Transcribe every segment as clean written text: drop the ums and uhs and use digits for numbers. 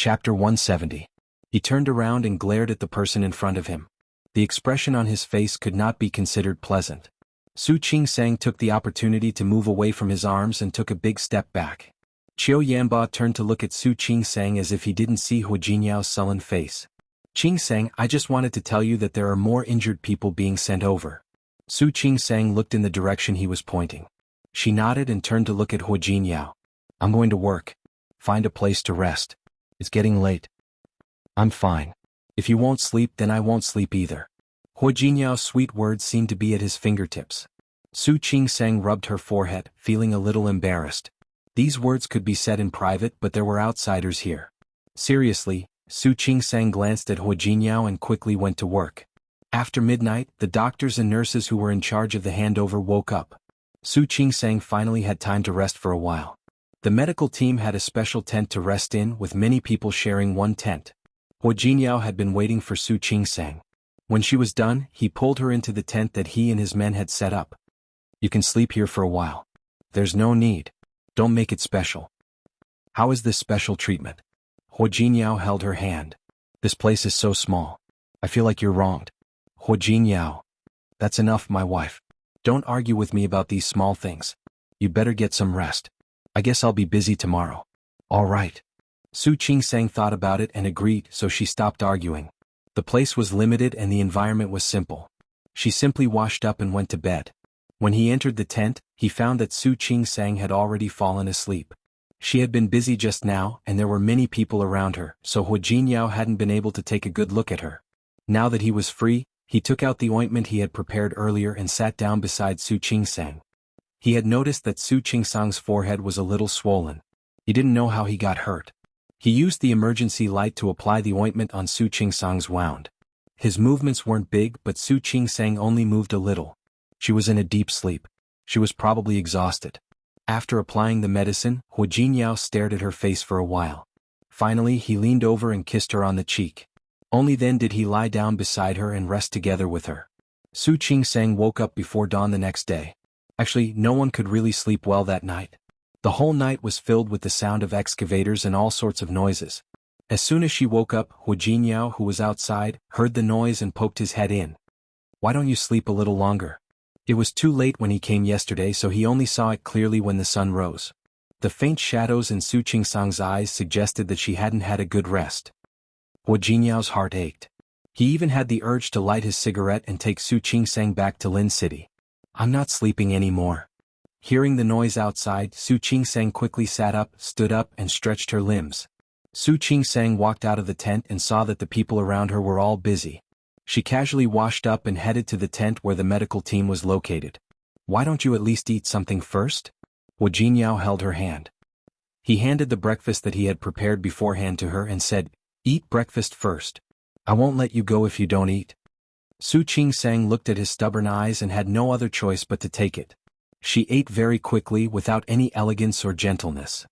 Chapter 170. He turned around and glared at the person in front of him. The expression on his face could not be considered pleasant. Su Qingsang took the opportunity to move away from his arms and took a big step back. Qiu Yanba turned to look at Su Qingsang as if he didn't see Hu Jinyao's sullen face. "Qingsang, I just wanted to tell you that there are more injured people being sent over." Su Qingsang looked in the direction he was pointing. She nodded and turned to look at Hu Jinyao. "I'm going to work. Find a place to rest. It's getting late." "I'm fine. If you won't sleep, then I won't sleep either." Hu Jinyao's sweet words seemed to be at his fingertips. Su Qingsang rubbed her forehead, feeling a little embarrassed. These words could be said in private, but there were outsiders here. Seriously, Su Qingsang glanced at Hu Jinyao and quickly went to work. After midnight, the doctors and nurses who were in charge of the handover woke up. Su Qingsang finally had time to rest for a while. The medical team had a special tent to rest in, with many people sharing one tent. Hu Jinyao had been waiting for Su Qingsang. When she was done, he pulled her into the tent that he and his men had set up. "You can sleep here for a while. There's no need. Don't make it special." "How is this special treatment?" Hu Jinyao held her hand. "This place is so small. I feel like you're wronged." Hu Jinyao. "That's enough, my wife. Don't argue with me about these small things. You better get some rest. I guess I'll be busy tomorrow." "All right." Su Qingsang thought about it and agreed, so she stopped arguing. The place was limited and the environment was simple. She simply washed up and went to bed. When he entered the tent, he found that Su Qingsang had already fallen asleep. She had been busy just now, and there were many people around her, so Hu Jinyao hadn't been able to take a good look at her. Now that he was free, he took out the ointment he had prepared earlier and sat down beside Su Qingsang. He had noticed that Su Qingsang's forehead was a little swollen. He didn't know how he got hurt. He used the emergency light to apply the ointment on Su Qingsang's wound. His movements weren't big, but Su Qingsang only moved a little. She was in a deep sleep. She was probably exhausted. After applying the medicine, Hu Jinyao stared at her face for a while. Finally, he leaned over and kissed her on the cheek. Only then did he lie down beside her and rest together with her. Su Qingsang woke up before dawn the next day. Actually, no one could really sleep well that night. The whole night was filled with the sound of excavators and all sorts of noises. As soon as she woke up, Hu Jinyao, who was outside, heard the noise and poked his head in. "Why don't you sleep a little longer?" It was too late when he came yesterday, so he only saw it clearly when the sun rose. The faint shadows in Su Qingsang's eyes suggested that she hadn't had a good rest. Hu Jinyao's heart ached. He even had the urge to light his cigarette and take Su Qingsang back to Lin City. "I'm not sleeping anymore." Hearing the noise outside, Su Qingsang quickly sat up, stood up, and stretched her limbs. Su Qingsang walked out of the tent and saw that the people around her were all busy. She casually washed up and headed to the tent where the medical team was located. "Why don't you at least eat something first?" Hu Jinyao held her hand. He handed the breakfast that he had prepared beforehand to her and said, "Eat breakfast first. I won't let you go if you don't eat." Su Qingsang looked at his stubborn eyes and had no other choice but to take it. She ate very quickly without any elegance or gentleness.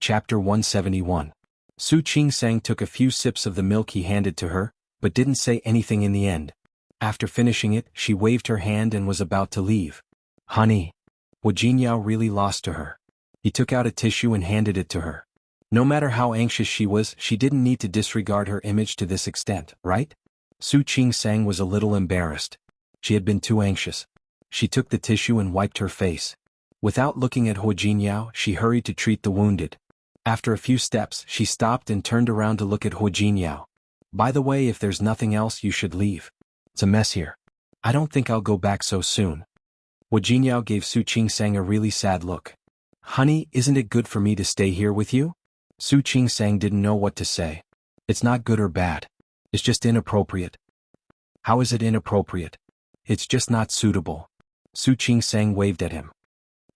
Chapter 171. Su Qingsang took a few sips of the milk he handed to her, but didn't say anything in the end. After finishing it, she waved her hand and was about to leave. "Honey." Hu Jinyao really lost to her. He took out a tissue and handed it to her. No matter how anxious she was, she didn't need to disregard her image to this extent, right? Su Qingsang was a little embarrassed. She had been too anxious. She took the tissue and wiped her face. Without looking at Hu Jinyao, she hurried to treat the wounded. After a few steps, she stopped and turned around to look at Hu Jinyao. "By the way, if there's nothing else, you should leave. It's a mess here. I don't think I'll go back so soon." Hu Jinyao gave Su Qingsang a really sad look. "Honey, isn't it good for me to stay here with you?" Su Qingsang didn't know what to say. "It's not good or bad. It's just inappropriate." "How is it inappropriate?" "It's just not suitable." Su Qingsang waved at him.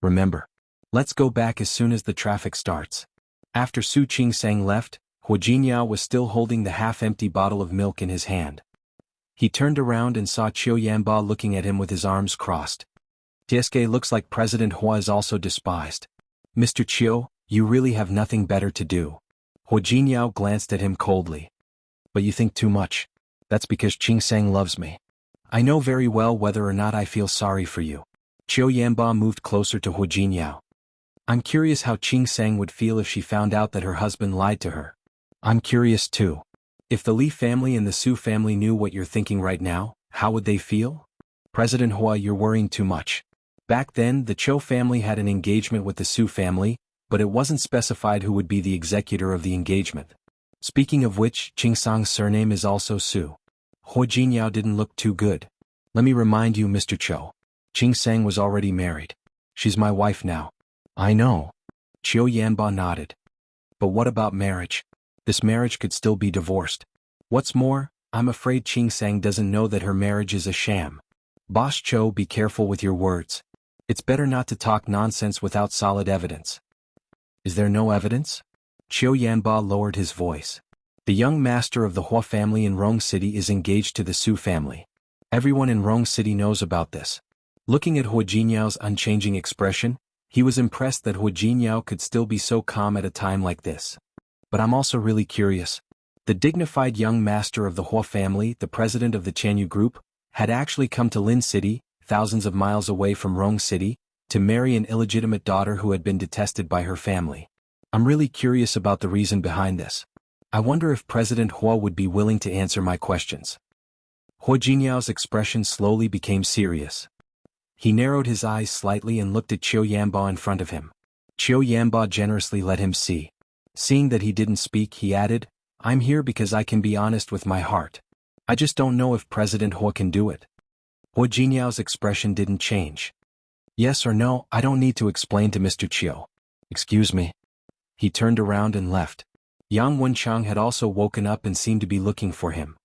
"Remember. Let's go back as soon as the traffic starts." After Su Qingsang left, Hu Jinyao was still holding the half-empty bottle of milk in his hand. He turned around and saw Qiu Yanba looking at him with his arms crossed. "Tieske, looks like President Hua is also despised. Mr. Qiu, you really have nothing better to do." Hu Jinyao glanced at him coldly. "But you think too much. That's because Qingsang loves me. I know very well whether or not I feel sorry for you." Qiu Yanba moved closer to Hu Jinyao. I'm curious how Qing Sang would feel if she found out that her husband lied to her. I'm curious too. If the Li family and the Su family knew what you're thinking right now, how would they feel? President Hua, you're worrying too much. Back then, the Cho family had an engagement with the Su family, but it wasn't specified who would be the executor of the engagement. Speaking of which, Qing Sang's surname is also Su. Hua Jinyao didn't look too good. Let me remind you, Mr. Cho. Qing Sang was already married. She's my wife now. I know. Chiu Yanba nodded. But what about marriage? This marriage could still be divorced. What's more, I'm afraid Qing Sang doesn't know that her marriage is a sham. Boss Cho, be careful with your words. It's better not to talk nonsense without solid evidence. Is there no evidence? Chiu Yanba lowered his voice. The young master of the Hua family in Rong City is engaged to the Su family. Everyone in Rong City knows about this. Looking at Hua Jinyao's unchanging expression, he was impressed that Hua Jinyao could still be so calm at a time like this. But I'm also really curious. The dignified young master of the Hua family, the president of the Chanyu group, had actually come to Lin City, thousands of miles away from Rong City, to marry an illegitimate daughter who had been detested by her family. I'm really curious about the reason behind this. I wonder if President Hua would be willing to answer my questions. Hua Jinyao's expression slowly became serious. He narrowed his eyes slightly and looked at Chiu Yanba in front of him. Chiu Yanba generously let him see. Seeing that he didn't speak, he added, I'm here because I can be honest with my heart. I just don't know if President Hua can do it. Hua Jinyao's expression didn't change. Yes or no, I don't need to explain to Mr. Chiu. Excuse me. He turned around and left. Yang Wenchang had also woken up and seemed to be looking for him.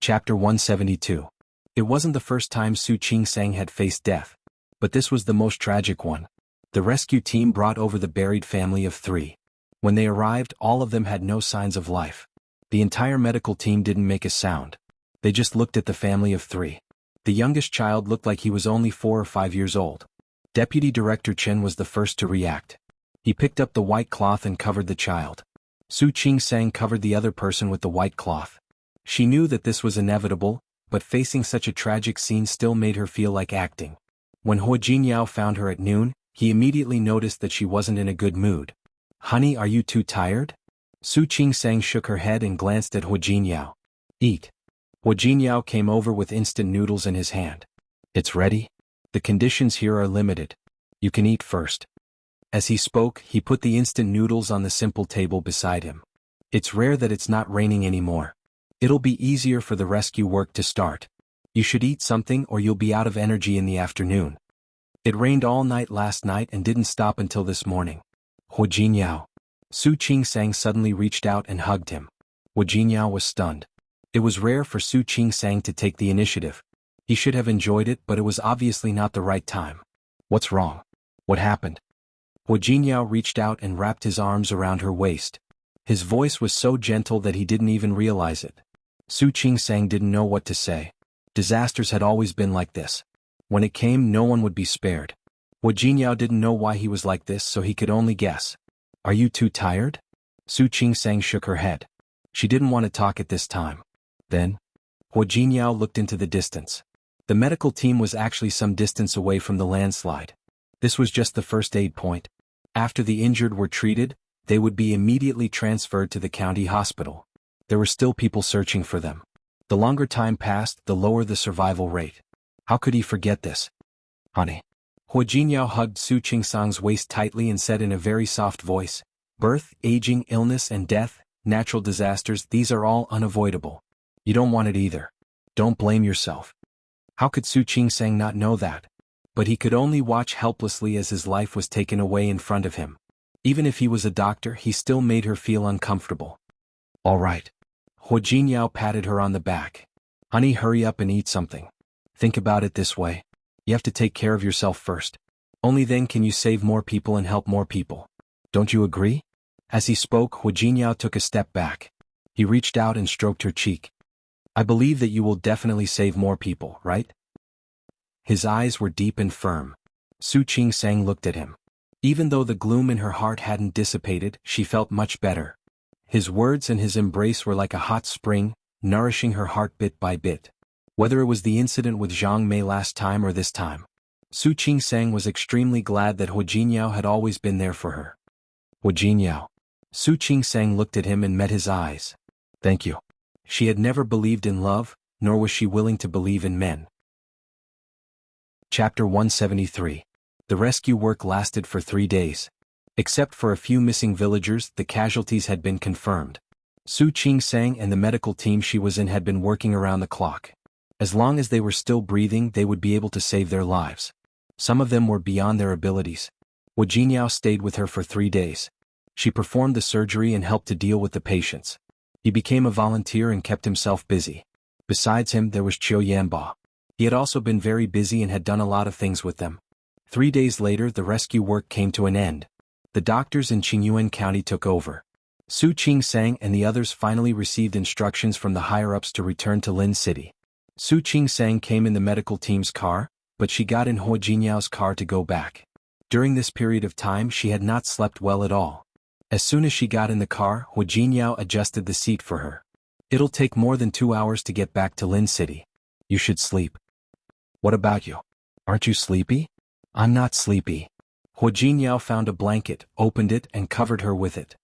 Chapter 172. It wasn't the first time Su Qing Sang had faced death, but this was the most tragic one. The rescue team brought over the buried family of 3. When they arrived, all of them had no signs of life. The entire medical team didn't make a sound. They just looked at the family of 3. The youngest child looked like he was only 4 or 5 years old. Deputy Director Chen was the first to react. He picked up the white cloth and covered the child. Su Qing Sang covered the other person with the white cloth. She knew that this was inevitable, but facing such a tragic scene still made her feel like acting. When Hua Jinyao found her at noon, he immediately noticed that she wasn't in a good mood. Honey, are you too tired? Su Qing Sang shook her head and glanced at Hua Jinyao. Eat. Hua Jinyao came over with instant noodles in his hand. It's ready? The conditions here are limited. You can eat first. As he spoke, he put the instant noodles on the simple table beside him. It's rare that it's not raining anymore. It'll be easier for the rescue work to start. You should eat something or you'll be out of energy in the afternoon. It rained all night last night and didn't stop until this morning. Hua Jinyao. Su Qing Sang suddenly reached out and hugged him. Hua Jinyao was stunned. It was rare for Su Qing Sang to take the initiative. He should have enjoyed it, but it was obviously not the right time. What's wrong? What happened? Hua Jinyao reached out and wrapped his arms around her waist. His voice was so gentle that he didn't even realize it. Su Qing Sang didn't know what to say. Disasters had always been like this. When it came, no one would be spared. Hua Jinyao didn't know why he was like this, so he could only guess. Are you too tired? Su Qing Sang shook her head. She didn't want to talk at this time. Then, Hua Jinyao looked into the distance. The medical team was actually some distance away from the landslide. This was just the first aid point. After the injured were treated, they would be immediately transferred to the county hospital. There were still people searching for them. The longer time passed, the lower the survival rate. How could he forget this? Honey. Hua Jinyao hugged Su Qing Sang's waist tightly and said in a very soft voice, birth, aging, illness and death, natural disasters, these are all unavoidable. You don't want it either. Don't blame yourself. How could Su Qing Sang not know that? But he could only watch helplessly as his life was taken away in front of him. Even if he was a doctor, he still made her feel uncomfortable. All right. Hua Jinyao patted her on the back. Honey, hurry up and eat something. Think about it this way. You have to take care of yourself first. Only then can you save more people and help more people. Don't you agree? As he spoke, Hua Jinyao took a step back. He reached out and stroked her cheek. I believe that you will definitely save more people, right? His eyes were deep and firm. Su Qing Sang looked at him. Even though the gloom in her heart hadn't dissipated, she felt much better. His words and his embrace were like a hot spring, nourishing her heart bit by bit. Whether it was the incident with Zhang Mei last time or this time, Su Qingsang was extremely glad that Hu Jiniao had always been there for her. Hu Jiniao. Su Qingsang looked at him and met his eyes. Thank you. She had never believed in love, nor was she willing to believe in men. Chapter 173. The rescue work lasted for 3 days. Except for a few missing villagers, the casualties had been confirmed. Su Qingsang and the medical team she was in had been working around the clock. As long as they were still breathing, they would be able to save their lives. Some of them were beyond their abilities. Wu Jiniao stayed with her for 3 days. She performed the surgery and helped to deal with the patients. He became a volunteer and kept himself busy. Besides him, there was Qiu Yanba. He had also been very busy and had done a lot of things with them. 3 days later, the rescue work came to an end. The doctors in Qingyuan County took over. Su Qingsang and the others finally received instructions from the higher-ups to return to Lin City. Su Qingsang came in the medical team's car, but she got in Hu Jiniao's car to go back. During this period of time, she had not slept well at all. As soon as she got in the car, Hu Jiniao adjusted the seat for her. It'll take more than 2 hours to get back to Lin City. You should sleep. What about you? Aren't you sleepy? I'm not sleepy. Hu Jiniao found a blanket, opened it, and covered her with it.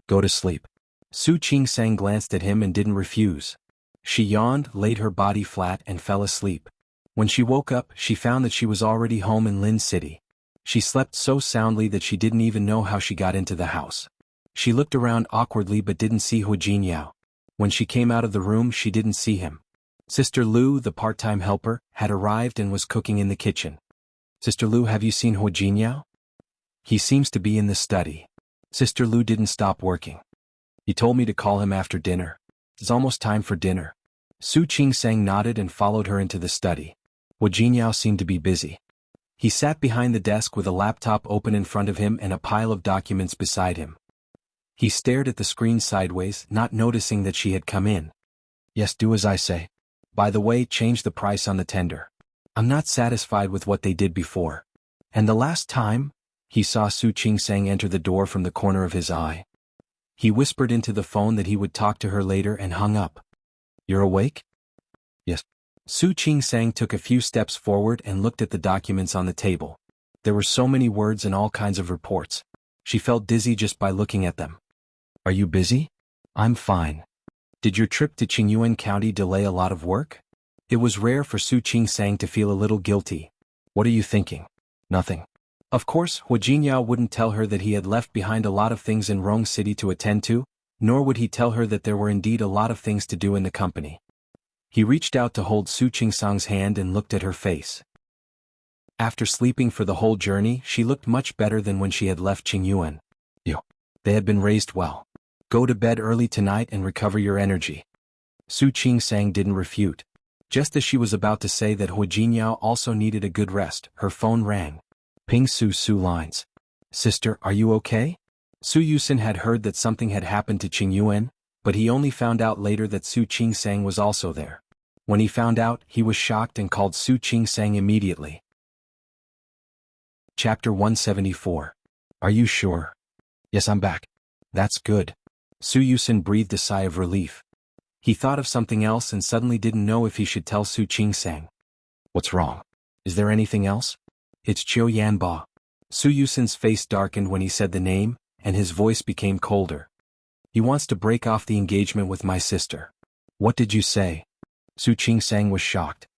Go to sleep. Su Qingsang glanced at him and didn't refuse. She yawned, laid her body flat, and fell asleep. When she woke up, she found that she was already home in Lin City. She slept so soundly that she didn't even know how she got into the house. She looked around awkwardly but didn't see Hu Jiniao. When she came out of the room, she didn't see him. Sister Lu, the part-time helper, had arrived and was cooking in the kitchen. Sister Lu, have you seen Hu Jiniao? He seems to be in the study. Sister Lu didn't stop working. He told me to call him after dinner. It's almost time for dinner. Su Qingsang nodded and followed her into the study. Hu Jiniao seemed to be busy. He sat behind the desk with a laptop open in front of him and a pile of documents beside him. He stared at the screen sideways, not noticing that she had come in. Yes, do as I say. By the way, change the price on the tender. I'm not satisfied with what they did before. And the last time? He saw Su Qingsang enter the door from the corner of his eye. He whispered into the phone that he would talk to her later and hung up. You're awake? Yes. Su Qingsang took a few steps forward and looked at the documents on the table. There were so many words and all kinds of reports. She felt dizzy just by looking at them. Are you busy? I'm fine. Did your trip to Qingyuan County delay a lot of work? It was rare for Su Qingsang to feel a little guilty. What are you thinking? Nothing. Of course, Hu Jiniao wouldn't tell her that he had left behind a lot of things in Rong City to attend to, nor would he tell her that there were indeed a lot of things to do in the company. He reached out to hold Su Qingsang's hand and looked at her face. After sleeping for the whole journey, she looked much better than when she had left Qingyuan. They had been raised well. Go to bed early tonight and recover your energy. Su Qingsang didn't refute. Just as she was about to say that Hu Jiniao also needed a good rest, her phone rang. Ping Su lines. Sister, are you okay? Su Yusin had heard that something had happened to Qingyuan, but he only found out later that Su Qingsang was also there. When he found out, he was shocked and called Su Qingsang immediately. Chapter 174. Are you sure? Yes, I'm back. That's good. Su Yusin breathed a sigh of relief. He thought of something else and suddenly didn't know if he should tell Su Qingsang. What's wrong? Is there anything else? It's Qiu Yanba. Su Yusin's face darkened when he said the name, and his voice became colder. He wants to break off the engagement with my sister. What did you say? Su Qingsang was shocked.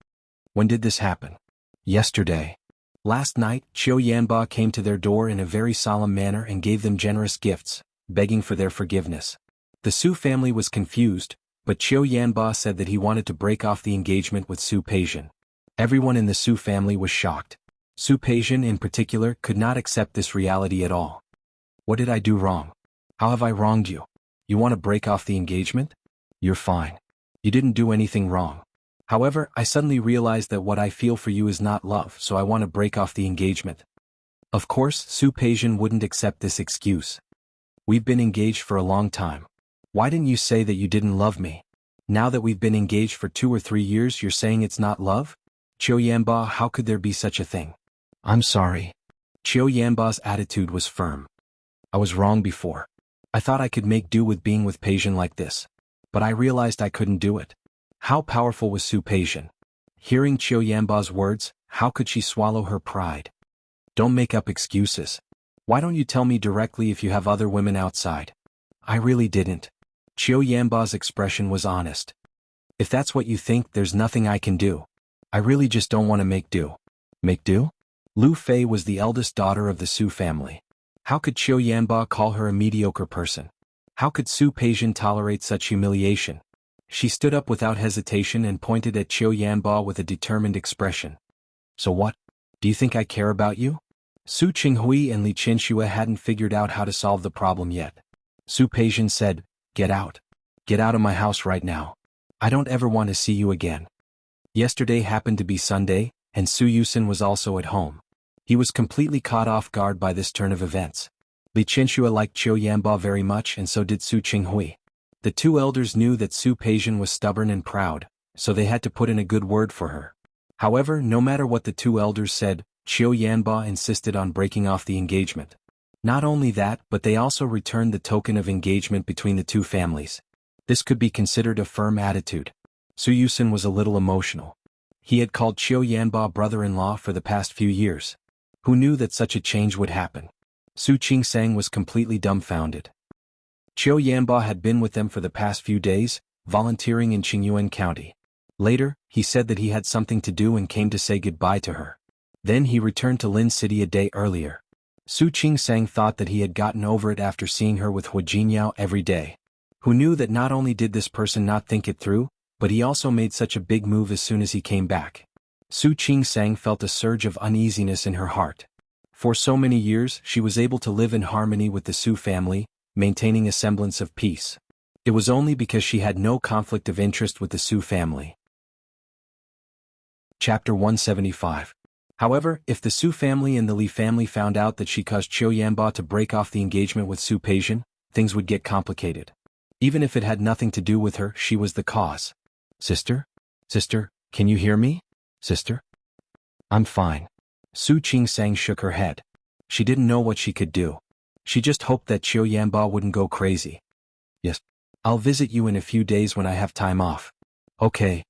When did this happen? Yesterday. Last night, Qiu Yanba came to their door in a very solemn manner and gave them generous gifts, begging for their forgiveness. The Su family was confused, but Qiu Yanba said that he wanted to break off the engagement with Su Peijian. Everyone in the Su family was shocked. Su Peijian in particular could not accept this reality at all. What did I do wrong? How have I wronged you? You want to break off the engagement? You're fine. You didn't do anything wrong. However, I suddenly realized that what I feel for you is not love, so I want to break off the engagement. Of course, Su Peijian wouldn't accept this excuse. We've been engaged for a long time. Why didn't you say that you didn't love me? Now that we've been engaged for 2 or 3 years, you're saying it's not love? Qiu Yanba, how could there be such a thing? I'm sorry. Qiu Yanba's attitude was firm. I was wrong before. I thought I could make do with being with Peijian like this. But I realized I couldn't do it. How powerful was Su Peijian? Hearing Qiu Yanba's words, How could she swallow her pride? Don't make up excuses. Why don't you tell me directly if you have other women outside? I really didn't. Qiu Yanba's expression was honest. If that's what you think, there's nothing I can do. I really just don't want to make do. Make do? Lu Fei was the eldest daughter of the Su family. How could Qiu Yanba call her a mediocre person? How could Su Peixian tolerate such humiliation? She stood up without hesitation and pointed at Qiu Yanba with a determined expression. So what? Do you think I care about you? Su Qinghui and Li Qianxue hadn't figured out how to solve the problem yet. Su Peixian said, "Get out. Get out of my house right now. I don't ever want to see you again." Yesterday happened to be Sunday, and Su Yusin was also at home. He was completely caught off guard by this turn of events. Li Qianxue liked Qiu Yanba very much, and so did Su Qinghui. The two elders knew that Su Peixian was stubborn and proud, so they had to put in a good word for her. However, no matter what the two elders said, Qiu Yanba insisted on breaking off the engagement. Not only that, but they also returned the token of engagement between the two families. This could be considered a firm attitude. Su Yusin was a little emotional. He had called Qiu Yanba brother-in-law for the past few years. Who knew that such a change would happen? Su Qingsang was completely dumbfounded. Qiu Yanba had been with them for the past few days, volunteering in Qingyuan County. Later, he said that he had something to do and came to say goodbye to her. Then he returned to Lin City a day earlier. Su Qingsang thought that he had gotten over it after seeing her with Hu Jinyao every day. Who knew that not only did this person not think it through, but he also made such a big move as soon as he came back. Su Qingsang felt a surge of uneasiness in her heart. For so many years, she was able to live in harmony with the Su family, maintaining a semblance of peace. It was only because she had no conflict of interest with the Su family. Chapter 175. However, if the Su family and the Li family found out that she caused Qiu Yanba to break off the engagement with Su Peixian, things would get complicated. Even if it had nothing to do with her, she was the cause. Sister? Sister, can you hear me? Sister? I'm fine. Su Qingsang shook her head. She didn't know what she could do. She just hoped that Qiu Yanba wouldn't go crazy. Yes. I'll visit you in a few days when I have time off. Okay.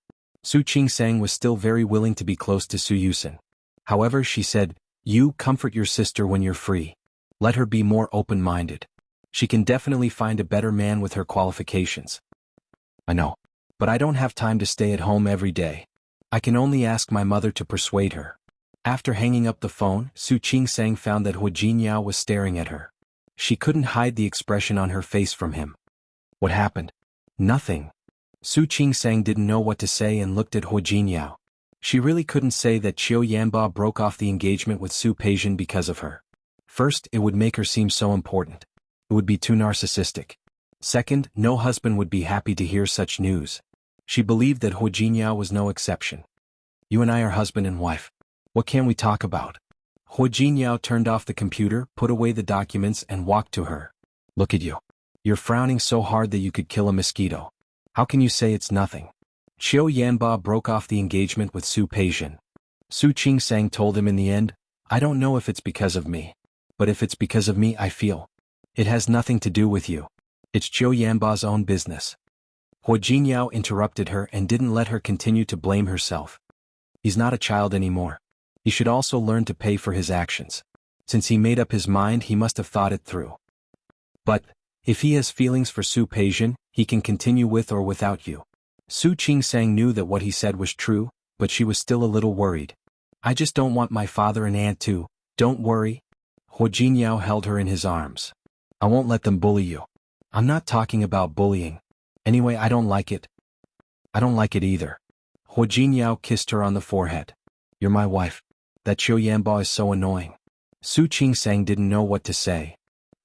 Su Qingsang was still very willing to be close to Su Yusin. However, she said, "You comfort your sister when you're free. Let her be more open-minded. She can definitely find a better man with her qualifications." I know. But I don't have time to stay at home every day. I can only ask my mother to persuade her. After hanging up the phone, Su Qingsang found that Hu Jinyao was staring at her. She couldn't hide the expression on her face from him. What happened? Nothing. Su Qingsang didn't know what to say and looked at Hu Jinyao. She really couldn't say that Qiu Yanba broke off the engagement with Su Peixian because of her. First, it would make her seem so important. It would be too narcissistic. Second, no husband would be happy to hear such news. She believed that Hu Jinyao was no exception. You and I are husband and wife. What can we talk about? Hu Jinyao turned off the computer, put away the documents and walked to her. Look at you. You're frowning so hard that you could kill a mosquito. How can you say it's nothing? Qiu Yanba broke off the engagement with Su Peixian. Su Qingsang told him in the end, "I don't know if it's because of me. But if it's because of me, I feel. It has nothing to do with you. It's Qiu Yanba's own business." Hu Jinyao interrupted her and didn't let her continue to blame herself. He's not a child anymore. He should also learn to pay for his actions. Since he made up his mind, he must have thought it through. But, if he has feelings for Su Peixian, he can continue with or without you. Su Qingsang knew that what he said was true, but she was still a little worried. I just don't want my father and aunt to. Don't worry. Hu Jinyao held her in his arms. I won't let them bully you. I'm not talking about bullying. Anyway, I don't like it. I don't like it either. Hu Jinyao kissed her on the forehead. You're my wife. That Qiu Yanba is so annoying. Su Qingsang didn't know what to say.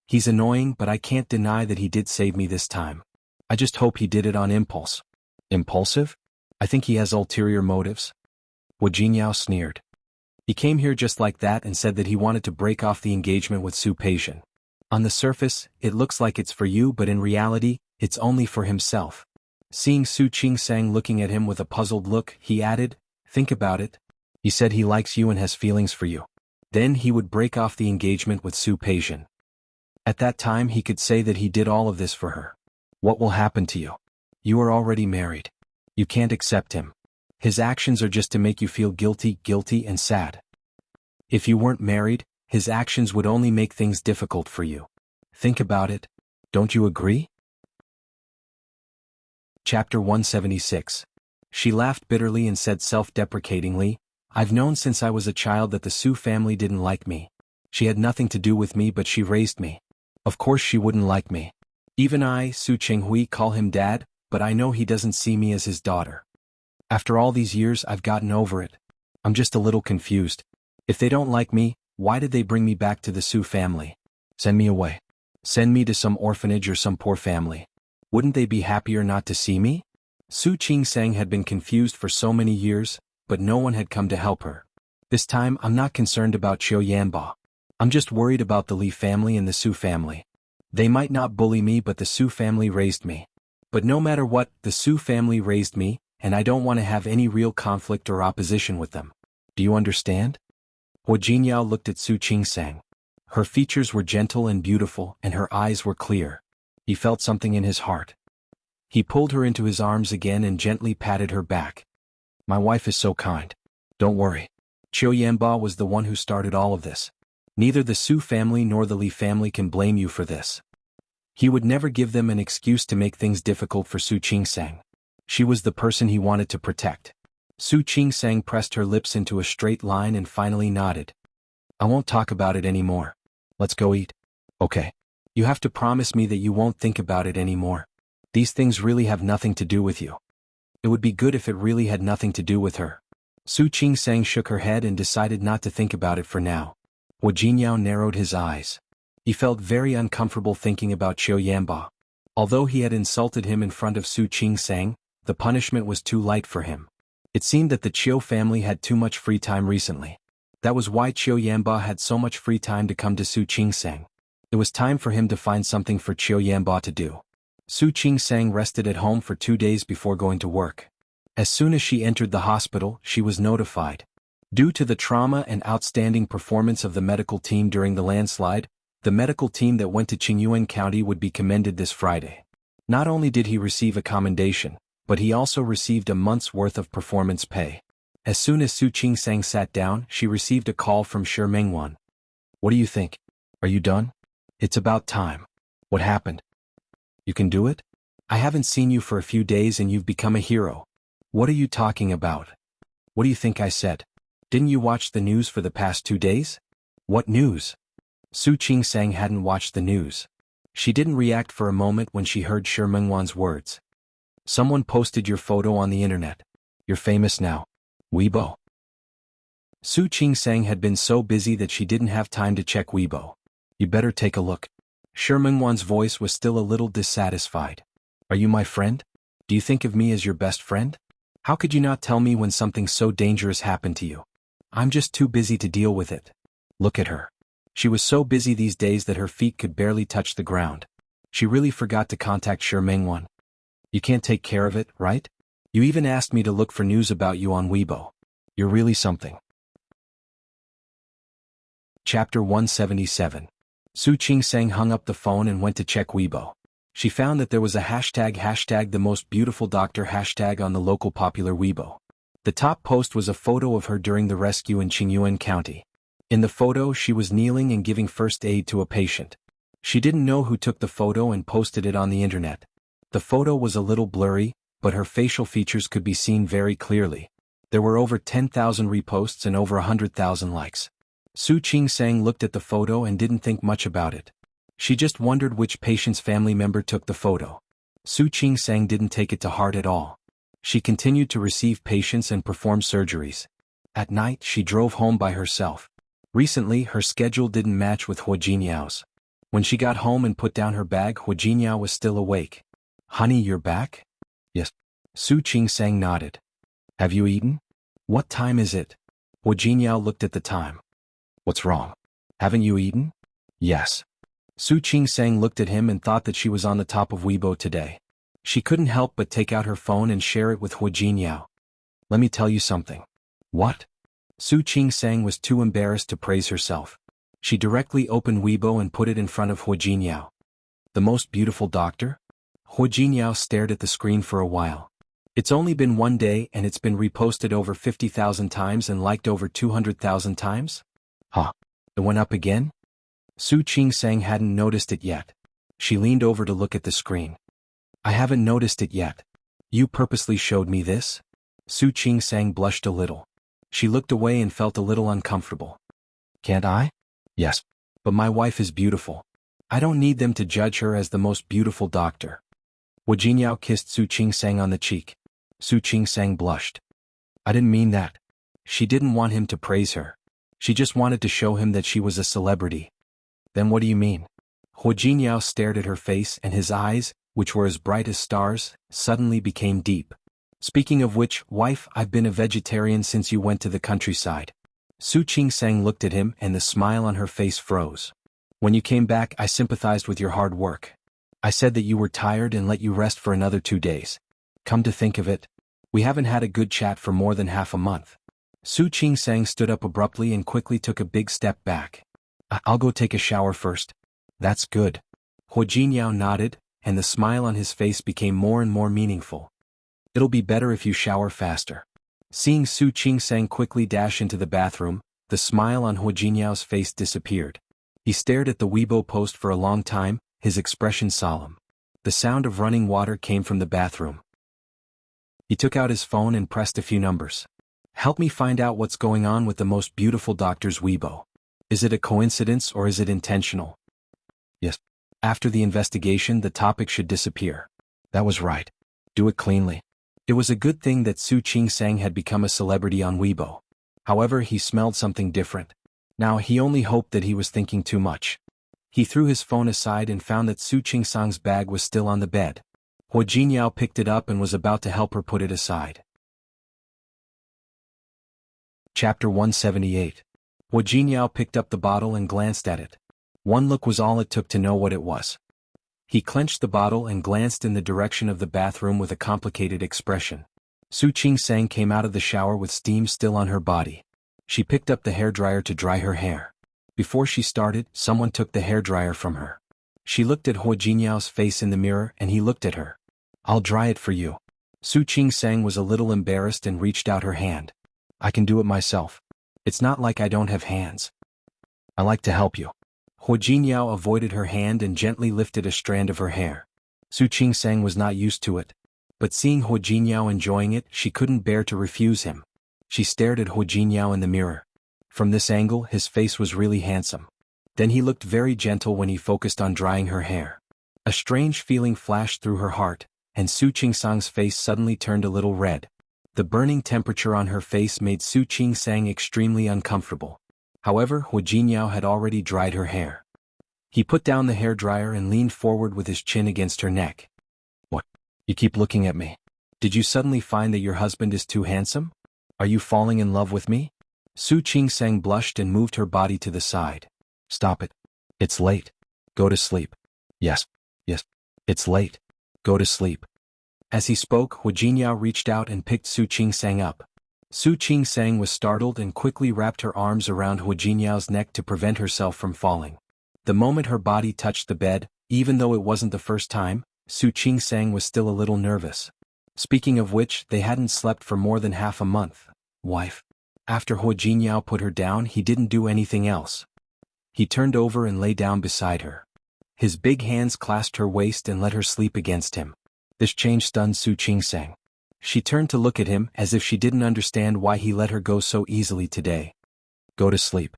He's annoying, but I can't deny that he did save me this time. I just hope he did it on impulse. Impulsive? I think he has ulterior motives. Hu Jinyao sneered. He came here just like that and said that he wanted to break off the engagement with Su Peixian. On the surface, it looks like it's for you, but in reality, it's only for himself. Seeing Su Qingsang looking at him with a puzzled look, he added, think about it. He said he likes you and has feelings for you. Then he would break off the engagement with Su Peixian. At that time he could say that he did all of this for her. What will happen to you? You are already married. You can't accept him. His actions are just to make you feel guilty and sad. If you weren't married, his actions would only make things difficult for you. Think about it. Don't you agree? Chapter 176. She laughed bitterly and said self-deprecatingly, I've known since I was a child that the Su family didn't like me. She had nothing to do with me, but she raised me. Of course she wouldn't like me. Even I, Su Chenghui, call him dad, but I know he doesn't see me as his daughter. After all these years, I've gotten over it. I'm just a little confused. If they don't like me, why did they bring me back to the Su family? Send me away. Send me to some orphanage or some poor family. Wouldn't they be happier not to see me? Su Qingsang had been confused for so many years, but no one had come to help her. This time, I'm not concerned about Qiu Yanba. I'm just worried about the Li family and the Su family. They might not bully me, but the Su family raised me. But no matter what, the Su family raised me, and I don't want to have any real conflict or opposition with them. Do you understand? Hua Jinyao looked at Su Qingsang. Her features were gentle and beautiful, and her eyes were clear. He felt something in his heart. He pulled her into his arms again and gently patted her back. My wife is so kind. Don't worry. Qiu Yanba was the one who started all of this. Neither the Su family nor the Li family can blame you for this. He would never give them an excuse to make things difficult for Su Qingsang. She was the person he wanted to protect. Su Qingsang pressed her lips into a straight line and finally nodded. I won't talk about it anymore. Let's go eat. Okay. You have to promise me that you won't think about it anymore. These things really have nothing to do with you. It would be good if it really had nothing to do with her. Su Qingsang shook her head and decided not to think about it for now. Hua Jinyao narrowed his eyes. He felt very uncomfortable thinking about Qiu Yanba. Although he had insulted him in front of Su Qingsang, the punishment was too light for him. It seemed that the Qiu family had too much free time recently. That was why Qiu Yanba had so much free time to come to Su Qingsang. It was time for him to find something for Qiu Yanba to do. Su Qingsang rested at home for 2 days before going to work. As soon as she entered the hospital, she was notified. Due to the trauma and outstanding performance of the medical team during the landslide, the medical team that went to Qingyuan County would be commended this Friday. Not only did he receive a commendation, but he also received a month's worth of performance pay. As soon as Su Qingsang sat down, she received a call from Shi Mengwan. What do you think? Are you done? It's about time. What happened? You can do it? I haven't seen you for a few days and you've become a hero. What are you talking about? What do you think I said? Didn't you watch the news for the past 2 days? What news? Su Qingsang hadn't watched the news. She didn't react for a moment when she heard Shi Mengwan's words. Someone posted your photo on the internet. You're famous now. Weibo. Su Qingsang had been so busy that she didn't have time to check Weibo. You better take a look. Shi Mengwan's voice was still a little dissatisfied. Are you my friend? Do you think of me as your best friend? How could you not tell me when something so dangerous happened to you? I'm just too busy to deal with it. Look at her. She was so busy these days that her feet could barely touch the ground. She really forgot to contact Shi Mengwan. You can't take care of it, right? You even asked me to look for news about you on Weibo. You're really something. Chapter 177. Su Qingsang hung up the phone and went to check Weibo. She found that there was a hashtag the most beautiful doctor hashtag on the local popular Weibo. The top post was a photo of her during the rescue in Qingyuan County. In the photo, she was kneeling and giving first aid to a patient. She didn't know who took the photo and posted it on the internet. The photo was a little blurry, but her facial features could be seen very clearly. There were over 10,000 reposts and over 100,000 likes. Su Qingsang looked at the photo and didn't think much about it. She just wondered which patient's family member took the photo. Su Qingsang didn't take it to heart at all. She continued to receive patients and perform surgeries. At night, she drove home by herself. Recently, her schedule didn't match with Hua Jinyao's. When she got home and put down her bag, Hua Jinyao was still awake. Honey, you're back? Yes. Su Qingsang nodded. Have you eaten? What time is it? Hua Jinyao looked at the time. What's wrong? Haven't you eaten? Yes. Su Qingsang looked at him and thought that she was on the top of Weibo today. She couldn't help but take out her phone and share it with Hua Jinyao. Let me tell you something. What? Su Qingsang was too embarrassed to praise herself. She directly opened Weibo and put it in front of Hua Jinyao. The most beautiful doctor? Hua Jinyao stared at the screen for a while. It's only been one day and it's been reposted over 50,000 times and liked over 200,000 times? Huh. It went up again? Su Qingsang hadn't noticed it yet. She leaned over to look at the screen. I haven't noticed it yet. You purposely showed me this? Su Qingsang blushed a little. She looked away and felt a little uncomfortable. Can't I? Yes. But my wife is beautiful. I don't need them to judge her as the most beautiful doctor. Wu Jinyao kissed Su Qingsang on the cheek. Su Qingsang blushed. I didn't mean that. She didn't want him to praise her. She just wanted to show him that she was a celebrity. Then what do you mean? Hu Jinyao stared at her face and his eyes, which were as bright as stars, suddenly became deep. Speaking of which, wife, I've been a vegetarian since you went to the countryside. Su Qingsang looked at him and the smile on her face froze. When you came back, I sympathized with your hard work. I said that you were tired and let you rest for another 2 days. Come to think of it, we haven't had a good chat for more than half a month. Su Qingsang stood up abruptly and quickly took a big step back. I'll go take a shower first. That's good. Hu Jinyao nodded, and the smile on his face became more and more meaningful. It'll be better if you shower faster. Seeing Su Qingsang quickly dash into the bathroom, the smile on Hu Jinyao's face disappeared. He stared at the Weibo post for a long time, his expression solemn. The sound of running water came from the bathroom. He took out his phone and pressed a few numbers. Help me find out what's going on with the most beautiful doctor's Weibo. Is it a coincidence or is it intentional? Yes. After the investigation, the topic should disappear. That was right. Do it cleanly. It was a good thing that Su Qingsang had become a celebrity on Weibo. However, he smelled something different. Now he only hoped that he was thinking too much. He threw his phone aside and found that Su Qingsang's bag was still on the bed. Hu Jinyao picked it up and was about to help her put it aside. Chapter 178. Hu Jinyao picked up the bottle and glanced at it. One look was all it took to know what it was. He clenched the bottle and glanced in the direction of the bathroom with a complicated expression. Su Qingsang came out of the shower with steam still on her body. She picked up the hairdryer to dry her hair. Before she started, someone took the hairdryer from her. She looked at Hu Jinyao's face in the mirror and he looked at her. I'll dry it for you. Su Qingsang was a little embarrassed and reached out her hand. I can do it myself. It's not like I don't have hands. I like to help you. Hu Jinyao avoided her hand and gently lifted a strand of her hair. Su Qingsang was not used to it. But seeing Hu Jinyao enjoying it, she couldn't bear to refuse him. She stared at Hu Jinyao in the mirror. From this angle, his face was really handsome. Then he looked very gentle when he focused on drying her hair. A strange feeling flashed through her heart, and Su Qingsang's face suddenly turned a little red. The burning temperature on her face made Su Qingsang extremely uncomfortable. However, Hu Jinyao had already dried her hair. He put down the hairdryer and leaned forward with his chin against her neck. What? You keep looking at me. Did you suddenly find that your husband is too handsome? Are you falling in love with me? Su Qingsang blushed and moved her body to the side. Stop it. It's late. Go to sleep. Yes. It's late. Go to sleep. As he spoke, Hu Jinyao reached out and picked Su Qingsang up. Su Qingsang was startled and quickly wrapped her arms around Hu Jinyao's neck to prevent herself from falling. The moment her body touched the bed, even though it wasn't the first time, Su Qingsang was still a little nervous. Speaking of which, they hadn't slept for more than half a month. Wife. After Hu Jinyao put her down, he didn't do anything else. He turned over and lay down beside her. His big hands clasped her waist and let her sleep against him. This change stunned Su Qingsang. She turned to look at him as if she didn't understand why he let her go so easily today. Go to sleep.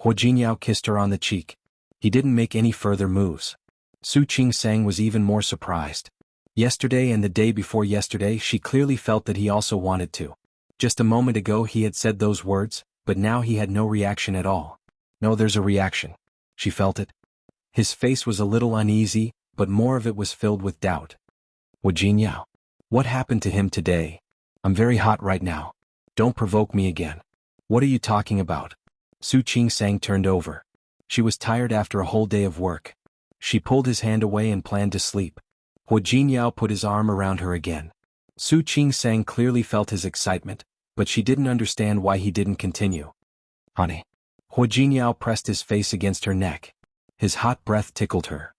Hu Jinyao kissed her on the cheek. He didn't make any further moves. Su Qingsang was even more surprised. Yesterday and the day before yesterday she clearly felt that he also wanted to. Just a moment ago he had said those words, but now he had no reaction at all. No, there's a reaction. She felt it. His face was a little uneasy, but more of it was filled with doubt. Wu Jinyao. What happened to him today? I'm very hot right now. Don't provoke me again. What are you talking about? Su Qingsang turned over. She was tired after a whole day of work. She pulled his hand away and planned to sleep. Hu Jinyao put his arm around her again. Su Qingsang clearly felt his excitement, but she didn't understand why he didn't continue. Honey. Hu Jinyao pressed his face against her neck. His hot breath tickled her.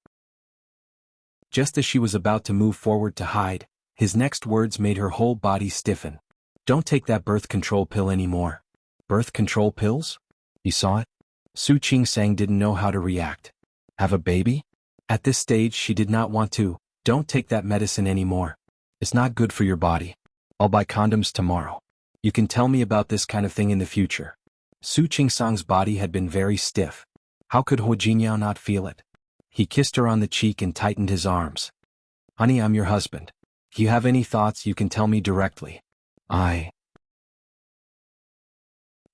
Just as she was about to move forward to hide, His next words made her whole body stiffen. Don't take that birth control pill anymore. Birth control pills? You saw it? Su Qingsang didn't know how to react. Have a baby? At this stage she did not want to. Don't take that medicine anymore. It's not good for your body. I'll buy condoms tomorrow. You can tell me about this kind of thing in the future. Su Qingsang's body had been very stiff. How could Hu Jingyao not feel it? He kissed her on the cheek and tightened his arms. Honey, I'm your husband. If you have any thoughts, you can tell me directly.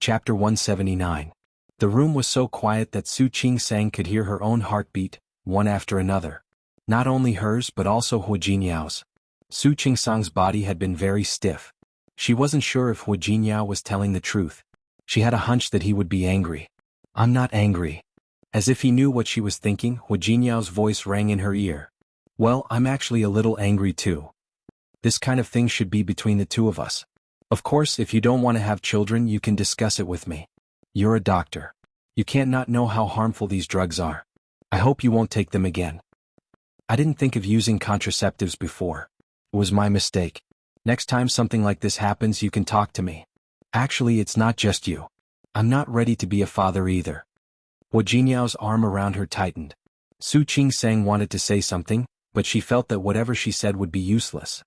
Chapter 179. The room was so quiet that Su Qingsang could hear her own heartbeat, one after another. Not only hers but also Hu Jinyao's. Su Qingsang's body had been very stiff. She wasn't sure if Hu Jinyao was telling the truth. She had a hunch that he would be angry. I'm not angry. As if he knew what she was thinking, Hu Jinyao's voice rang in her ear. Well, I'm actually a little angry too. This kind of thing should be between the two of us. Of course, if you don't want to have children, you can discuss it with me. You're a doctor. You can't not know how harmful these drugs are. I hope you won't take them again. I didn't think of using contraceptives before. It was my mistake. Next time something like this happens, you can talk to me. Actually, it's not just you. I'm not ready to be a father either. Hu Jinyao's arm around her tightened. Su Qingsang wanted to say something, but she felt that whatever she said would be useless.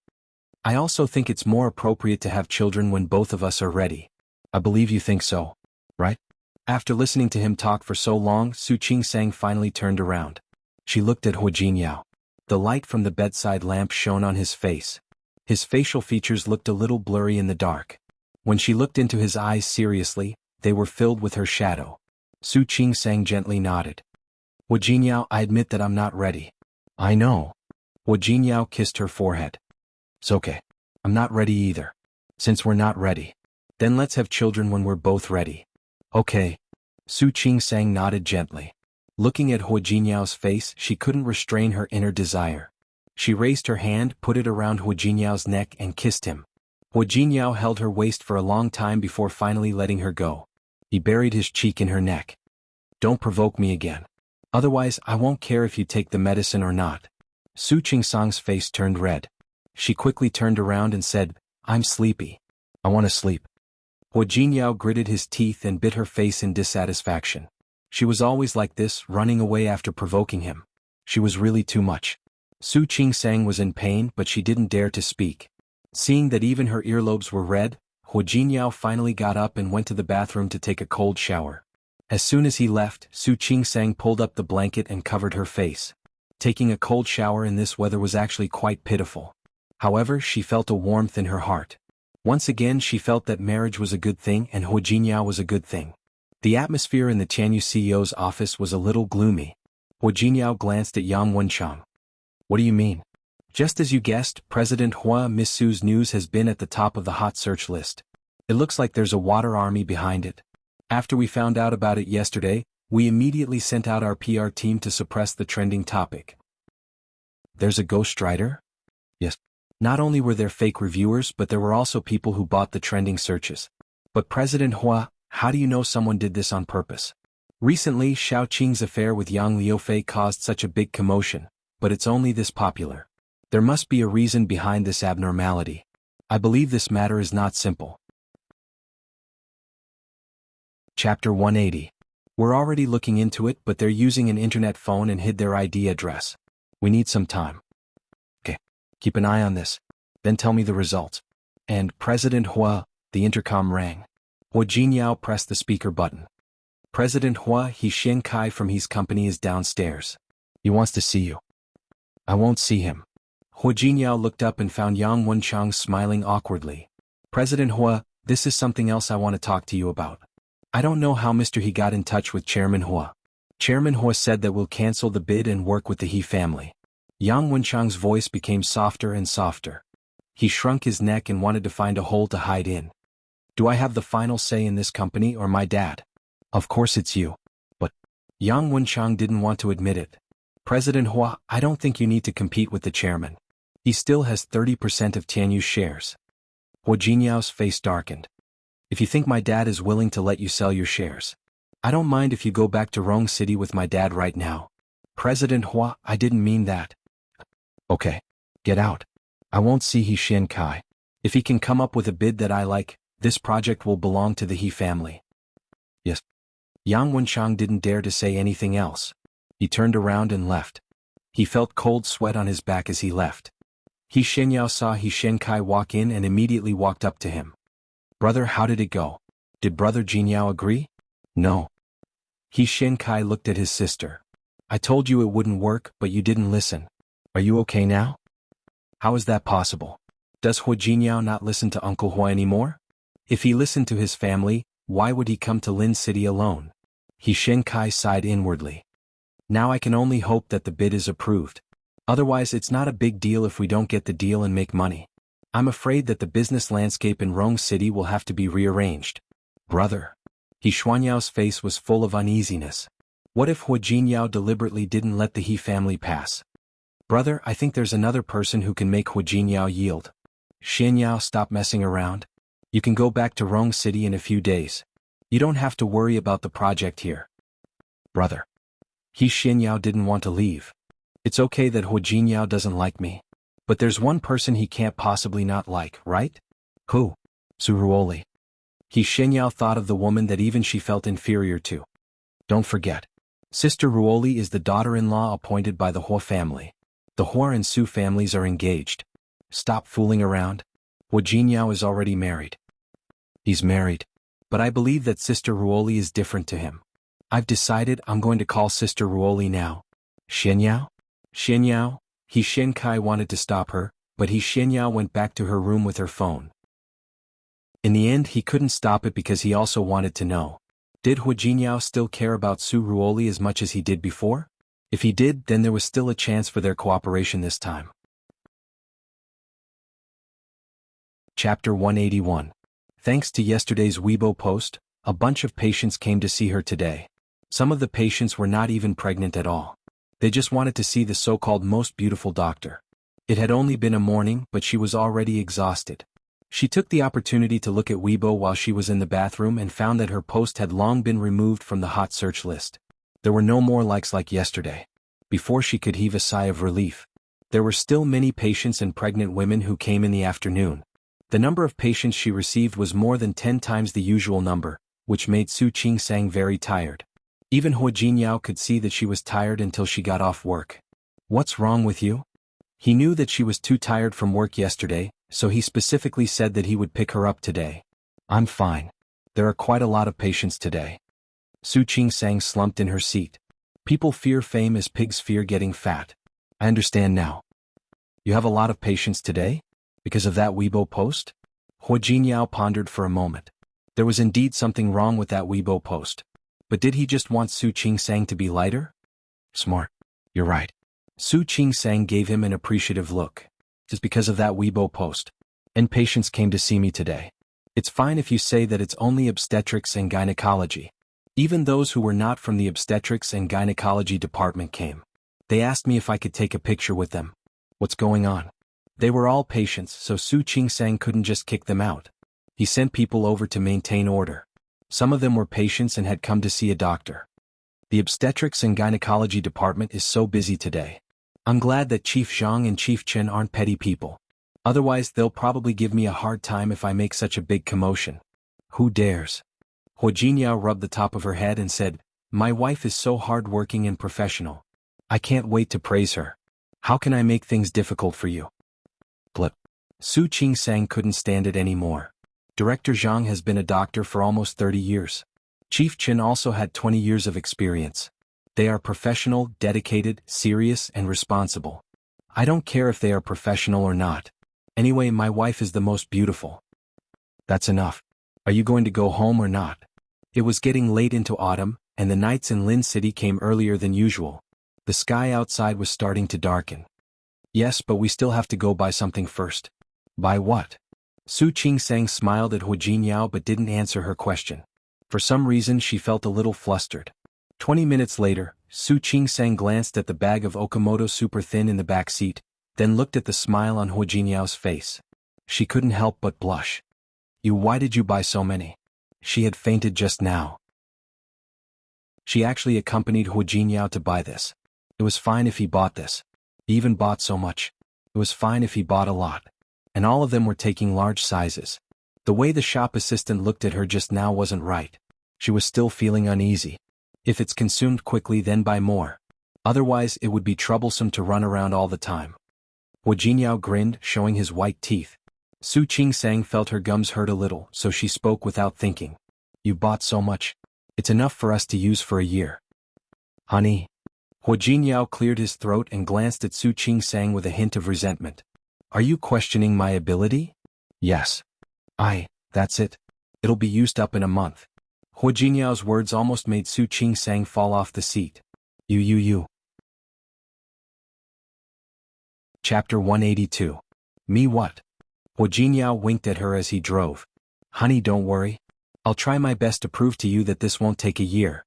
I also think it's more appropriate to have children when both of us are ready. I believe you think so, right? After listening to him talk for so long, Su Qingsang finally turned around. She looked at Hu Jinyao. The light from the bedside lamp shone on his face. His facial features looked a little blurry in the dark. When she looked into his eyes seriously, they were filled with her shadow. Su Qingsang gently nodded. Hu Jinyao, I admit that I'm not ready. I know. Hu Jinyao kissed her forehead. It's okay. I'm not ready either. Since we're not ready, then let's have children when we're both ready. Okay. Su Qingsang nodded gently. Looking at Hu Jinyao's face, she couldn't restrain her inner desire. She raised her hand, put it around Hu Jinyao's neck and kissed him. Hu Jinyao held her waist for a long time before finally letting her go. He buried his cheek in her neck. Don't provoke me again. Otherwise, I won't care if you take the medicine or not. Su Qingsang's face turned red. She quickly turned around and said, I'm sleepy. I want to sleep. Hu Jinyao gritted his teeth and bit her face in dissatisfaction. She was always like this, running away after provoking him. She was really too much. Su Qingsang was in pain, but she didn't dare to speak. Seeing that even her earlobes were red, Hu Jinyao finally got up and went to the bathroom to take a cold shower. As soon as he left, Su Qingsang pulled up the blanket and covered her face. Taking a cold shower in this weather was actually quite pitiful. However, she felt a warmth in her heart. Once again she felt that marriage was a good thing and Hu Jinyao was a good thing. The atmosphere in the Tianyu CEO's office was a little gloomy. Hu Jinyao glanced at Yang Wenchang. What do you mean? Just as you guessed, President Hua Misu's news has been at the top of the hot search list. It looks like there's a water army behind it. After we found out about it yesterday, we immediately sent out our PR team to suppress the trending topic. There's a ghostwriter? Yes. Not only were there fake reviewers, but there were also people who bought the trending searches. But President Hua, how do you know someone did this on purpose? Recently, Xiao Qing's affair with Yang Liufei caused such a big commotion, but it's only this popular. There must be a reason behind this abnormality. I believe this matter is not simple. Chapter 180. We're already looking into it, but they're using an internet phone and hid their ID address. We need some time. Okay. Keep an eye on this. Then tell me the results. And President Hua, the intercom rang. Hu Jinyao pressed the speaker button. President Hua He Kai from his company is downstairs. He wants to see you. I won't see him. Hu Jinyao looked up and found Yang Wenchang smiling awkwardly. President Hua, this is something else I want to talk to you about. I don't know how Mr. He got in touch with Chairman Hua. Chairman Hua said that we'll cancel the bid and work with the He family. Yang Wenchang's voice became softer and softer. He shrunk his neck and wanted to find a hole to hide in. Do I have the final say in this company or my dad? Of course it's you. But Yang Wenchang didn't want to admit it. President Hua, I don't think you need to compete with the chairman. He still has 30% of Tianyu's shares. Hu Jinyao's face darkened. If you think my dad is willing to let you sell your shares, I don't mind if you go back to Rong City with my dad right now. President Hua, I didn't mean that. Okay. Get out. I won't see He Shin Kai. If he can come up with a bid that I like, this project will belong to the He family. Yes. Yang Wenchang didn't dare to say anything else. He turned around and left. He felt cold sweat on his back as he left. He Xinyao saw He Shin Kai walk in and immediately walked up to him. Brother, how did it go? Did Brother Jinyao agree? No. He Shin Kai looked at his sister. I told you it wouldn't work, but you didn't listen. Are you okay now? How is that possible? Does Hua Jinyao not listen to Uncle Hua anymore? If he listened to his family, why would he come to Lin City alone? He Shin Kai sighed inwardly. Now I can only hope that the bid is approved. Otherwise it's not a big deal if we don't get the deal and make money. I'm afraid that the business landscape in Rong City will have to be rearranged. Brother. He Xuanyao's face was full of uneasiness. What if Hua Jinyao deliberately didn't let the He family pass? Brother, I think there's another person who can make Hua Jinyao yield. Xinyao, stop messing around. You can go back to Rong City in a few days. You don't have to worry about the project here. Brother. He Xinyao didn't want to leave. It's okay that Hua Jinyao doesn't like me. But there's one person he can't possibly not like, right? Who? Su Ruoli. He Xinyao thought of the woman that even she felt inferior to. Don't forget. Sister Ruoli is the daughter-in-law appointed by the Hua family. The Hua and Su families are engaged. Stop fooling around. Hua Jinyao is already married. He's married. But I believe that Sister Ruoli is different to him. I've decided I'm going to call Sister Ruoli now. Xinyao? Xinyao? He Shin Kai wanted to stop her, but He Xinyao went back to her room with her phone. In the end he couldn't stop it because he also wanted to know. Did Hua Jinyao still care about Su Ruoli as much as he did before? If he did, then there was still a chance for their cooperation this time. Chapter 181. Thanks to yesterday's Weibo post, a bunch of patients came to see her today. Some of the patients were not even pregnant at all. They just wanted to see the so-called most beautiful doctor. It had only been a morning, but she was already exhausted. She took the opportunity to look at Weibo while she was in the bathroom and found that her post had long been removed from the hot search list. There were no more likes like yesterday. Before she could heave a sigh of relief. There were still many patients and pregnant women who came in the afternoon. The number of patients she received was more than 10 times the usual number, which made Su Qingsang very tired. Even Hua Jinyao could see that she was tired until she got off work. What's wrong with you? He knew that she was too tired from work yesterday, so he specifically said that he would pick her up today. I'm fine. There are quite a lot of patients today. Su Qingsang slumped in her seat. People fear fame as pigs fear getting fat. I understand now. You have a lot of patients today? Because of that Weibo post? Hua Jinyao pondered for a moment. There was indeed something wrong with that Weibo post. But did he just want Su Qingsang to be lighter? Smart. You're right. Su Qingsang gave him an appreciative look. Just because of that Weibo post. And patients came to see me today. It's fine if you say that it's only obstetrics and gynecology. Even those who were not from the obstetrics and gynecology department came. They asked me if I could take a picture with them. What's going on? They were all patients, so Su Qingsang couldn't just kick them out. He sent people over to maintain order. Some of them were patients and had come to see a doctor. The obstetrics and gynecology department is so busy today. I'm glad that Chief Zhang and Chief Chen aren't petty people. Otherwise they'll probably give me a hard time if I make such a big commotion. Who dares? Hua Jinyao rubbed the top of her head and said, My wife is so hard-working and professional. I can't wait to praise her. How can I make things difficult for you? Blip. Su Qingsang couldn't stand it anymore. Director Zhang has been a doctor for almost 30 years. Chief Chen also had 20 years of experience. They are professional, dedicated, serious, and responsible. I don't care if they are professional or not. Anyway, my wife is the most beautiful. That's enough. Are you going to go home or not? It was getting late into autumn, and the nights in Lin City came earlier than usual. The sky outside was starting to darken. Yes, but we still have to go buy something first. Buy what? Su Qingsang smiled at Hua Jinyao but didn't answer her question. For some reason she felt a little flustered. 20 minutes later, Su Qingsang glanced at the bag of Okamoto Super Thin in the back seat, then looked at the smile on Hua Jinyao's face. She couldn't help but blush. Why did you buy so many? She had fainted just now. She actually accompanied Hua Jinyao to buy this. It was fine if he bought this. He even bought so much. It was fine if he bought a lot. And all of them were taking large sizes. The way the shop assistant looked at her just now wasn't right. She was still feeling uneasy. If it's consumed quickly, then buy more. Otherwise, it would be troublesome to run around all the time. Hu Jingyao grinned, showing his white teeth. Su Qingsang felt her gums hurt a little, so she spoke without thinking. You bought so much. It's enough for us to use for a year. Honey. Hu Jingyao cleared his throat and glanced at Su Qingsang with a hint of resentment. Are you questioning my ability? Yes. That's it. It'll be used up in a month. Hu Jingyao's words almost made Su Qingsang fall off the seat. You. Chapter 182. Me what? Hu Jingyao winked at her as he drove. Honey, don't worry. I'll try my best to prove to you that this won't take a year.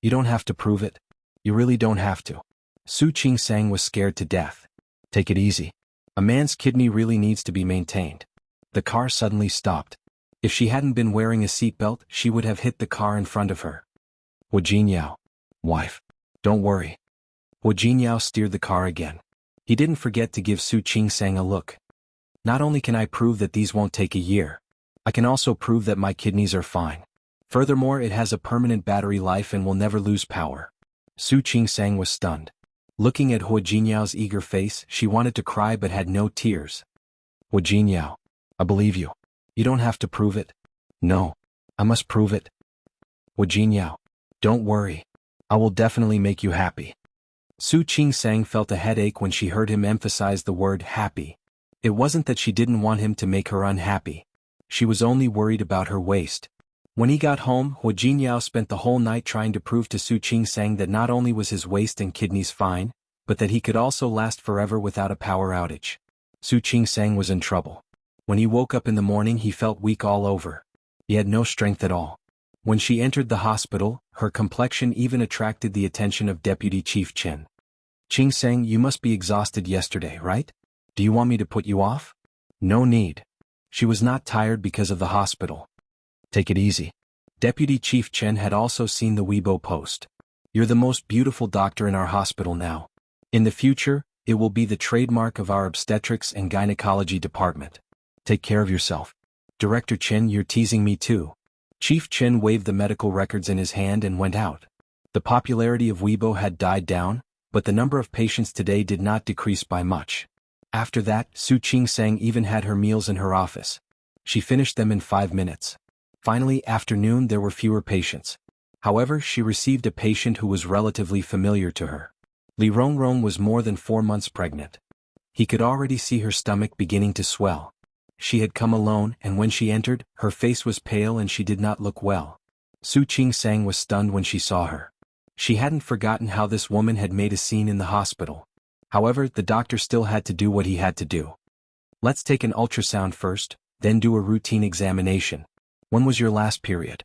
You don't have to prove it. You really don't have to. Su Qingsang was scared to death. Take it easy. A man's kidney really needs to be maintained. The car suddenly stopped. If she hadn't been wearing a seatbelt, she would have hit the car in front of her. Hu Jingyao. Wife. Don't worry. Hu Jingyao steered the car again. He didn't forget to give Su Qingsang a look. Not only can I prove that these won't take a year, I can also prove that my kidneys are fine. Furthermore, it has a permanent battery life and will never lose power. Su Qingsang was stunned. Looking at Hu Jingyao's eager face, she wanted to cry but had no tears. Hu Jingyao. I believe you. You don't have to prove it. No. I must prove it. Hu Jingyao. Don't worry. I will definitely make you happy. Su Qingsang felt a headache when she heard him emphasize the word happy. It wasn't that she didn't want him to make her unhappy. She was only worried about her waist. When he got home, Hu Jingyao spent the whole night trying to prove to Su Qingsang that not only was his waist and kidneys fine, but that he could also last forever without a power outage. Su Qingsang was in trouble. When he woke up in the morning, he felt weak all over. He had no strength at all. When she entered the hospital, her complexion even attracted the attention of Deputy Chief Chen. Qingsang, you must be exhausted yesterday, right? Do you want me to put you off? No need. She was not tired because of the hospital. Take it easy. Deputy Chief Chen had also seen the Weibo post. You're the most beautiful doctor in our hospital now. In the future, it will be the trademark of our obstetrics and gynecology department. Take care of yourself. Director Chen, you're teasing me too. Chief Chen waved the medical records in his hand and went out. The popularity of Weibo had died down, but the number of patients today did not decrease by much. After that, Su Qingsang even had her meals in her office. She finished them in 5 minutes. Finally, after noon, there were fewer patients. However, she received a patient who was relatively familiar to her. Li Rongrong was more than 4 months pregnant. He could already see her stomach beginning to swell. She had come alone, and when she entered, her face was pale and she did not look well. Su Qingsang was stunned when she saw her. She hadn't forgotten how this woman had made a scene in the hospital. However, the doctor still had to do what he had to do. Let's take an ultrasound first, then do a routine examination. When was your last period?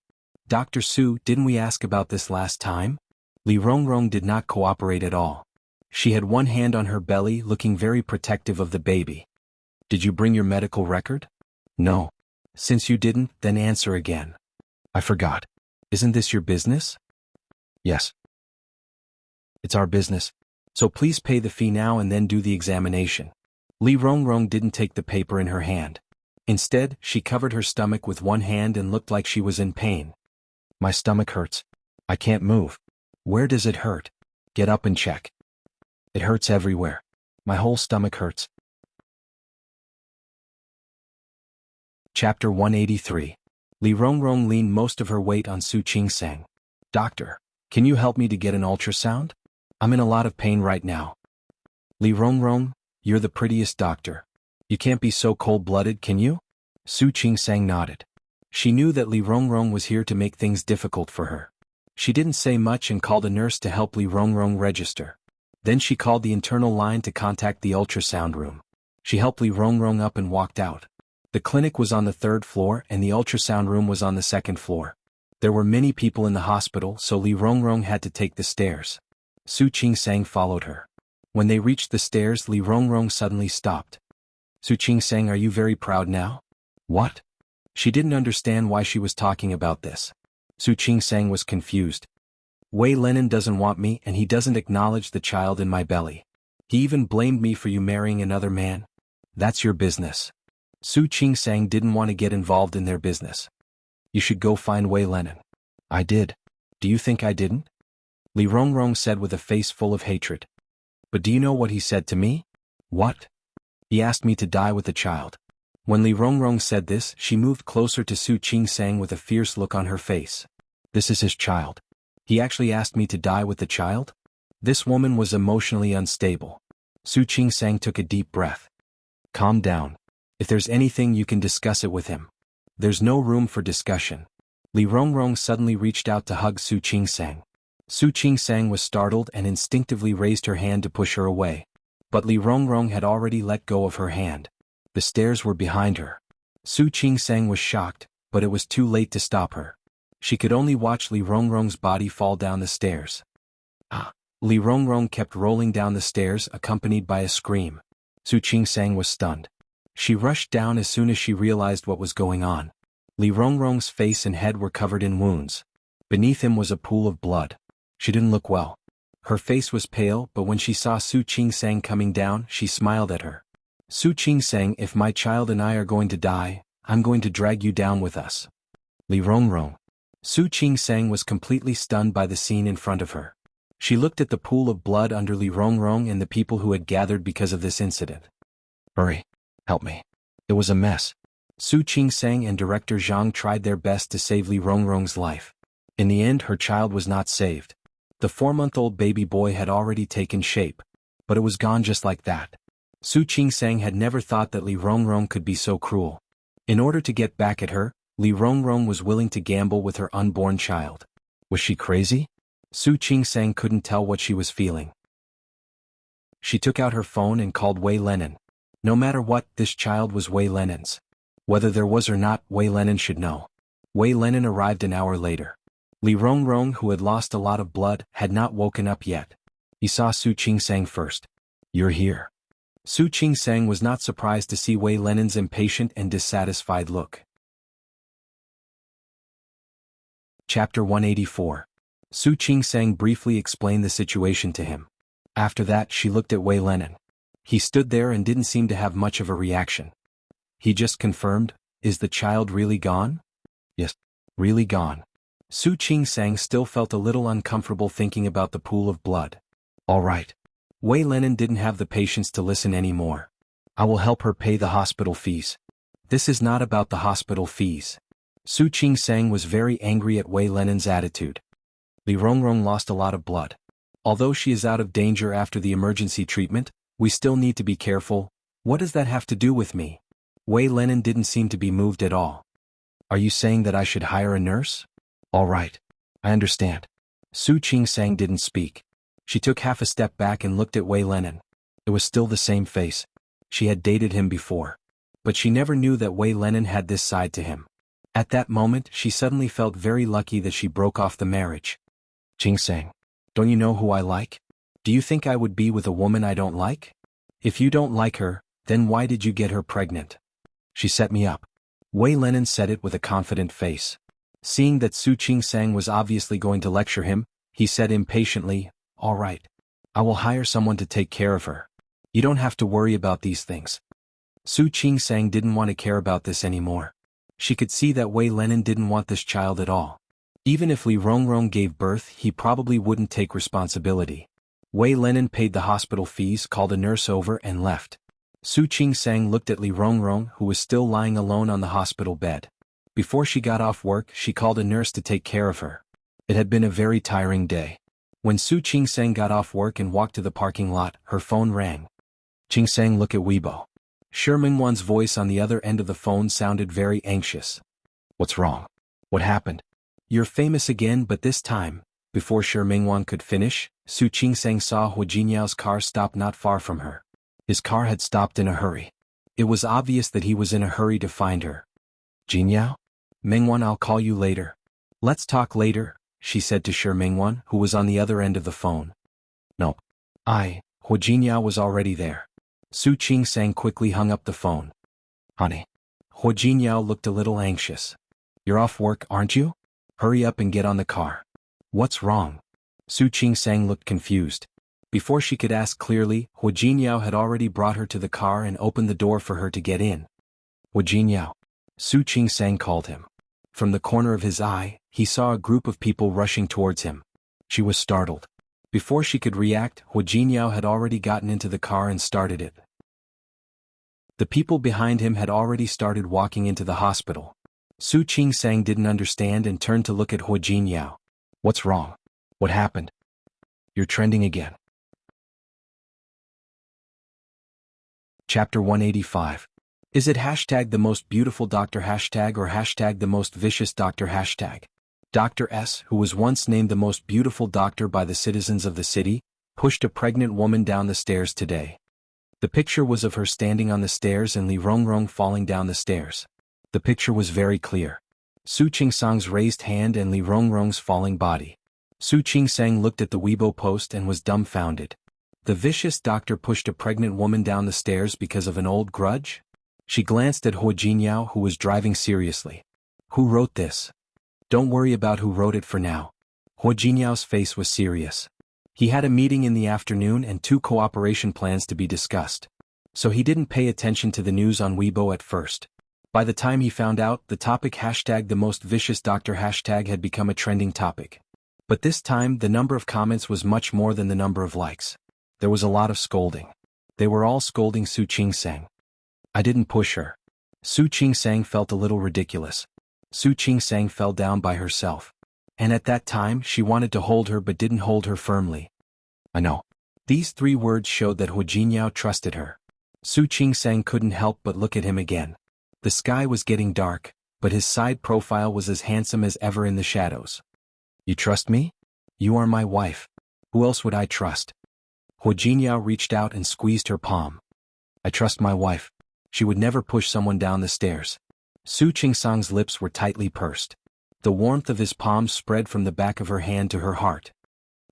Dr. Su, didn't we ask about this last time? Li Rongrong did not cooperate at all. She had one hand on her belly, looking very protective of the baby. Did you bring your medical record? No. Since you didn't, then answer again. I forgot. Isn't this your business? Yes. It's our business. So please pay the fee now and then do the examination. Li Rongrong didn't take the paper in her hand. Instead, she covered her stomach with one hand and looked like she was in pain. My stomach hurts. I can't move. Where does it hurt? Get up and check. It hurts everywhere. My whole stomach hurts. Chapter 183. Li Rongrong leaned most of her weight on Su Qingsang. Doctor, can you help me to get an ultrasound? I'm in a lot of pain right now. Li Rongrong, you're the prettiest doctor. You can't be so cold-blooded, can you? Su Qingsang nodded. She knew that Li Rongrong was here to make things difficult for her. She didn't say much and called a nurse to help Li Rongrong register. Then she called the internal line to contact the ultrasound room. She helped Li Rongrong up and walked out. The clinic was on the 3rd floor and the ultrasound room was on the 2nd floor. There were many people in the hospital, so Li Rongrong had to take the stairs. Su Qingsang followed her. When they reached the stairs, Li Rongrong suddenly stopped. Su Qingsang, are you very proud now? What? She didn't understand why she was talking about this. Su Qingsang was confused. Wei Lenin doesn't want me and he doesn't acknowledge the child in my belly. He even blamed me for you marrying another man. That's your business. Su Qingsang didn't want to get involved in their business. You should go find Wei Lenin. I did. Do you think I didn't? Li Rongrong said with a face full of hatred. But do you know what he said to me? What? He asked me to die with the child. When Li Rongrong said this, she moved closer to Su Qingsang with a fierce look on her face. This is his child. He actually asked me to die with the child? This woman was emotionally unstable. Su Qingsang took a deep breath. Calm down. If there's anything you can discuss it with him. There's no room for discussion. Li Rongrong suddenly reached out to hug Su Qingsang. Su Qingsang was startled and instinctively raised her hand to push her away. But Li Rongrong had already let go of her hand. The stairs were behind her. Su Qingsang was shocked, but it was too late to stop her. She could only watch Li Rongrong's body fall down the stairs. Ah! Li Rongrong kept rolling down the stairs accompanied by a scream. Su Qingsang was stunned. She rushed down as soon as she realized what was going on. Li Rongrong's face and head were covered in wounds. Beneath him was a pool of blood. She didn't look well. Her face was pale, but when she saw Su Qingsang coming down, she smiled at her. Su Qingsang, if my child and I are going to die, I'm going to drag you down with us. Li Rongrong. Su Qingsang was completely stunned by the scene in front of her. She looked at the pool of blood under Li Rongrong and the people who had gathered because of this incident. Hurry. Help me. It was a mess. Su Qingsang and Director Zhang tried their best to save Li Rongrong's life. In the end, her child was not saved. The 4-month-old baby boy had already taken shape, but it was gone just like that. Su Qingsang had never thought that Li Rongrong could be so cruel. In order to get back at her, Li Rongrong was willing to gamble with her unborn child. Was she crazy? Su Qingsang couldn't tell what she was feeling. She took out her phone and called Wei Lenin. No matter what, this child was Wei Lenin's. Whether there was or not, Wei Lenin should know. Wei Lenin arrived an hour later. Li Rongrong, who had lost a lot of blood, had not woken up yet. He saw Su Qingsang first. You're here. Su Qingsang was not surprised to see Wei Lenin's impatient and dissatisfied look. Chapter 184. Su Qingsang briefly explained the situation to him. After that, she looked at Wei Lenin. He stood there and didn't seem to have much of a reaction. He just confirmed, is the child really gone? Yes, really gone. Su Qingsang still felt a little uncomfortable thinking about the pool of blood. All right. Wei Lenin didn't have the patience to listen anymore. I will help her pay the hospital fees. This is not about the hospital fees. Su Qingsang was very angry at Wei Lenin's attitude. Li Rongrong lost a lot of blood. Although she is out of danger after the emergency treatment, we still need to be careful. What does that have to do with me? Wei Lenin didn't seem to be moved at all. Are you saying that I should hire a nurse? All right. I understand. Su Qingsang didn't speak. She took half a step back and looked at Wei Lenin. It was still the same face. She had dated him before. But she never knew that Wei Lenin had this side to him. At that moment, she suddenly felt very lucky that she broke off the marriage. Qingsang, don't you know who I like? Do you think I would be with a woman I don't like? If you don't like her, then why did you get her pregnant? She set me up. Wei Lenin said it with a confident face. Seeing that Su Qingsang was obviously going to lecture him, he said impatiently, all right. I will hire someone to take care of her. You don't have to worry about these things. Su Qingsang didn't want to care about this anymore. She could see that Wei Lenin didn't want this child at all. Even if Li Rongrong gave birth, he probably wouldn't take responsibility. Wei Lenin paid the hospital fees, called a nurse over and left. Su Qingsang looked at Li Rongrong, who was still lying alone on the hospital bed. Before she got off work, she called a nurse to take care of her. It had been a very tiring day. When Su Qingsang got off work and walked to the parking lot, her phone rang. Qingsang, look at Weibo. Shi Mingwan's voice on the other end of the phone sounded very anxious. What's wrong? What happened? You're famous again, but this time, before Shi Mingwan could finish, Su Qingsang saw Hu Jinyao's car stop not far from her. His car had stopped in a hurry. It was obvious that he was in a hurry to find her. Jinyao? Mingwan, I'll call you later. Let's talk later, she said to Shi Mingwan, who was on the other end of the phone. No. Hu Jinyao was already there. Su Qingsang quickly hung up the phone. Honey. Hu Jinyao looked a little anxious. You're off work, aren't you? Hurry up and get on the car. What's wrong? Su Qingsang looked confused. Before she could ask clearly, Hu Jinyao had already brought her to the car and opened the door for her to get in. Hu Jinyao. Su Qingsang called him. From the corner of his eye, he saw a group of people rushing towards him. She was startled. Before she could react, Hu Jinyao had already gotten into the car and started it. The people behind him had already started walking into the hospital. Su Qingsang didn't understand and turned to look at Hu Jinyao. What's wrong? What happened? You're trending again. Chapter 185. Is it hashtag the most beautiful doctor hashtag or hashtag the most vicious doctor hashtag? Dr. S, who was once named the most beautiful doctor by the citizens of the city, pushed a pregnant woman down the stairs today. The picture was of her standing on the stairs and Li Rongrong falling down the stairs. The picture was very clear. Su Qingsang's raised hand and Li Rongrong's falling body. Su Qingsang looked at the Weibo post and was dumbfounded. The vicious doctor pushed a pregnant woman down the stairs because of an old grudge? She glanced at Hu Jinyao, who was driving seriously. Who wrote this? Don't worry about who wrote it for now. Hu Jinyao's face was serious. He had a meeting in the afternoon and 2 cooperation plans to be discussed. So he didn't pay attention to the news on Weibo at first. By the time he found out, the topic hashtag the most vicious doctor hashtag had become a trending topic. But this time the number of comments was much more than the number of likes. There was a lot of scolding. They were all scolding Su Qingsang. I didn't push her. Su Qingsang felt a little ridiculous. Su Qingsang fell down by herself. And at that time she wanted to hold her but didn't hold her firmly. I know. These 3 words showed that Hu Jinyao trusted her. Su Qingsang couldn't help but look at him again. The sky was getting dark, but his side profile was as handsome as ever in the shadows. You trust me? You are my wife. Who else would I trust? Hu Jinyao reached out and squeezed her palm. I trust my wife. She would never push someone down the stairs. Su Qingsang's lips were tightly pursed. The warmth of his palm spread from the back of her hand to her heart.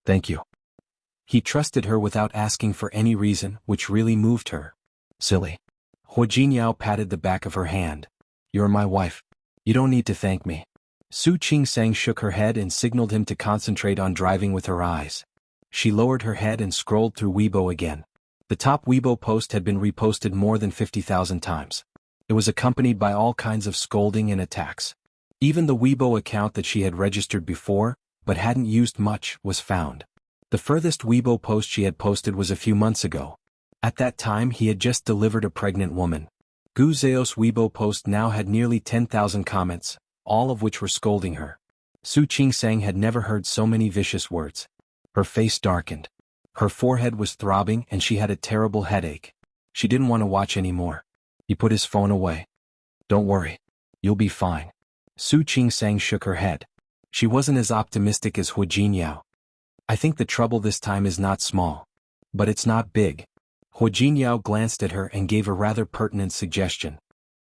Thank you. He trusted her without asking for any reason, which really moved her. Silly. Hu Jinyao patted the back of her hand. You're my wife. You don't need to thank me. Su Qingsang shook her head and signaled him to concentrate on driving with her eyes. She lowered her head and scrolled through Weibo again. The top Weibo post had been reposted more than 50,000 times. It was accompanied by all kinds of scolding and attacks. Even the Weibo account that she had registered before, but hadn't used much, was found. The furthest Weibo post she had posted was a few months ago. At that time he had just delivered a pregnant woman. Gu Zhao's Weibo post now had nearly 10,000 comments, all of which were scolding her. Su Qingsang had never heard so many vicious words. Her face darkened. Her forehead was throbbing and she had a terrible headache. She didn't want to watch anymore. He put his phone away. Don't worry. You'll be fine. Su Qingsang shook her head. She wasn't as optimistic as Hu Jinyao. I think the trouble this time is not small. But it's not big. Hu Jinyao glanced at her and gave a rather pertinent suggestion.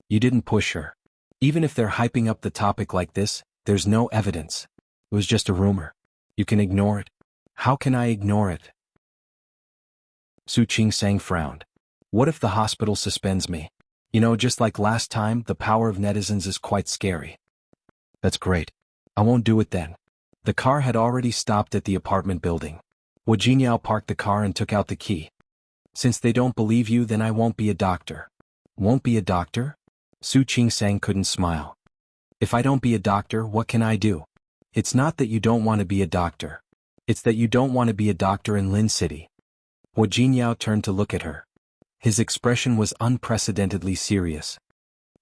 You didn't push her. Even if they're hyping up the topic like this, there's no evidence. It was just a rumor. You can ignore it. How can I ignore it? Su Qingsang frowned. What if the hospital suspends me? You know, just like last time, the power of netizens is quite scary. That's great. I won't do it then. The car had already stopped at the apartment building. Hu Jinyao parked the car and took out the key. Since they don't believe you, then I won't be a doctor. Won't be a doctor? Su Qingsang couldn't smile. If I don't be a doctor, what can I do? It's not that you don't want to be a doctor. It's that you don't want to be a doctor in Lin City. Hu Jinyao turned to look at her. His expression was unprecedentedly serious.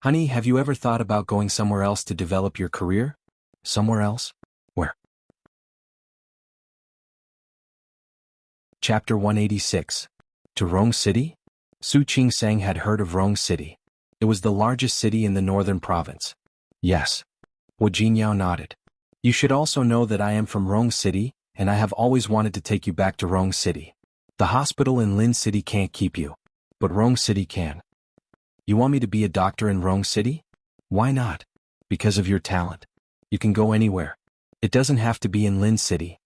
Honey, have you ever thought about going somewhere else to develop your career? Somewhere else? Where? Chapter 186. To Rong City? Su Qingsang had heard of Rong City. It was the largest city in the northern province. Yes. Hu Jinyao nodded. You should also know that I am from Rong City, and I have always wanted to take you back to Rong City. The hospital in Lin City can't keep you. But Rong City can. You want me to be a doctor in Rong City? Why not? Because of your talent. You can go anywhere. It doesn't have to be in Lin City.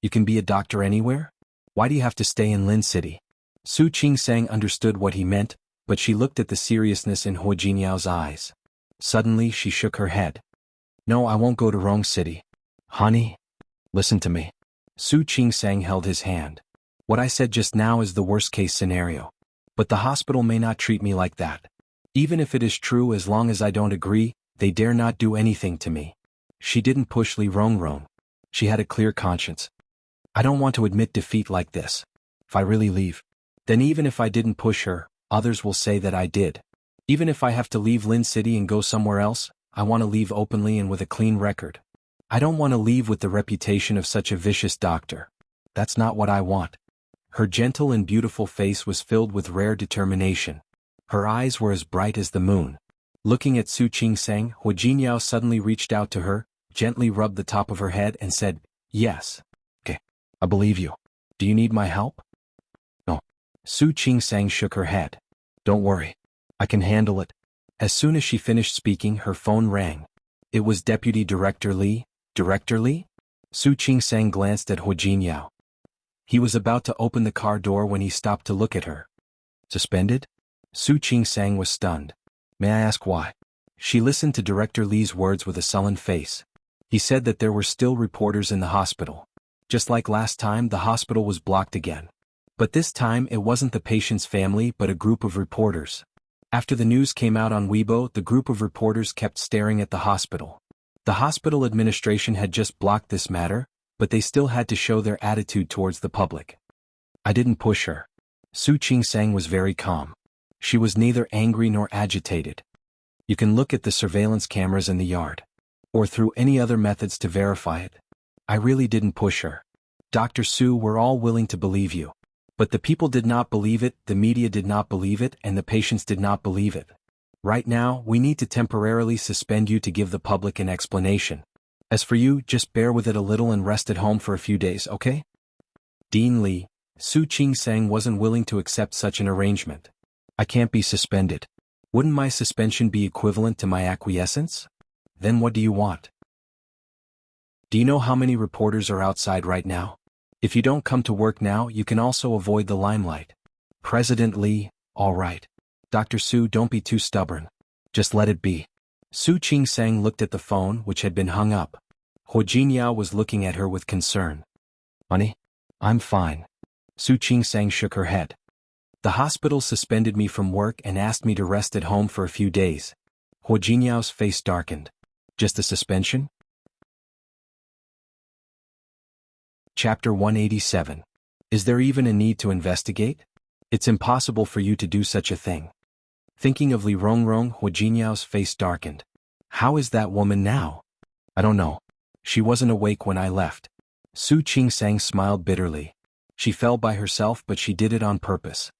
You can be a doctor anywhere? Why do you have to stay in Lin City? Su Qingsang understood what he meant, but she looked at the seriousness in Hu Jinyao's eyes. Suddenly she shook her head. No, I won't go to Rong City. Honey, listen to me. Su Qingsang held his hand. What I said just now is the worst-case scenario. But the hospital may not treat me like that. Even if it is true, as long as I don't agree, they dare not do anything to me. She didn't push Li Rongrong. She had a clear conscience. I don't want to admit defeat like this. If I really leave, then even if I didn't push her, others will say that I did. Even if I have to leave Lin City and go somewhere else, I want to leave openly and with a clean record. I don't want to leave with the reputation of such a vicious doctor. That's not what I want. Her gentle and beautiful face was filled with rare determination. Her eyes were as bright as the moon. Looking at Su Qingsang, Hu Jinyao suddenly reached out to her, gently rubbed the top of her head and said, "Yes. Okay, I believe you. Do you need my help?" "No." Su Qingsang shook her head. "Don't worry. I can handle it." As soon as she finished speaking, her phone rang. It was Deputy Director Li. "Director Li?" Su Qingsang glanced at Hu Jinyao. He was about to open the car door when he stopped to look at her. "Suspended?" Su Qingsang was stunned. "May I ask why?" She listened to Director Li's words with a sullen face. He said that there were still reporters in the hospital. Just like last time, the hospital was blocked again. But this time it wasn't the patient's family but a group of reporters. After the news came out on Weibo, the group of reporters kept staring at the hospital. The hospital administration had just blocked this matter, but they still had to show their attitude towards the public. "I didn't push her." Su Qingsang was very calm. She was neither angry nor agitated. "You can look at the surveillance cameras in the yard. Or through any other methods to verify it. I really didn't push her. Dr. Su, we're all willing to believe you. But the people did not believe it, the media did not believe it, and the patients did not believe it. Right now, we need to temporarily suspend you to give the public an explanation. As for you, just bear with it a little and rest at home for a few days, okay?" Dean Li. Su Qingsang wasn't willing to accept such an arrangement. "I can't be suspended. Wouldn't my suspension be equivalent to my acquiescence? Then what do you want? Do you know how many reporters are outside right now? If you don't come to work now, you can also avoid the limelight." President Li. "All right. Dr. Su, don't be too stubborn. Just let it be." Su Qingsang looked at the phone, which had been hung up. Hu Jinyao was looking at her with concern. "Honey? I'm fine." Su Qingsang shook her head. "The hospital suspended me from work and asked me to rest at home for a few days." Hu Jinyao's face darkened. "Just a suspension?" Chapter 187. Is there even a need to investigate? It's impossible for you to do such a thing. Thinking of Li Rongrong, Hu Jinyao's face darkened. How is that woman now? I don't know. She wasn't awake when I left. Su Qingsang smiled bitterly. She fell by herself, but she did it on purpose.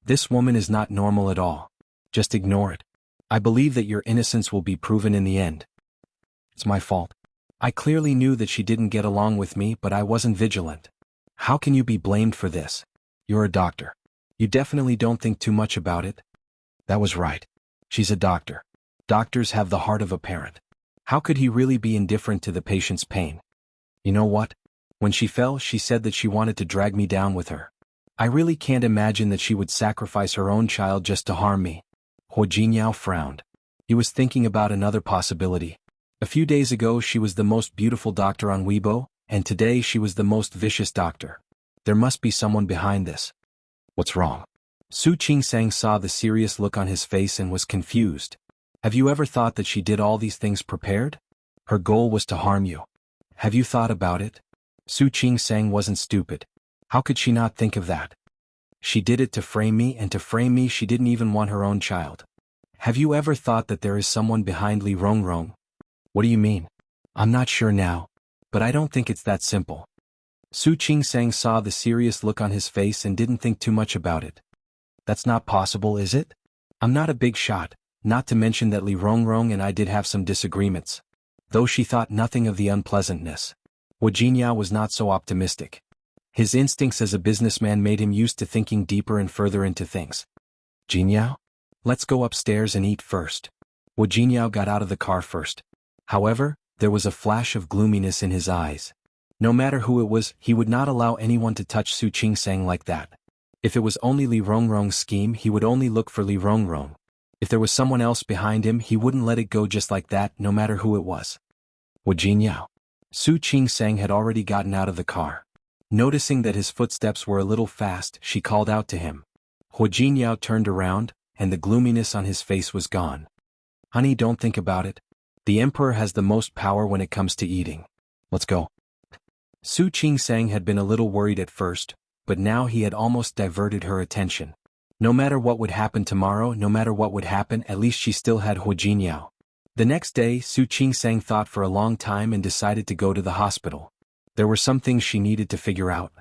This woman is not normal at all. Just ignore it. I believe that your innocence will be proven in the end. It's my fault. I clearly knew that she didn't get along with me, but I wasn't vigilant. How can you be blamed for this? You're a doctor. You definitely don't think too much about it. That was right. She's a doctor. Doctors have the heart of a parent. How could he really be indifferent to the patient's pain? You know what? When she fell, she said that she wanted to drag me down with her. I really can't imagine that she would sacrifice her own child just to harm me. Hu Jinyao frowned. He was thinking about another possibility. A few days ago she was the most beautiful doctor on Weibo, and today she was the most vicious doctor. There must be someone behind this. What's wrong? Su Qingsang saw the serious look on his face and was confused. Have you ever thought that she did all these things prepared? Her goal was to harm you. Have you thought about it? Su Qingsang wasn't stupid. How could she not think of that? She did it to frame me, and to frame me she didn't even want her own child. Have you ever thought that there is someone behind Li Rongrong? What do you mean? I'm not sure now, but I don't think it's that simple. Su Qingsang saw the serious look on his face and didn't think too much about it. That's not possible, is it? I'm not a big shot, not to mention that Li Rongrong and I did have some disagreements. Though she thought nothing of the unpleasantness. Hu Jinyao was not so optimistic. His instincts as a businessman made him used to thinking deeper and further into things. Jinyao? Let's go upstairs and eat first. Hu Jinyao got out of the car first. However, there was a flash of gloominess in his eyes. No matter who it was, he would not allow anyone to touch Su Qingsang like that. If it was only Li Rongrong's scheme, he would only look for Li Rongrong. If there was someone else behind him, he wouldn't let it go just like that, no matter who it was. Hu Jinyao. Su Qingsang had already gotten out of the car. Noticing that his footsteps were a little fast, she called out to him. Hu Jingyao turned around, and the gloominess on his face was gone. Honey, don't think about it. The emperor has the most power when it comes to eating. Let's go. Su Qingsang had been a little worried at first, but now he had almost diverted her attention. No matter what would happen tomorrow, no matter what would happen, at least she still had Hu Jingyao. The next day, Su Qingsang thought for a long time and decided to go to the hospital. There were some things she needed to figure out.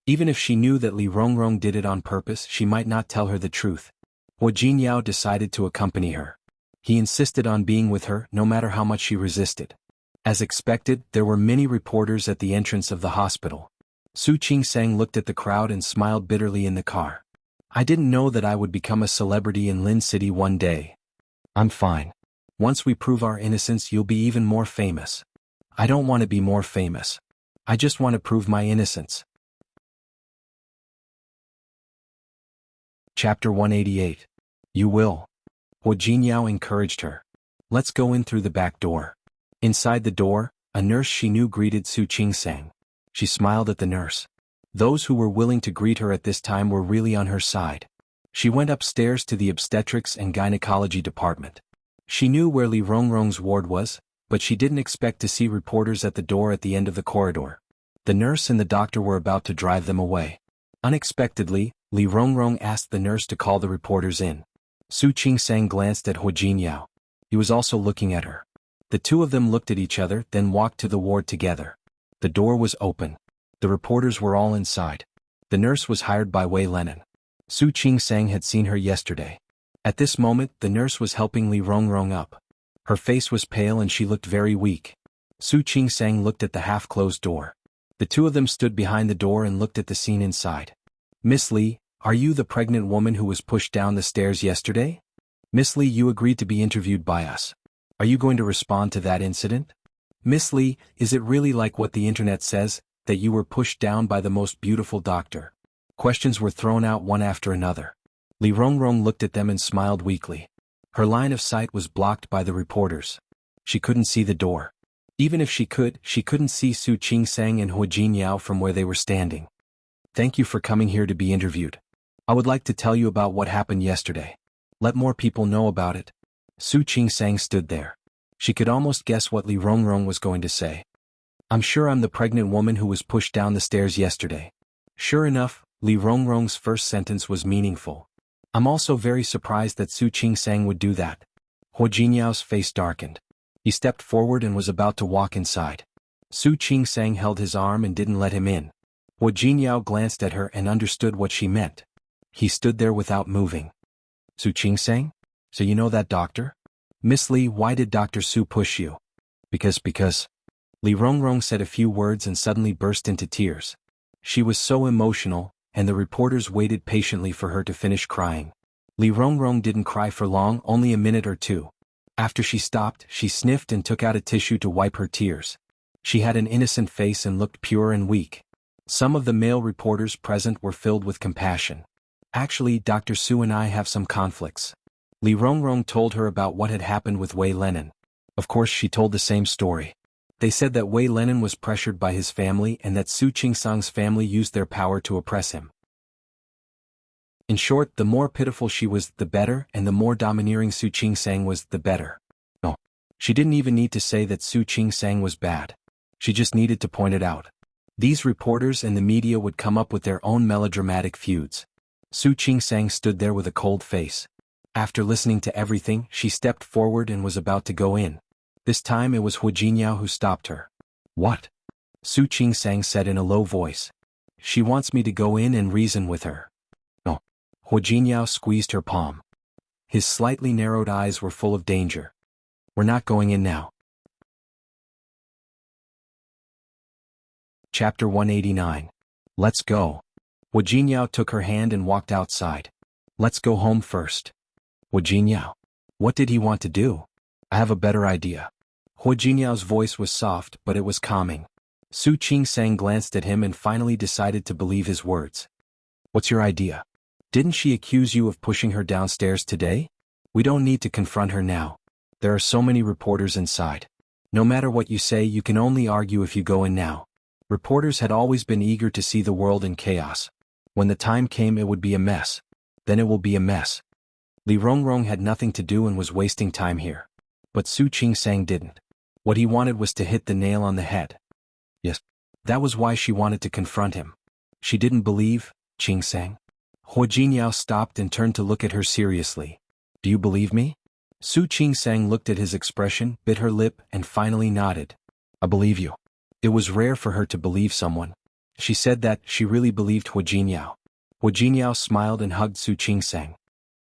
Even if she knew that Li Rongrong did it on purpose, she might not tell her the truth. Hu Jingyao decided to accompany her. He insisted on being with her, no matter how much she resisted. As expected, there were many reporters at the entrance of the hospital. Su Qingsang looked at the crowd and smiled bitterly in the car. I didn't know that I would become a celebrity in Lin City one day. I'm fine. Once we prove our innocence, you'll be even more famous. I don't want to be more famous. I just want to prove my innocence. Chapter 188. You will. Hu Jingyao encouraged her. Let's go in through the back door. Inside the door, a nurse she knew greeted Su Qingsang. She smiled at the nurse. Those who were willing to greet her at this time were really on her side. She went upstairs to the obstetrics and gynecology department. She knew where Li Rongrong's ward was, but she didn't expect to see reporters at the door at the end of the corridor. The nurse and the doctor were about to drive them away. Unexpectedly, Li Rongrong asked the nurse to call the reporters in. Su Qingsang glanced at Hu Jingyao. He was also looking at her. The two of them looked at each other, then walked to the ward together. The door was open. The reporters were all inside. The nurse was hired by Wei Lenin. Su Qingsang had seen her yesterday. At this moment, the nurse was helping Li Rongrong up. Her face was pale and she looked very weak. Su Qingsang looked at the half-closed door. The two of them stood behind the door and looked at the scene inside. Miss Li, are you the pregnant woman who was pushed down the stairs yesterday? Miss Li, you agreed to be interviewed by us. Are you going to respond to that incident? Miss Li, is it really like what the internet says, that you were pushed down by the most beautiful doctor? Questions were thrown out one after another. Li Rongrong looked at them and smiled weakly. Her line of sight was blocked by the reporters. She couldn't see the door. Even if she couldn't see Su Qingsang and Hu Jingyao from where they were standing. Thank you for coming here to be interviewed. I would like to tell you about what happened yesterday. Let more people know about it. Su Qingsang stood there. She could almost guess what Li Rongrong was going to say. I'm sure I'm the pregnant woman who was pushed down the stairs yesterday. Sure enough, Li Rongrong's first sentence was meaningful. I'm also very surprised that Su Qingsang would do that. Hu Jingyao's face darkened. He stepped forward and was about to walk inside. Su Qingsang held his arm and didn't let him in. Hu Jingyao glanced at her and understood what she meant. He stood there without moving. Su Qingsang? So you know that doctor? Miss Li, why did Dr. Su push you? Because. Li Rongrong said a few words and suddenly burst into tears. She was so emotional, and the reporters waited patiently for her to finish crying. Li Rongrong didn't cry for long, only a minute or two. After she stopped, she sniffed and took out a tissue to wipe her tears. She had an innocent face and looked pure and weak. Some of the male reporters present were filled with compassion. Actually, Dr. Su and I have some conflicts. Li Rongrong told her about what had happened with Wei Lenin. Of course, she told the same story. They said that Wei Lenin was pressured by his family and that Su Qingsang's family used their power to oppress him. In short, the more pitiful she was, the better, and the more domineering Su Qingsang was, the better. No. She didn't even need to say that Su Qingsang was bad. She just needed to point it out. These reporters and the media would come up with their own melodramatic feuds. Su Qingsang stood there with a cold face. After listening to everything, she stepped forward and was about to go in. This time it was Hu Jingyao who stopped her. What? Su Qingsang said in a low voice. She wants me to go in and reason with her. No. Hu Jingyao squeezed her palm. His slightly narrowed eyes were full of danger. We're not going in now. Chapter 189. Let's go. Hu Jingyao took her hand and walked outside. Let's go home first. Hu Jingyao. What did he want to do? I have a better idea. Hu Jingyao's voice was soft, but it was calming. Su Qingsang glanced at him and finally decided to believe his words. What's your idea? Didn't she accuse you of pushing her downstairs today? We don't need to confront her now. There are so many reporters inside. No matter what you say, you can only argue if you go in now. Reporters had always been eager to see the world in chaos. When the time came, it would be a mess. Then it will be a mess. Li Rongrong had nothing to do and was wasting time here. But Su Qingsang didn't. What he wanted was to hit the nail on the head. Yes. That was why she wanted to confront him. She didn't believe, Qingsang. Huo Jinyao stopped and turned to look at her seriously. Do you believe me? Su Qingsang looked at his expression, bit her lip, and finally nodded. I believe you. It was rare for her to believe someone. She said that she really believed Huo Jinyao. Huo Jinyao smiled and hugged Su Qingsang.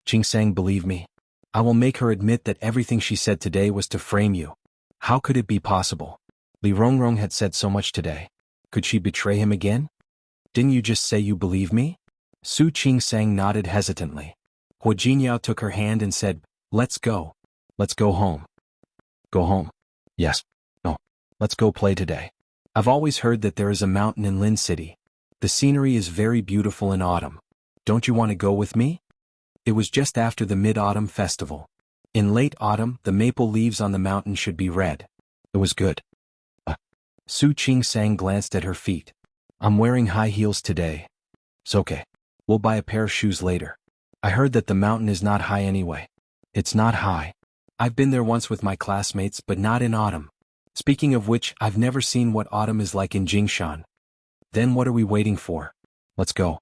Qingsang, believe me. I will make her admit that everything she said today was to frame you. How could it be possible? Li Rongrong had said so much today. Could she betray him again? Didn't you just say you believe me? Su Qingsang nodded hesitantly. Huo Jinyao took her hand and said, Let's go. Let's go home. Go home? Yes. No. Let's go play today. I've always heard that there is a mountain in Lin City. The scenery is very beautiful in autumn. Don't you want to go with me? It was just after the Mid-Autumn Festival. In late autumn, the maple leaves on the mountain should be red. It was good. Su Qingsang glanced at her feet. I'm wearing high heels today. It's okay. We'll buy a pair of shoes later. I heard that the mountain is not high anyway. It's not high. I've been there once with my classmates, but not in autumn. Speaking of which, I've never seen what autumn is like in Jingshan. Then what are we waiting for? Let's go.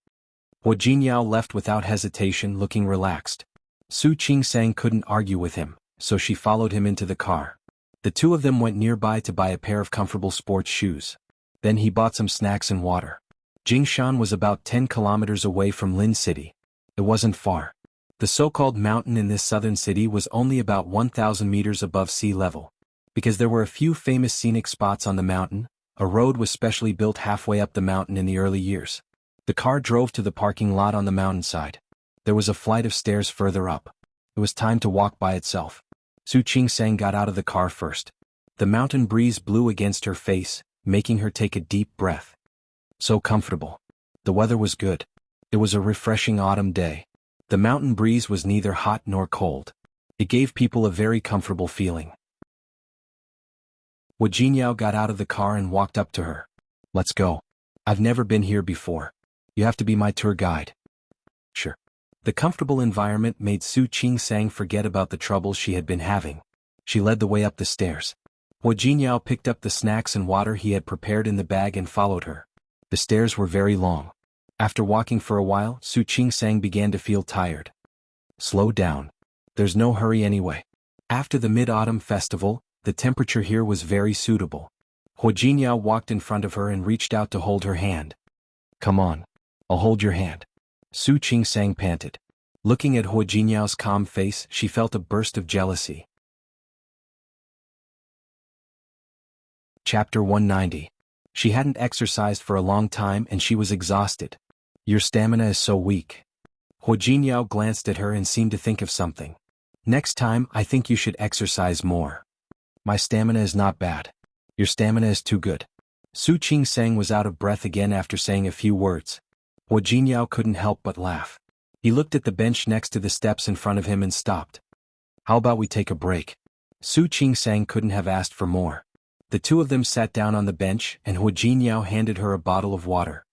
Huo Jinyao left without hesitation, looking relaxed. Su Qingsang couldn't argue with him, so she followed him into the car. The two of them went nearby to buy a pair of comfortable sports shoes. Then he bought some snacks and water. Jingshan was about 10 kilometers away from Lin City. It wasn't far. The so-called mountain in this southern city was only about 1,000 meters above sea level. Because there were a few famous scenic spots on the mountain, a road was specially built halfway up the mountain in the early years. The car drove to the parking lot on the mountainside. There was a flight of stairs further up. It was time to walk by itself. Su Qingsang got out of the car first. The mountain breeze blew against her face, making her take a deep breath. So comfortable. The weather was good. It was a refreshing autumn day. The mountain breeze was neither hot nor cold. It gave people a very comfortable feeling. Huo Jinyao got out of the car and walked up to her. Let's go. I've never been here before. You have to be my tour guide. Sure. The comfortable environment made Su Qingsang forget about the troubles she had been having. She led the way up the stairs. Huo Jinyao picked up the snacks and water he had prepared in the bag and followed her. The stairs were very long. After walking for a while, Su Qingsang began to feel tired. Slow down. There's no hurry anyway. After the Mid-Autumn Festival, the temperature here was very suitable. Huo Jinyao walked in front of her and reached out to hold her hand. Come on. I'll hold your hand. Su Qingsang panted. Looking at Huo Jinyao's calm face, she felt a burst of jealousy. Chapter 190. She hadn't exercised for a long time and she was exhausted. Your stamina is so weak. Huo Jinyao glanced at her and seemed to think of something. Next time, I think you should exercise more. My stamina is not bad. Your stamina is too good. Su Qingsang was out of breath again after saying a few words. Huo Jinyao couldn't help but laugh. He looked at the bench next to the steps in front of him and stopped. How about we take a break? Su Qingsang couldn't have asked for more. The two of them sat down on the bench and Huo Jinyao handed her a bottle of water.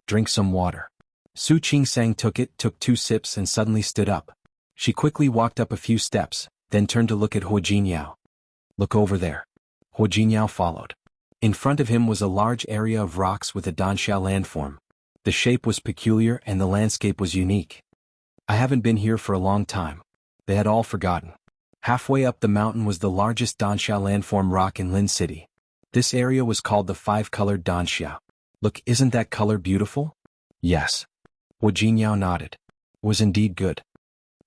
Drink some water. Su Qingsang took it, took 2 sips and suddenly stood up. She quickly walked up a few steps, then turned to look at Huo Jinyao. Look over there. Huo Jinyao followed. In front of him was a large area of rocks with a Danxia landform. The shape was peculiar and the landscape was unique. I haven't been here for a long time. They had all forgotten. Halfway up the mountain was the largest Danxia landform rock in Lin City. This area was called the 5-colored Danxia. Look, isn't that color beautiful? Yes. Huo Jinyao nodded. It was indeed good.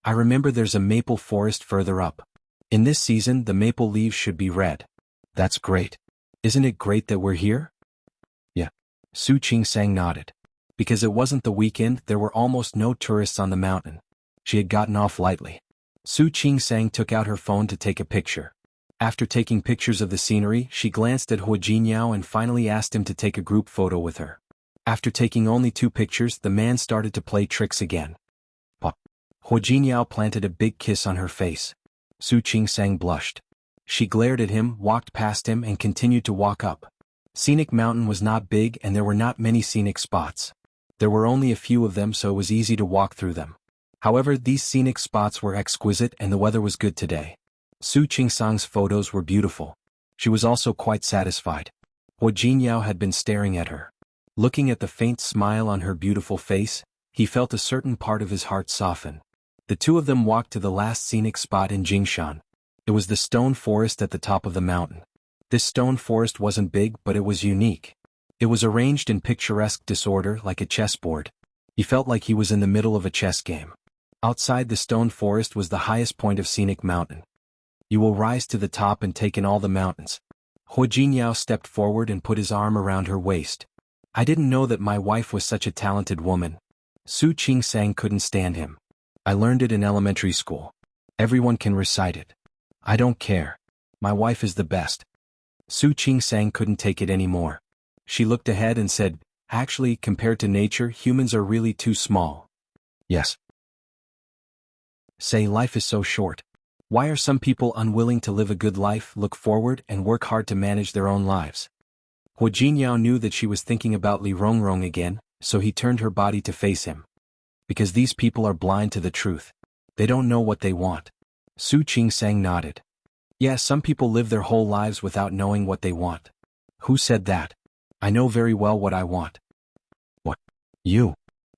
I remember there's a maple forest further up. In this season, the maple leaves should be red. That's great. Isn't it great that we're here? Yeah. Su Qingsang nodded. Because it wasn't the weekend, there were almost no tourists on the mountain. She had gotten off lightly. Su Qingsang took out her phone to take a picture. After taking pictures of the scenery, she glanced at Huo Jinyao and finally asked him to take a group photo with her. After taking only 2 pictures, the man started to play tricks again. Pop. Huo Jinyao planted a big kiss on her face. Su Qingsang blushed. She glared at him, walked past him and continued to walk up. Scenic Mountain was not big and there were not many scenic spots. There were only a few of them, so it was easy to walk through them. However, these scenic spots were exquisite and the weather was good today. Su Qingsang's photos were beautiful. She was also quite satisfied. Hua Jinyao had been staring at her. Looking at the faint smile on her beautiful face, he felt a certain part of his heart soften. The two of them walked to the last scenic spot in Jingshan. It was the stone forest at the top of the mountain. This stone forest wasn't big, but it was unique. It was arranged in picturesque disorder like a chessboard. He felt like he was in the middle of a chess game. Outside the stone forest was the highest point of Scenic Mountain. You will rise to the top and take in all the mountains. Hua Jinyao stepped forward and put his arm around her waist. I didn't know that my wife was such a talented woman. Su Qingsang couldn't stand him. I learned it in elementary school. Everyone can recite it. I don't care. My wife is the best. Su Qingsang couldn't take it anymore. She looked ahead and said, actually, compared to nature, humans are really too small. Yes. Say life is so short. Why are some people unwilling to live a good life, look forward, and work hard to manage their own lives? Hua Jinyao knew that she was thinking about Li Rongrong again, so he turned her body to face him. Because these people are blind to the truth. They don't know what they want. Su Qingsang nodded. Yeah, some people live their whole lives without knowing what they want. Who said that? I know very well what I want. What? You?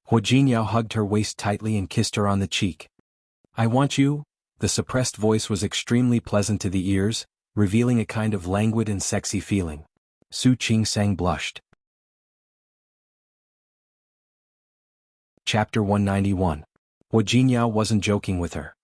Hua Jinyao hugged her waist tightly and kissed her on the cheek. I want you? The suppressed voice was extremely pleasant to the ears, revealing a kind of languid and sexy feeling. Su Qingsang blushed. Chapter 191. Hua Jinyao wasn't joking with her.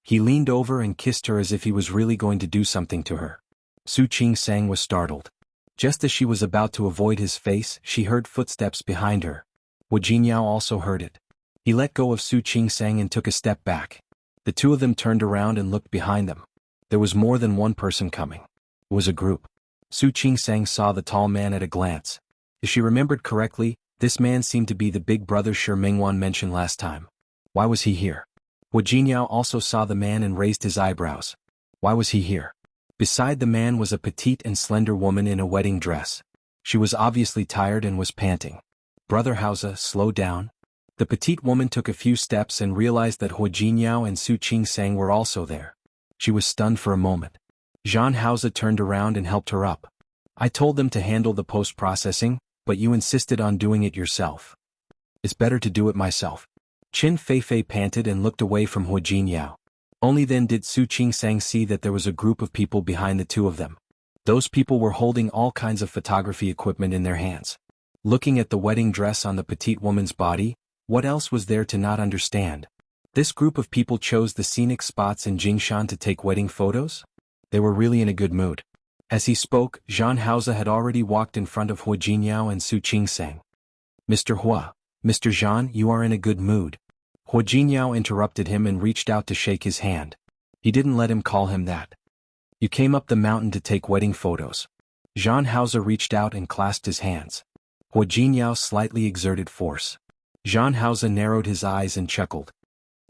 He leaned over and kissed her as if he was really going to do something to her. Su Qingsang was startled. Just as she was about to avoid his face, she heard footsteps behind her. Hua Jinyao also heard it. He let go of Su Qingsang and took a step back. The two of them turned around and looked behind them. There was more than one person coming. It was a group. Su Qingsang saw the tall man at a glance. If she remembered correctly, this man seemed to be the big brother Shi Mingwan mentioned last time. Why was he here? Hua Jinyao also saw the man and raised his eyebrows. Why was he here? Beside the man was a petite and slender woman in a wedding dress. She was obviously tired and was panting. Brother Hausa, slow down. The petite woman took a few steps and realized that Hua Jinyao and Su Qingsang were also there. She was stunned for a moment. Jean Hausa turned around and helped her up. I told them to handle the post-processing, but you insisted on doing it yourself. It's better to do it myself. Qin Feifei panted and looked away from Hua Jinyao. Only then did Su Qingsang see that there was a group of people behind the two of them. Those people were holding all kinds of photography equipment in their hands. Looking at the wedding dress on the petite woman's body, what else was there to not understand? This group of people chose the scenic spots in Jingshan to take wedding photos? They were really in a good mood. As he spoke, Jean Hausa had already walked in front of Hua Jinyao and Su Qingsang. Mr. Hua, Mr. Jean, you are in a good mood. Hua Jinyao interrupted him and reached out to shake his hand. He didn't let him call him that. You came up the mountain to take wedding photos. Jean Hausa reached out and clasped his hands. Hua Jinyao slightly exerted force. Jean Hausa narrowed his eyes and chuckled.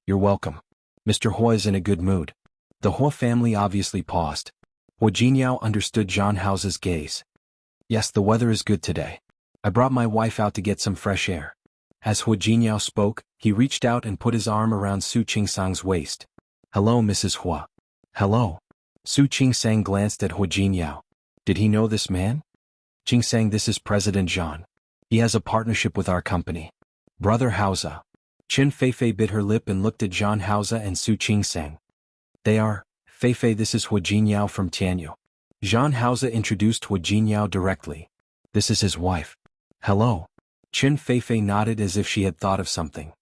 You're welcome. Mr. Hua is in a good mood. The Hua family obviously paused. Hua Jinyao understood Jean Hausa's gaze. Yes, the weather is good today. I brought my wife out to get some fresh air. As Hua Jinyao spoke, he reached out and put his arm around Su Qingsang's waist. Hello, Mrs. Hua. Hello. Su Qingsang glanced at Hua Jinyao. Did he know this man? Qingsang, this is President Jean. He has a partnership with our company. Brother Hausa. Qin Feifei bit her lip and looked at Jean Hausa and Su Qingsang. They are, Feifei, this is Hua Jinyao from Tianyu. Jean Hausa introduced Hua Jinyao directly. This is his wife. Hello. Qin Feifei nodded as if she had thought of something.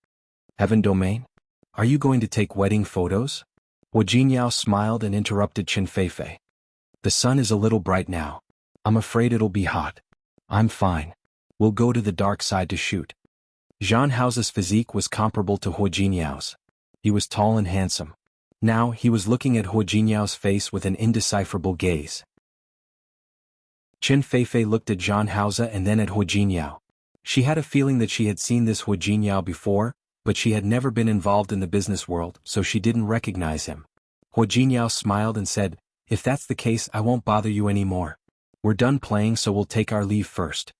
Heaven Domain? Are you going to take wedding photos? Hua Jinyao smiled and interrupted Qin Feifei. The sun is a little bright now. I'm afraid it'll be hot. I'm fine. We'll go to the dark side to shoot. Jean Hausa's physique was comparable to Hua Jinyao's. He was tall and handsome. Now he was looking at Hua Jinyao's face with an indecipherable gaze. Qin Feifei looked at Jean Hausa and then at Hua Jinyao. She had a feeling that she had seen this Hua Jinyao before, but she had never been involved in the business world, so she didn't recognize him. Hua Jinyao smiled and said, if that's the case, I won't bother you anymore. We're done playing, so we'll take our leave first.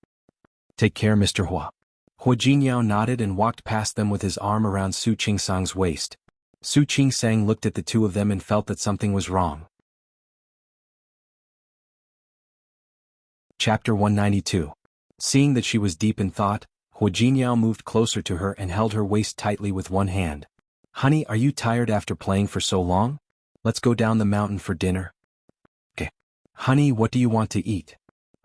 Take care, Mr. Hua. Hua Jingyao nodded and walked past them with his arm around Su Qingsang's waist. Su Qingsang looked at the two of them and felt that something was wrong. Chapter 192. Seeing that she was deep in thought, Hua Jingyao moved closer to her and held her waist tightly with one hand. Honey, are you tired after playing for so long? Let's go down the mountain for dinner. Okay. Honey, what do you want to eat?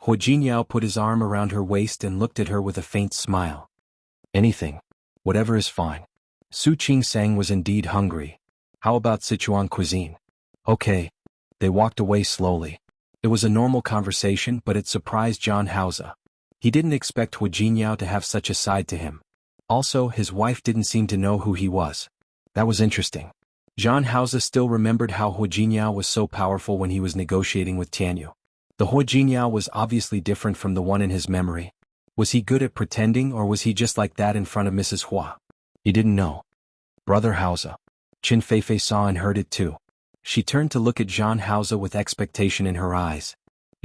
Hua Jingyao put his arm around her waist and looked at her with a faint smile. Anything. Whatever is fine. Su Qingsang was indeed hungry. How about Sichuan cuisine? Okay. They walked away slowly. It was a normal conversation, but it surprised John Hauser. He didn't expect Hua Jingyao to have such a side to him. Also, his wife didn't seem to know who he was. That was interesting. John Hauser still remembered how Hua Jingyao was so powerful when he was negotiating with Tianyu. The Hua Jingyao was obviously different from the one in his memory. Was he good at pretending, or was he just like that in front of Mrs. Hua? He didn't know. Brother Hauser. Qin Feifei saw and heard it too. She turned to look at John Hauser with expectation in her eyes.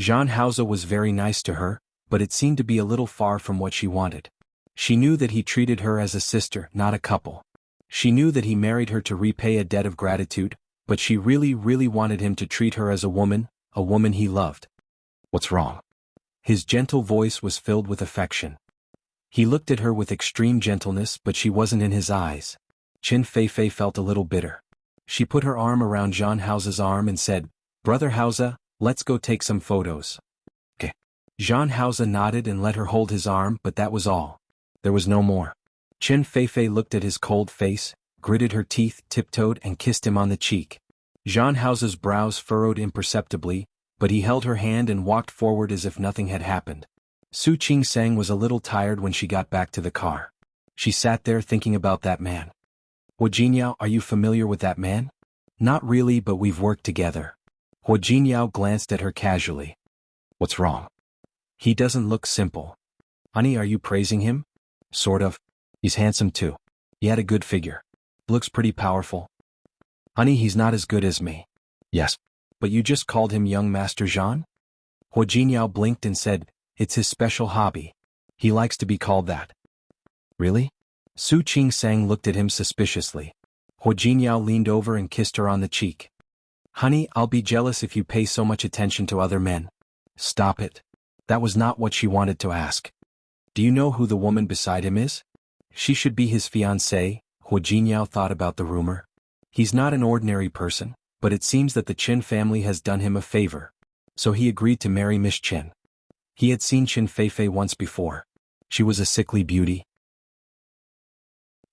John Hauser was very nice to her, but it seemed to be a little far from what she wanted. She knew that he treated her as a sister, not a couple. She knew that he married her to repay a debt of gratitude, but she really wanted him to treat her as a woman he loved. What's wrong? His gentle voice was filled with affection. He looked at her with extreme gentleness, but she wasn't in his eyes. Qin Feifei felt a little bitter. She put her arm around John Hauser's arm and said, Brother Hauser, let's go take some photos. Okay. John Hauser nodded and let her hold his arm, but that was all. There was no more. Qin Feifei looked at his cold face, gritted her teeth, tiptoed and kissed him on the cheek. John Hauser's brows furrowed imperceptibly, but he held her hand and walked forward as if nothing had happened. Su Qingsang was a little tired when she got back to the car. She sat there thinking about that man. Hua Jingyao, are you familiar with that man? Not really, but we've worked together. Hua Jingyao glanced at her casually. What's wrong? He doesn't look simple. Honey, are you praising him? Sort of. He's handsome too. He had a good figure. Looks pretty powerful. Honey, he's not as good as me. Yes. But you just called him young Master Jean? Hua Jingyao blinked and said, it's his special hobby. He likes to be called that. Really? Su Qingsang looked at him suspiciously. Hua Jingyao leaned over and kissed her on the cheek. Honey, I'll be jealous if you pay so much attention to other men. Stop it. That was not what she wanted to ask. Do you know who the woman beside him is? She should be his fiancée. Hua Jingyao thought about the rumor. He's not an ordinary person, but it seems that the Qin family has done him a favor. So he agreed to marry Miss Qin. He had seen Qin Feifei once before. She was a sickly beauty.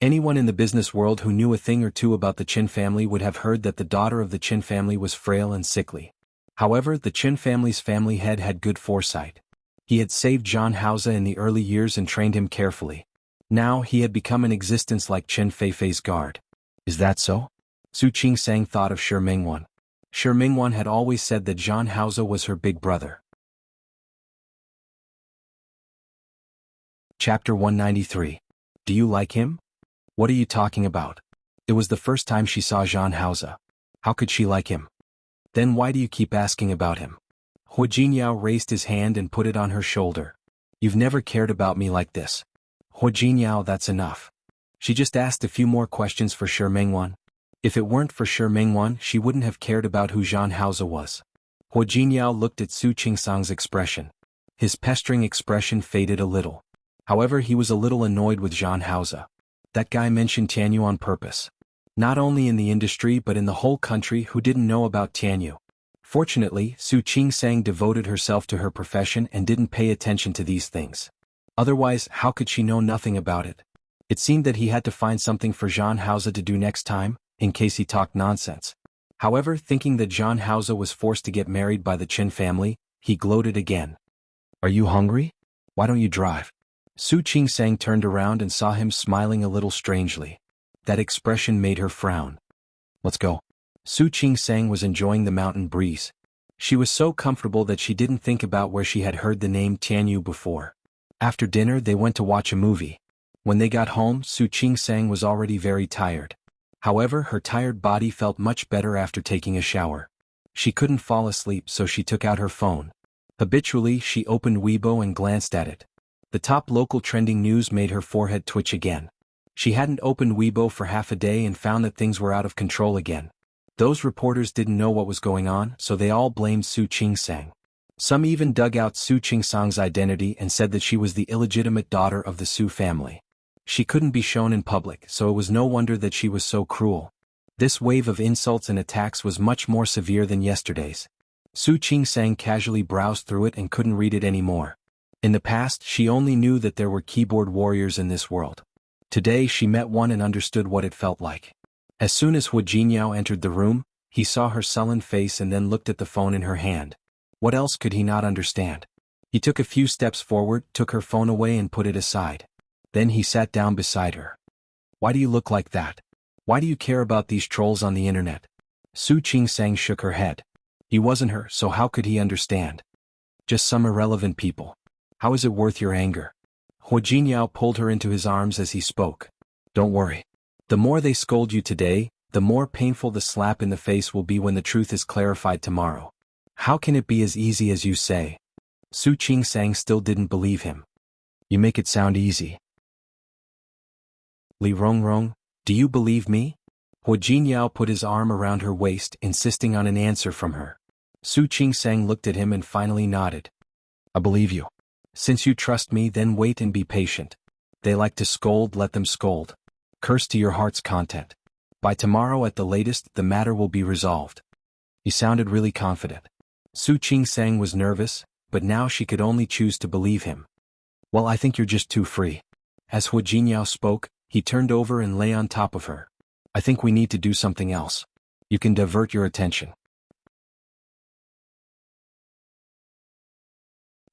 Anyone in the business world who knew a thing or two about the Qin family would have heard that the daughter of the Qin family was frail and sickly. However, the Qin family's family head had good foresight. He had saved John Hauser in the early years and trained him carefully. Now he had become an existence like Qin Feifei's guard. Is that so? Su Qingsang thought of Shi Mingwan. Shi Mingwan had always said that John Hauser was her big brother. Chapter 193. Do you like him? What are you talking about? It was the first time she saw John Hauser. How could she like him? Then why do you keep asking about him? Hua Jingyao raised his hand and put it on her shoulder. You've never cared about me like this. Hua Jingyao, that's enough. She just asked a few more questions for Shi Mingwan. If it weren't for Shi Mingwan, she wouldn't have cared about who John Hauser was. Hua Jingyao looked at Su Qingsang's expression. His pestering expression faded a little. However, he was a little annoyed with John Hauser. That guy mentioned Tianyu on purpose. Not only in the industry but in the whole country, who didn't know about Tianyu. Fortunately, Su Qingsang devoted herself to her profession and didn't pay attention to these things. Otherwise, how could she know nothing about it? It seemed that he had to find something for John Hauser to do next time, in case he talked nonsense. However, thinking that John Hauser was forced to get married by the Qin family, he gloated again. Are you hungry? Why don't you drive? Su Qingsang turned around and saw him smiling a little strangely. That expression made her frown. Let's go. Su Qingsang was enjoying the mountain breeze. She was so comfortable that she didn't think about where she had heard the name Tianyu before. After dinner they went to watch a movie. When they got home, Su Qingsang was already very tired. However, her tired body felt much better after taking a shower. She couldn't fall asleep, so she took out her phone. Habitually, she opened Weibo and glanced at it. The top local trending news made her forehead twitch again. She hadn't opened Weibo for half a day and found that things were out of control again. Those reporters didn't know what was going on, so they all blamed Su Qingsang. Some even dug out Su Qingsang's identity and said that she was the illegitimate daughter of the Su family. She couldn't be shown in public, so it was no wonder that she was so cruel. This wave of insults and attacks was much more severe than yesterday's. Su Qingsang casually browsed through it and couldn't read it anymore. In the past, she only knew that there were keyboard warriors in this world. Today she met one and understood what it felt like. As soon as Hu Jingyao entered the room, he saw her sullen face and then looked at the phone in her hand. What else could he not understand? He took a few steps forward, took her phone away and put it aside. Then he sat down beside her. Why do you look like that? Why do you care about these trolls on the internet? Su Qingsang shook her head. He wasn't her, so how could he understand? Just some irrelevant people. How is it worth your anger? Hu Jingyao pulled her into his arms as he spoke. Don't worry. The more they scold you today, the more painful the slap in the face will be when the truth is clarified tomorrow. How can it be as easy as you say? Su Qingsang still didn't believe him. You make it sound easy. Li Rongrong, do you believe me? Hu Jingyao put his arm around her waist, insisting on an answer from her. Su Qingsang looked at him and finally nodded. I believe you. Since you trust me, then wait and be patient. They like to scold, let them scold. Curse to your heart's content. By tomorrow at the latest, the matter will be resolved. He sounded really confident. Su Qingsang was nervous, but now she could only choose to believe him. Well, I think you're just too free. As Hu Jingyao spoke, he turned over and lay on top of her. I think we need to do something else. You can divert your attention.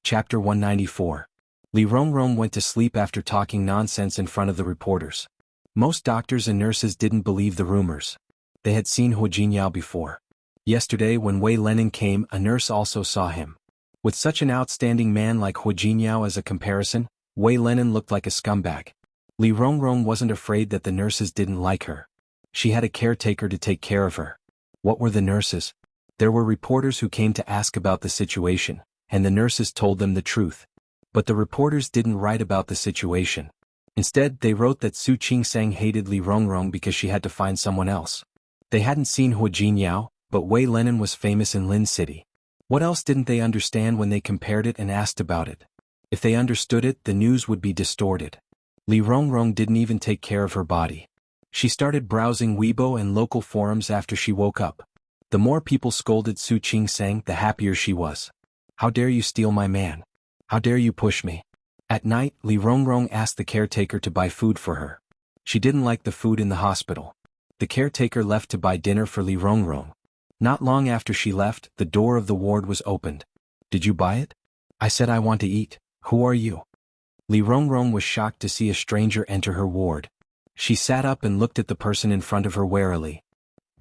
Chapter 194. Li Rongrong went to sleep after talking nonsense in front of the reporters. Most doctors and nurses didn't believe the rumors. They had seen Hu Jingyao before. Yesterday when Wei Lenin came, a nurse also saw him. With such an outstanding man like Hu Jingyao as a comparison, Wei Lenin looked like a scumbag. Li Rongrong wasn't afraid that the nurses didn't like her. She had a caretaker to take care of her. What were the nurses? There were reporters who came to ask about the situation, and the nurses told them the truth. But the reporters didn't write about the situation. Instead, they wrote that Su Qingsang hated Li Rongrong because she had to find someone else. They hadn't seen Hu Jingyao, but Wei Lenin was famous in Lin City. What else didn't they understand when they compared it and asked about it? If they understood it, the news would be distorted. Li Rongrong didn't even take care of her body. She started browsing Weibo and local forums after she woke up. The more people scolded Su Qingsang, the happier she was. How dare you steal my man? How dare you push me? At night, Li Rongrong asked the caretaker to buy food for her. She didn't like the food in the hospital. The caretaker left to buy dinner for Li Rongrong. Not long after she left, the door of the ward was opened. Did you buy it? I said I want to eat. Who are you? Li Rongrong was shocked to see a stranger enter her ward. She sat up and looked at the person in front of her warily.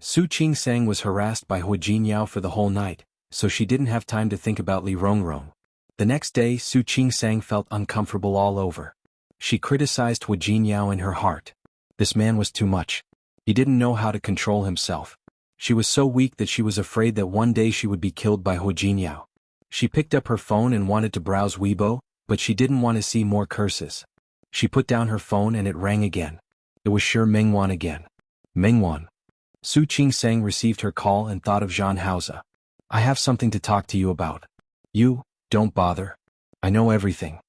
Su Qingsang was harassed by Hu Jingyao for the whole night, so she didn't have time to think about Li Rongrong. The next day, Su Qingsang felt uncomfortable all over. She criticized Hu Jingyao in her heart. This man was too much. He didn't know how to control himself. She was so weak that she was afraid that one day she would be killed by Hu Jingyao. She picked up her phone and wanted to browse Weibo, but she didn't want to see more curses. She put down her phone and it rang again. It was sure Mengwan again. Mengwan. Su Qingsang received her call and thought of Zhang Haoza. I have something to talk to you about. You, don't bother. I know everything.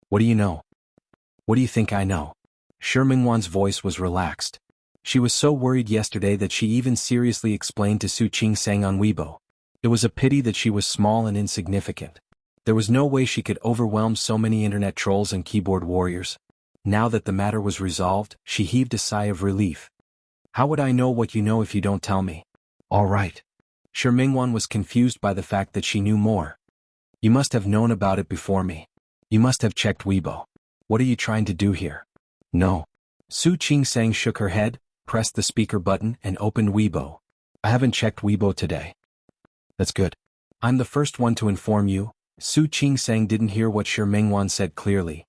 What do you know? What do you think I know? Shi Mingwan's voice was relaxed. She was so worried yesterday that she even seriously explained to Su Qingsang on Weibo. It was a pity that she was small and insignificant. There was no way she could overwhelm so many internet trolls and keyboard warriors. Now that the matter was resolved, she heaved a sigh of relief. How would I know what you know if you don't tell me? All right. Shi Mingwan was confused by the fact that she knew more. You must have known about it before me. You must have checked Weibo. What are you trying to do here? No. Su Qingsang shook her head, pressed the speaker button and opened Weibo. I haven't checked Weibo today. That's good. I'm the first one to inform you. Su Qingsang didn't hear what Shi Mingwan said clearly.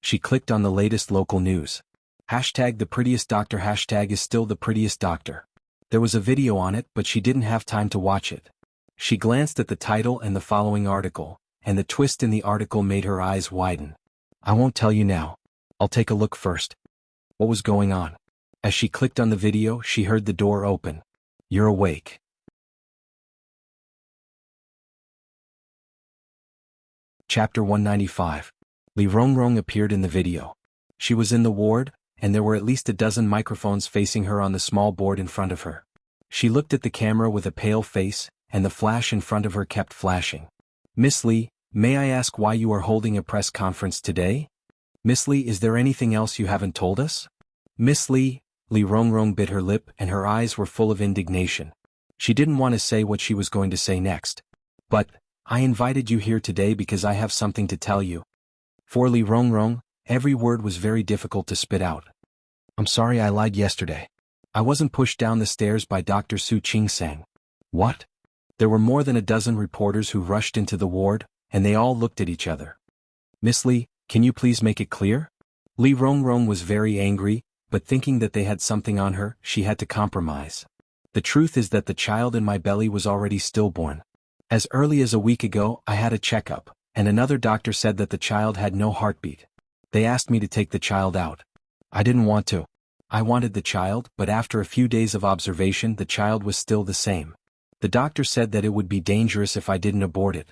She clicked on the latest local news. Hashtag the prettiest doctor. Hashtag is still the prettiest doctor. There was a video on it, but she didn't have time to watch it. She glanced at the title and the following article, and the twist in the article made her eyes widen. I won't tell you now. I'll take a look first. What was going on? As she clicked on the video, she heard the door open. You're awake. Chapter 195. Li Rongrong appeared in the video. She was in the ward, and there were at least a dozen microphones facing her on the small board in front of her. She looked at the camera with a pale face, and the flash in front of her kept flashing. Miss Li, may I ask why you are holding a press conference today? Miss Li, is there anything else you haven't told us? Miss Li, Li Rongrong bit her lip and her eyes were full of indignation. She didn't want to say what she was going to say next. But, I invited you here today because I have something to tell you. For Li Rongrong, every word was very difficult to spit out. I'm sorry I lied yesterday. I wasn't pushed down the stairs by Dr. Su Qingsang. What? There were more than a dozen reporters who rushed into the ward, and they all looked at each other. Miss Li, can you please make it clear? Li Rongrong was very angry, but thinking that they had something on her, she had to compromise. The truth is that the child in my belly was already stillborn. As early as a week ago, I had a checkup, and another doctor said that the child had no heartbeat. They asked me to take the child out. I didn't want to. I wanted the child, but after a few days of observation, the child was still the same. The doctor said that it would be dangerous if I didn't abort it.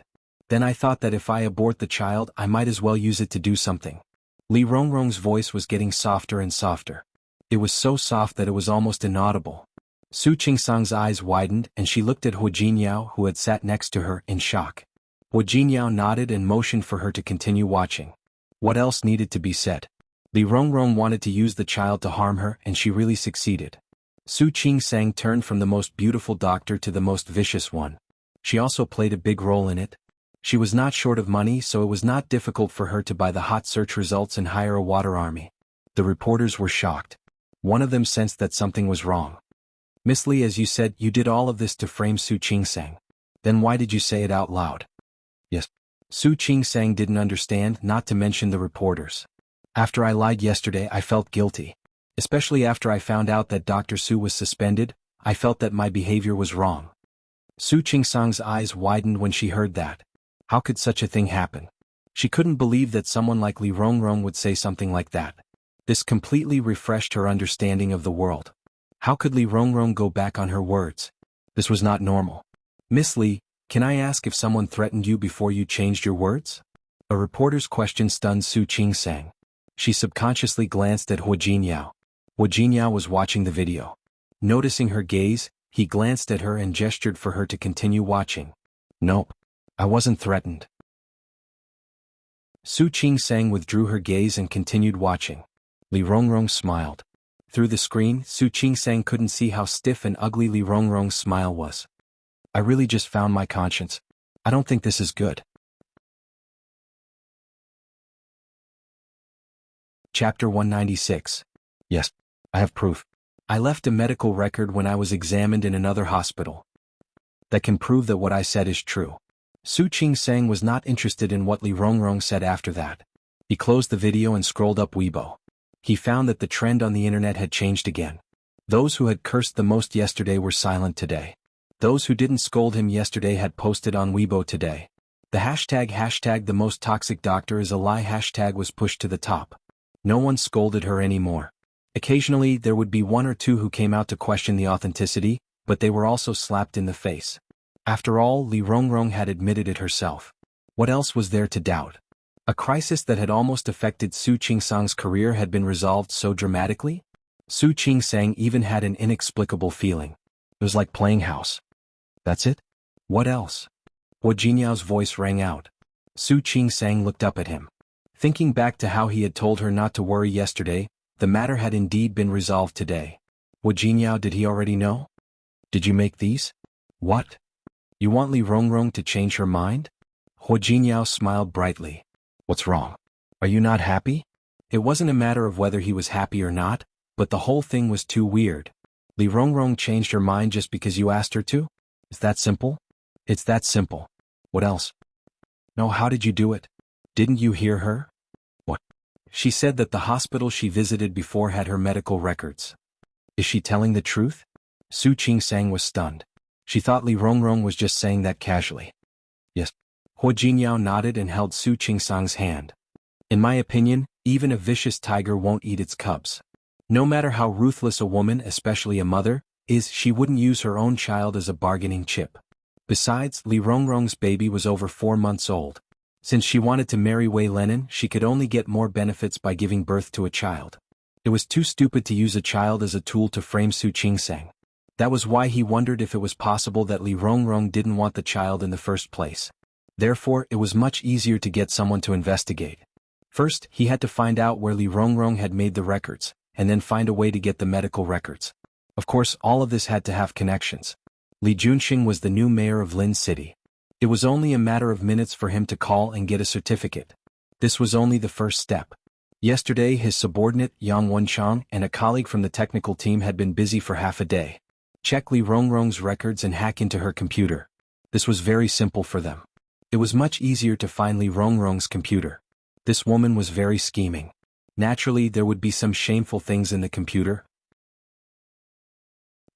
Then I thought that if I abort the child, I might as well use it to do something. Li Rongrong's voice was getting softer and softer. It was so soft that it was almost inaudible. Su Qingsang's eyes widened and she looked at Hu Jinyao who had sat next to her in shock. Hu Jinyao nodded and motioned for her to continue watching. What else needed to be said? Li Rongrong wanted to use the child to harm her and she really succeeded. Su Qingsang turned from the most beautiful doctor to the most vicious one. She also played a big role in it. She was not short of money, so it was not difficult for her to buy the hot search results and hire a water army. The reporters were shocked. One of them sensed that something was wrong. Miss Li, as you said, you did all of this to frame Su Qingsang. Then why did you say it out loud? Yes. Su Qingsang didn't understand, not to mention the reporters. After I lied yesterday, I felt guilty. Especially after I found out that Dr. Su was suspended, I felt that my behavior was wrong. Su Qingsang's eyes widened when she heard that. How could such a thing happen? She couldn't believe that someone like Li Rongrong would say something like that. This completely refreshed her understanding of the world. How could Li Rongrong go back on her words? This was not normal. Miss Li, can I ask if someone threatened you before you changed your words? A reporter's question stunned Su Qingsang. She subconsciously glanced at Hu Jinyao. Hu Jinyao was watching the video. Noticing her gaze, he glanced at her and gestured for her to continue watching. Nope. I wasn't threatened. Su Qingsang withdrew her gaze and continued watching. Li Rongrong smiled. Through the screen, Su Qingsang couldn't see how stiff and ugly Li Rongrong's smile was. I really just found my conscience. I don't think this is good. Chapter 196. Yes, I have proof. I left a medical record when I was examined in another hospital. That can prove that what I said is true. Su Qingsang was not interested in what Li Rongrong said after that. He closed the video and scrolled up Weibo. He found that the trend on the internet had changed again. Those who had cursed the most yesterday were silent today. Those who didn't scold him yesterday had posted on Weibo today. The hashtag the most toxic doctor is a lie hashtag was pushed to the top. No one scolded her anymore. Occasionally there would be one or two who came out to question the authenticity, but they were also slapped in the face. After all, Li Rongrong had admitted it herself. What else was there to doubt? A crisis that had almost affected Su Qingsang's career had been resolved so dramatically? Su Qingsang even had an inexplicable feeling. It was like playing house. That's it? What else? Hu Jinyao's voice rang out. Su Qingsang looked up at him. Thinking back to how he had told her not to worry yesterday, the matter had indeed been resolved today. Hu Jinyao, did he already know? Did you make these? What? You want Li Rongrong to change her mind? Hu Jinyao smiled brightly. What's wrong? Are you not happy? It wasn't a matter of whether he was happy or not, but the whole thing was too weird. Li Rongrong changed her mind just because you asked her to? Is that simple? It's that simple. What else? No, how did you do it? Didn't you hear her? What? She said that the hospital she visited before had her medical records. Is she telling the truth? Su Qingsang was stunned. She thought Li Rongrong was just saying that casually. Yes. Hua Jinyao nodded and held Su Qingsang's hand. In my opinion, even a vicious tiger won't eat its cubs. No matter how ruthless a woman, especially a mother, is, she wouldn't use her own child as a bargaining chip. Besides, Li Rongrong's baby was over 4 months old. Since she wanted to marry Wei Lenin, she could only get more benefits by giving birth to a child. It was too stupid to use a child as a tool to frame Su Qingsang. That was why he wondered if it was possible that Li Rongrong didn't want the child in the first place. Therefore, it was much easier to get someone to investigate. First, he had to find out where Li Rongrong had made the records, and then find a way to get the medical records. Of course, all of this had to have connections. Li Junxing was the new mayor of Lin City. It was only a matter of minutes for him to call and get a certificate. This was only the first step. Yesterday, his subordinate, Yang Wenchang, and a colleague from the technical team had been busy for half a day. Check Li Rongrong's records and hack into her computer. This was very simple for them. It was much easier to find Li Rongrong's computer. This woman was very scheming. Naturally, there would be some shameful things in the computer.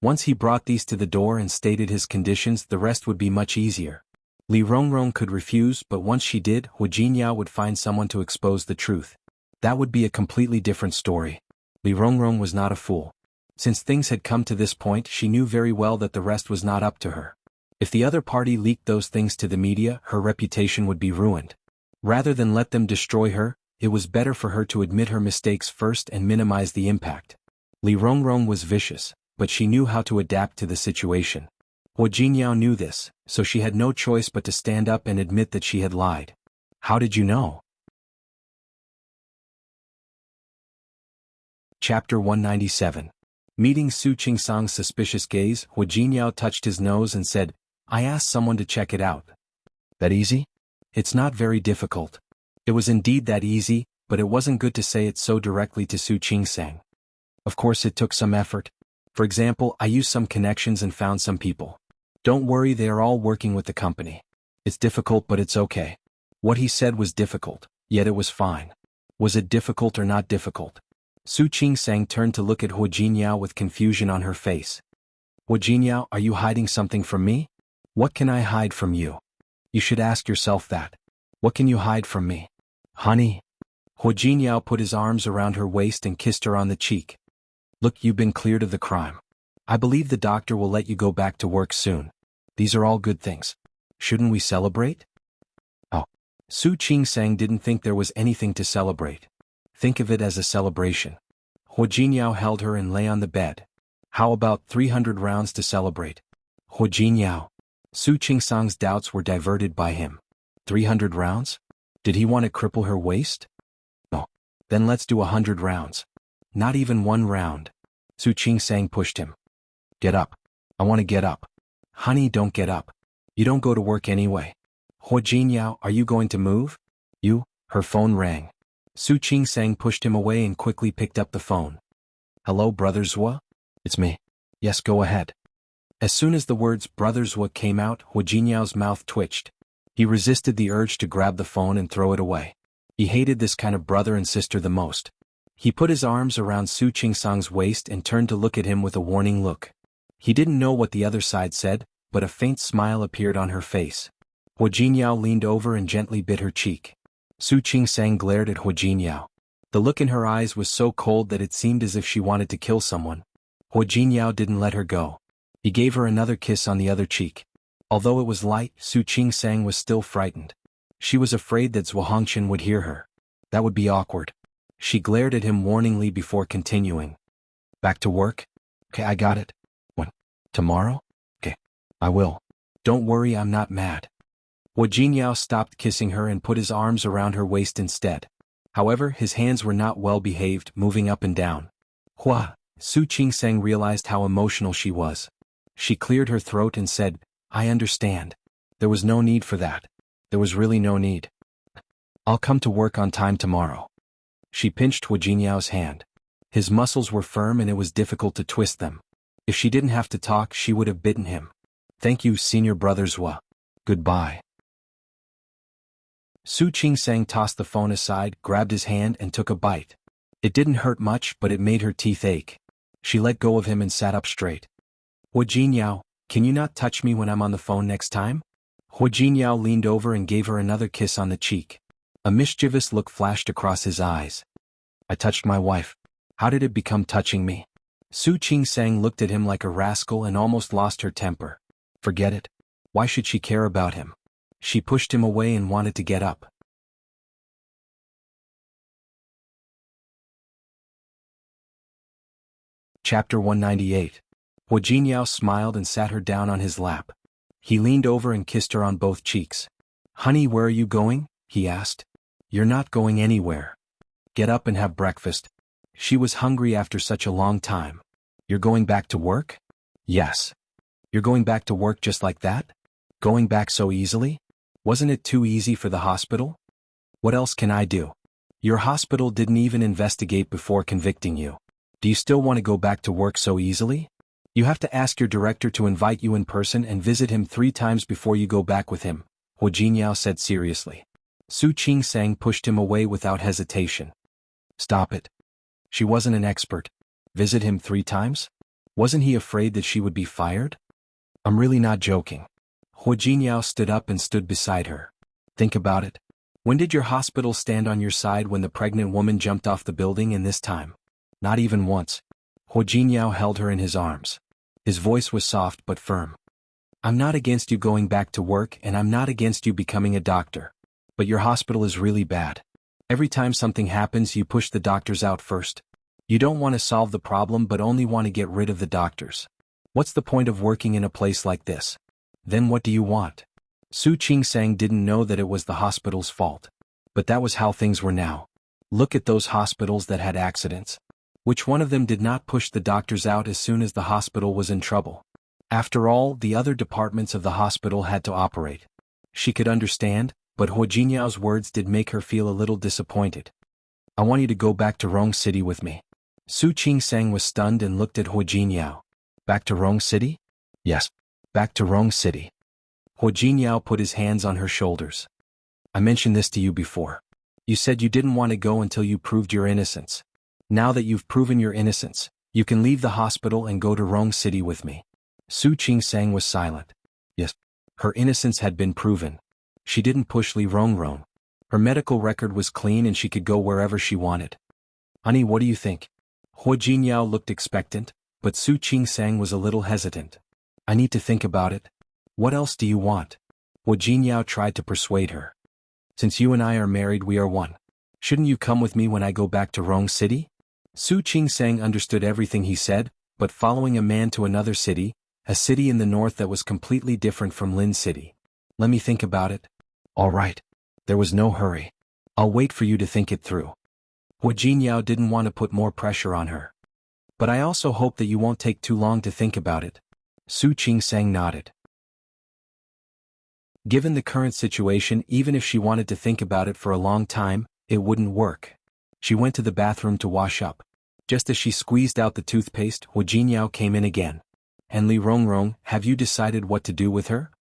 Once he brought these to the door and stated his conditions, the rest would be much easier. Li Rongrong could refuse, but once she did, Hua Jinyao would find someone to expose the truth. That would be a completely different story. Li Rongrong was not a fool. Since things had come to this point, she knew very well that the rest was not up to her. If the other party leaked those things to the media, her reputation would be ruined. Rather than let them destroy her, it was better for her to admit her mistakes first and minimize the impact. Li Rongrong was vicious, but she knew how to adapt to the situation. Hua Jinyao knew this, so she had no choice but to stand up and admit that she had lied. How did you know? Chapter 197. Meeting Su Qingsang's suspicious gaze, Hua Jinyao touched his nose and said, I asked someone to check it out. That easy? It's not very difficult. It was indeed that easy, but it wasn't good to say it so directly to Su Qingsang. Of course it took some effort. For example, I used some connections and found some people. Don't worry, they are all working with the company. It's difficult, but it's okay. What he said was difficult, yet it was fine. Was it difficult or not difficult? Su Qingsang turned to look at Hua Jinyao with confusion on her face. Hua Jinyao, are you hiding something from me? What can I hide from you? You should ask yourself that. What can you hide from me? Honey? Hua Jinyao put his arms around her waist and kissed her on the cheek. Look, you've been cleared of the crime. I believe the doctor will let you go back to work soon. These are all good things. Shouldn't we celebrate? Oh. Su Qingsang didn't think there was anything to celebrate. Think of it as a celebration. Hua Jinyao held her and lay on the bed. How about 300 rounds to celebrate? Hua Jinyao. Su Qingsang's doubts were diverted by him. 300 rounds? Did he want to cripple her waist? No. Then let's do 100 rounds. Not even 1 round. Su Qingsang pushed him. Get up. I want to get up. Honey, don't get up. You don't go to work anyway. Hua Jinyao, are you going to move? You? Her phone rang. Su Qingsang pushed him away and quickly picked up the phone. Hello, Brother Zhua? It's me. Yes, go ahead. As soon as the words Brother Zhua came out, Hua Jinyao's mouth twitched. He resisted the urge to grab the phone and throw it away. He hated this kind of brother and sister the most. He put his arms around Su Qingsang's waist and turned to look at him with a warning look. He didn't know what the other side said, but a faint smile appeared on her face. Hua Jinyao leaned over and gently bit her cheek. Su Qingsang glared at Hua Jinyao. The look in her eyes was so cold that it seemed as if she wanted to kill someone. Hua Jinyao didn't let her go. He gave her another kiss on the other cheek. Although it was light, Su Qingsang was still frightened. She was afraid that Zhua Hongqian would hear her. That would be awkward. She glared at him warningly before continuing. Back to work? Okay, I got it. When? Tomorrow? Okay, I will. Don't worry, I'm not mad. Hua Jinyao stopped kissing her and put his arms around her waist instead. However, his hands were not well behaved, moving up and down. Hua, Su Qingsang realized how emotional she was. She cleared her throat and said, I understand. There was no need for that. There was really no need. I'll come to work on time tomorrow. She pinched Hua Jinyao's hand. His muscles were firm and it was difficult to twist them. If she didn't have to talk, she would have bitten him. Thank you, Senior Brother Zhua. Goodbye. Su Qingsang tossed the phone aside, grabbed his hand and took a bite. It didn't hurt much, but it made her teeth ache. She let go of him and sat up straight. Hua Jinyao, Can you not touch me when I'm on the phone next time? Hu Jinyao leaned over and gave her another kiss on the cheek. A mischievous look flashed across his eyes. I touched my wife. How did it become touching me? Su Qingsang looked at him like a rascal and almost lost her temper. Forget it. Why should she care about him? She pushed him away and wanted to get up. Chapter 198. Hu Jinyao smiled and sat her down on his lap. He leaned over and kissed her on both cheeks. Honey, where are you going? He asked. You're not going anywhere. Get up and have breakfast. She was hungry after such a long time. You're going back to work? Yes. You're going back to work just like that? Going back so easily? Wasn't it too easy for the hospital? What else can I do? Your hospital didn't even investigate before convicting you. Do you still want to go back to work so easily? You have to ask your director to invite you in person and visit him 3 times before you go back with him, Hu Jinyao said seriously. Su Qingsang pushed him away without hesitation. Stop it. She wasn't an expert. Visit him 3 times? Wasn't he afraid that she would be fired? I'm really not joking. Hu Jinyao stood up and stood beside her. Think about it. When did your hospital stand on your side when the pregnant woman jumped off the building in this time? Not even once. Hu Jinyao held her in his arms. His voice was soft but firm. I'm not against you going back to work and I'm not against you becoming a doctor. But your hospital is really bad. Every time something happens you push the doctors out first. You don't want to solve the problem but only want to get rid of the doctors. What's the point of working in a place like this? Then what do you want? Su Qingsang didn't know that it was the hospital's fault. But that was how things were now. Look at those hospitals that had accidents. Which one of them did not push the doctors out as soon as the hospital was in trouble? After all, the other departments of the hospital had to operate. She could understand, but Hu Jinyao's words did make her feel a little disappointed. I want you to go back to Rong City with me. Su Qingsang was stunned and looked at Hu Jinyao. Back to Rong City? Yes. Back to Rong City. Hu Jinyao put his hands on her shoulders. I mentioned this to you before. You said you didn't want to go until you proved your innocence. Now that you've proven your innocence, you can leave the hospital and go to Rong City with me. Su Qingsang was silent. Yes. Her innocence had been proven. She didn't push Li Rongrong. Her medical record was clean and she could go wherever she wanted. Honey, what do you think? Hu Jinyao looked expectant, but Su Qingsang was a little hesitant. I need to think about it. What else do you want? Hu Jinyao tried to persuade her. Since you and I are married, we are one. Shouldn't you come with me when I go back to Rong City? Su Qingsang understood everything he said, but following a man to another city, a city in the north that was completely different from Lin City. Let me think about it. All right. There was no hurry. I'll wait for you to think it through. Hu Jinyao didn't want to put more pressure on her. But I also hope that you won't take too long to think about it. Su Qingsang nodded. Given the current situation, even if she wanted to think about it for a long time, it wouldn't work. She went to the bathroom to wash up. Just as she squeezed out the toothpaste, Hu Jinyao came in again. And Li Rongrong, have you decided what to do with her?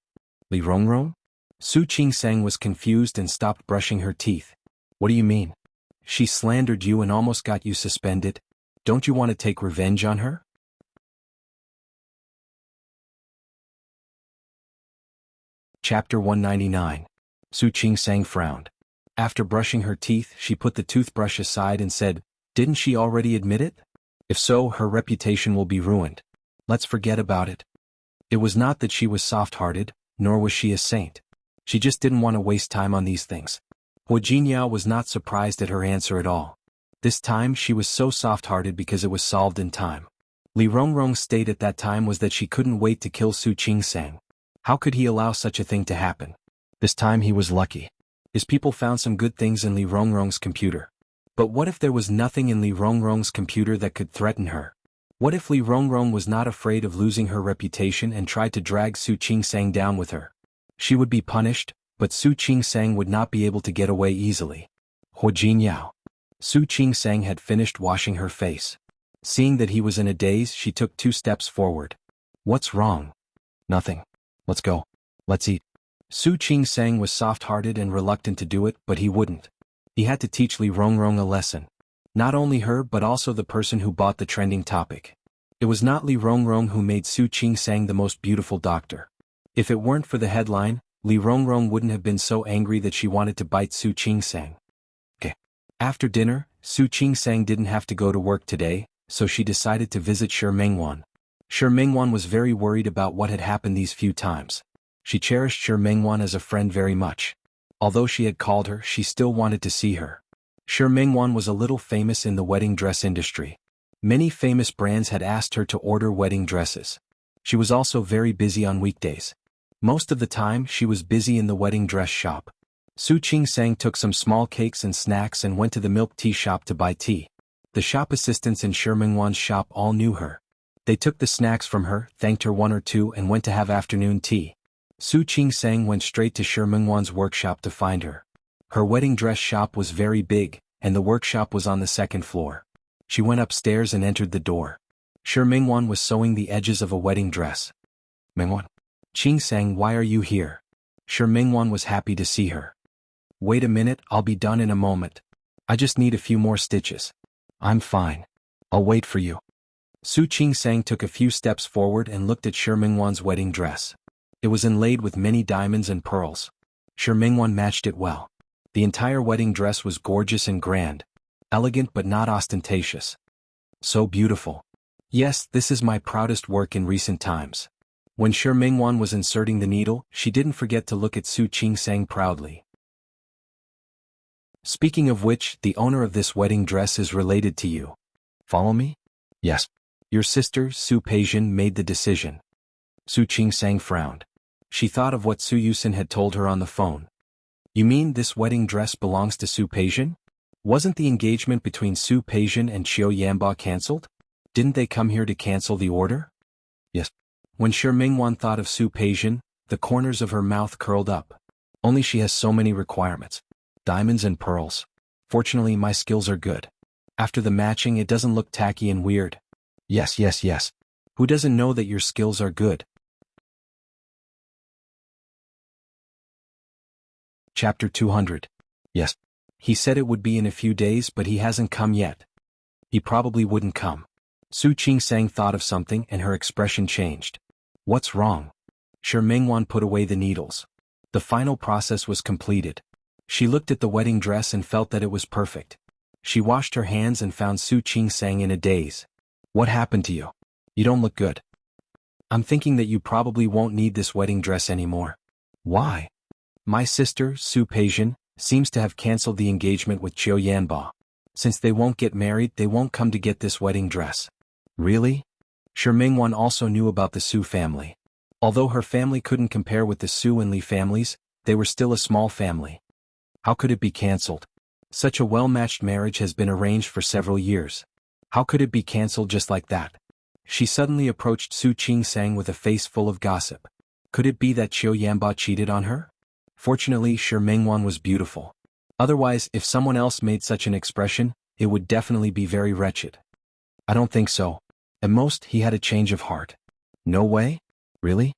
Li Rongrong? Su Qingsang was confused and stopped brushing her teeth. What do you mean? She slandered you and almost got you suspended. Don't you want to take revenge on her? Chapter 199. Su Qingsang frowned. After brushing her teeth, she put the toothbrush aside and said, Didn't she already admit it? If so, her reputation will be ruined. Let's forget about it. It was not that she was soft-hearted, nor was she a saint. She just didn't want to waste time on these things. Hu Jinyao was not surprised at her answer at all. This time she was so soft-hearted because it was solved in time. Li Rongrong's state at that time was that she couldn't wait to kill Su Qingsang. How could he allow such a thing to happen? This time he was lucky. His people found some good things in Li Rongrong's computer. But what if there was nothing in Li Rongrong's computer that could threaten her? What if Li Rongrong was not afraid of losing her reputation and tried to drag Su Qingsang down with her? She would be punished, but Su Qingsang would not be able to get away easily. Hu Jinyao. Su Qingsang had finished washing her face. Seeing that he was in a daze, she took 2 steps forward. What's wrong? Nothing. Let's go. Let's eat. Su Qingsang was soft-hearted and reluctant to do it, but he wouldn't. He had to teach Li Rongrong a lesson. Not only her but also the person who bought the trending topic. It was not Li Rongrong who made Su Qingsang the most beautiful doctor. If it weren't for the headline, Li Rongrong wouldn't have been so angry that she wanted to bite Su Qingsang. After dinner, Su Qingsang didn't have to go to work today, so she decided to visit Shi Mengwan. Shi Mengwan was very worried about what had happened these few times. She cherished Shi Mengwan as a friend very much. Although she had called her, she still wanted to see her. Shi Mengwan was a little famous in the wedding dress industry. Many famous brands had asked her to order wedding dresses. She was also very busy on weekdays. Most of the time, she was busy in the wedding dress shop. Su Qingsang took some small cakes and snacks and went to the milk tea shop to buy tea. The shop assistants in Shi Mengwan's shop all knew her. They took the snacks from her, thanked her one or two, and went to have afternoon tea. Su Qingsang went straight to Shi Mengwan's workshop to find her. Her wedding dress shop was very big, and the workshop was on the second floor. She went upstairs and entered the door. Shi Mengwan was sewing the edges of a wedding dress. Mengwan. Qingsang, why are you here? Shi Mengwan was happy to see her. Wait a minute, I'll be done in a moment. I just need a few more stitches. I'm fine. I'll wait for you. Su Qingsang took a few steps forward and looked at Shi Mengwan's wedding dress. It was inlaid with many diamonds and pearls. Shi Mengwan matched it well. The entire wedding dress was gorgeous and grand. Elegant but not ostentatious. So beautiful. Yes, this is my proudest work in recent times. When Shi Mengwan was inserting the needle, she didn't forget to look at Su Qingsang proudly. Speaking of which, the owner of this wedding dress is related to you. Follow me? Yes. Your sister, Su Peijian, made the decision. Su Qingsang frowned. She thought of what Su Yusin had told her on the phone. You mean this wedding dress belongs to Su Peijian? Wasn't the engagement between Su Peijian and Qiu Yanba cancelled? Didn't they come here to cancel the order? Yes. When Shi Mengwan thought of Su Peijian, the corners of her mouth curled up. Only she has so many requirements. Diamonds and pearls. Fortunately, my skills are good. After the matching, it doesn't look tacky and weird. Yes. Who doesn't know that your skills are good? Chapter 200. Yes. He said it would be in a few days, but he hasn't come yet. He probably wouldn't come. Su Qingsang thought of something and her expression changed. What's wrong? Shi Mengwan put away the needles. The final process was completed. She looked at the wedding dress and felt that it was perfect. She washed her hands and found Su Qingsang in a daze. What happened to you? You don't look good. I'm thinking that you probably won't need this wedding dress anymore. Why? My sister, Su Peijian, seems to have cancelled the engagement with Qiu Yanba. Since they won't get married, they won't come to get this wedding dress. Really? Shi Mengwan also knew about the Su family. Although her family couldn't compare with the Su and Li families, they were still a small family. How could it be cancelled? Such a well-matched marriage has been arranged for several years. How could it be cancelled just like that? She suddenly approached Su Qingsang with a face full of gossip. Could it be that Qiu Yanba cheated on her? Fortunately, Shi Mengwan was beautiful. Otherwise, if someone else made such an expression, it would definitely be very wretched. I don't think so. At most, he had a change of heart. No way? Really?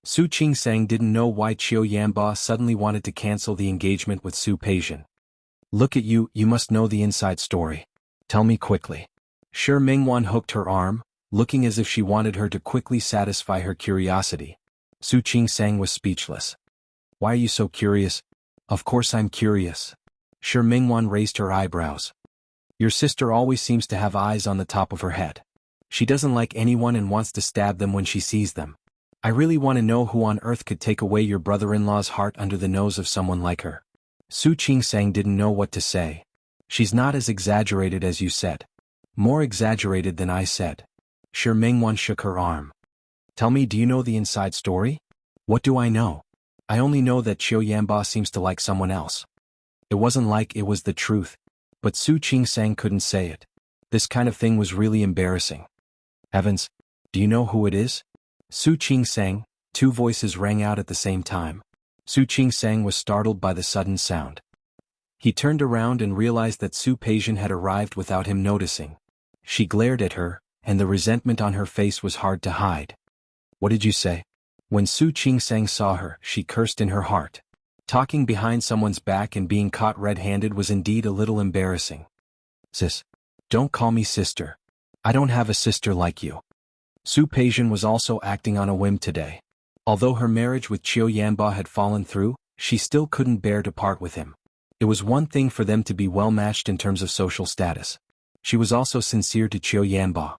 Su Qingsang didn't know why Qiu Yanba suddenly wanted to cancel the engagement with Su Peijian. Look at you, you must know the inside story. Tell me quickly. Shi Mengwan hooked her arm, looking as if she wanted her to quickly satisfy her curiosity. Su Qingsang was speechless. Why are you so curious? Of course I'm curious. Shi Mengwan raised her eyebrows. Your sister always seems to have eyes on the top of her head. She doesn't like anyone and wants to stab them when she sees them. I really want to know who on earth could take away your brother-in-law's heart under the nose of someone like her. Su Qingsang didn't know what to say. She's not as exaggerated as you said. More exaggerated than I said. Shi Mengwan shook her arm. Tell me, do you know the inside story? What do I know? I only know that Qiu Yanba seems to like someone else. It wasn't like it was the truth. But Su Qingsang couldn't say it. This kind of thing was really embarrassing. Heavens, do you know who it is? Su Qingsang, two voices rang out at the same time. Su Qingsang was startled by the sudden sound. He turned around and realized that Su Peijian had arrived without him noticing. She glared at her, and the resentment on her face was hard to hide. What did you say? When Su Qingsang saw her, she cursed in her heart. Talking behind someone's back and being caught red-handed was indeed a little embarrassing. Sis. Don't call me sister. I don't have a sister like you. Su Peijian was also acting on a whim today. Although her marriage with Qiu Yanba had fallen through, she still couldn't bear to part with him. It was one thing for them to be well matched in terms of social status. She was also sincere to Qiu Yanba.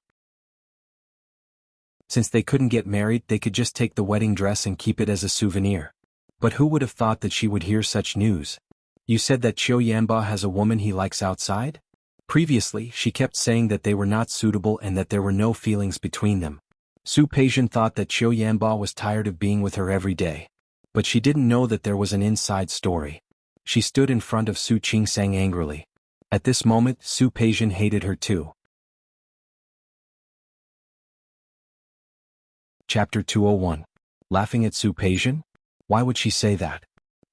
Since they couldn't get married, they could just take the wedding dress and keep it as a souvenir. But who would have thought that she would hear such news? You said that Qiu Yanba has a woman he likes outside? Previously, she kept saying that they were not suitable and that there were no feelings between them. Su Peijian thought that Qiu Yanba was tired of being with her every day. But she didn't know that there was an inside story. She stood in front of Su Qingsang angrily. At this moment, Su Peijian hated her too. Chapter 201. Laughing at Su Peijian? Why would she say that?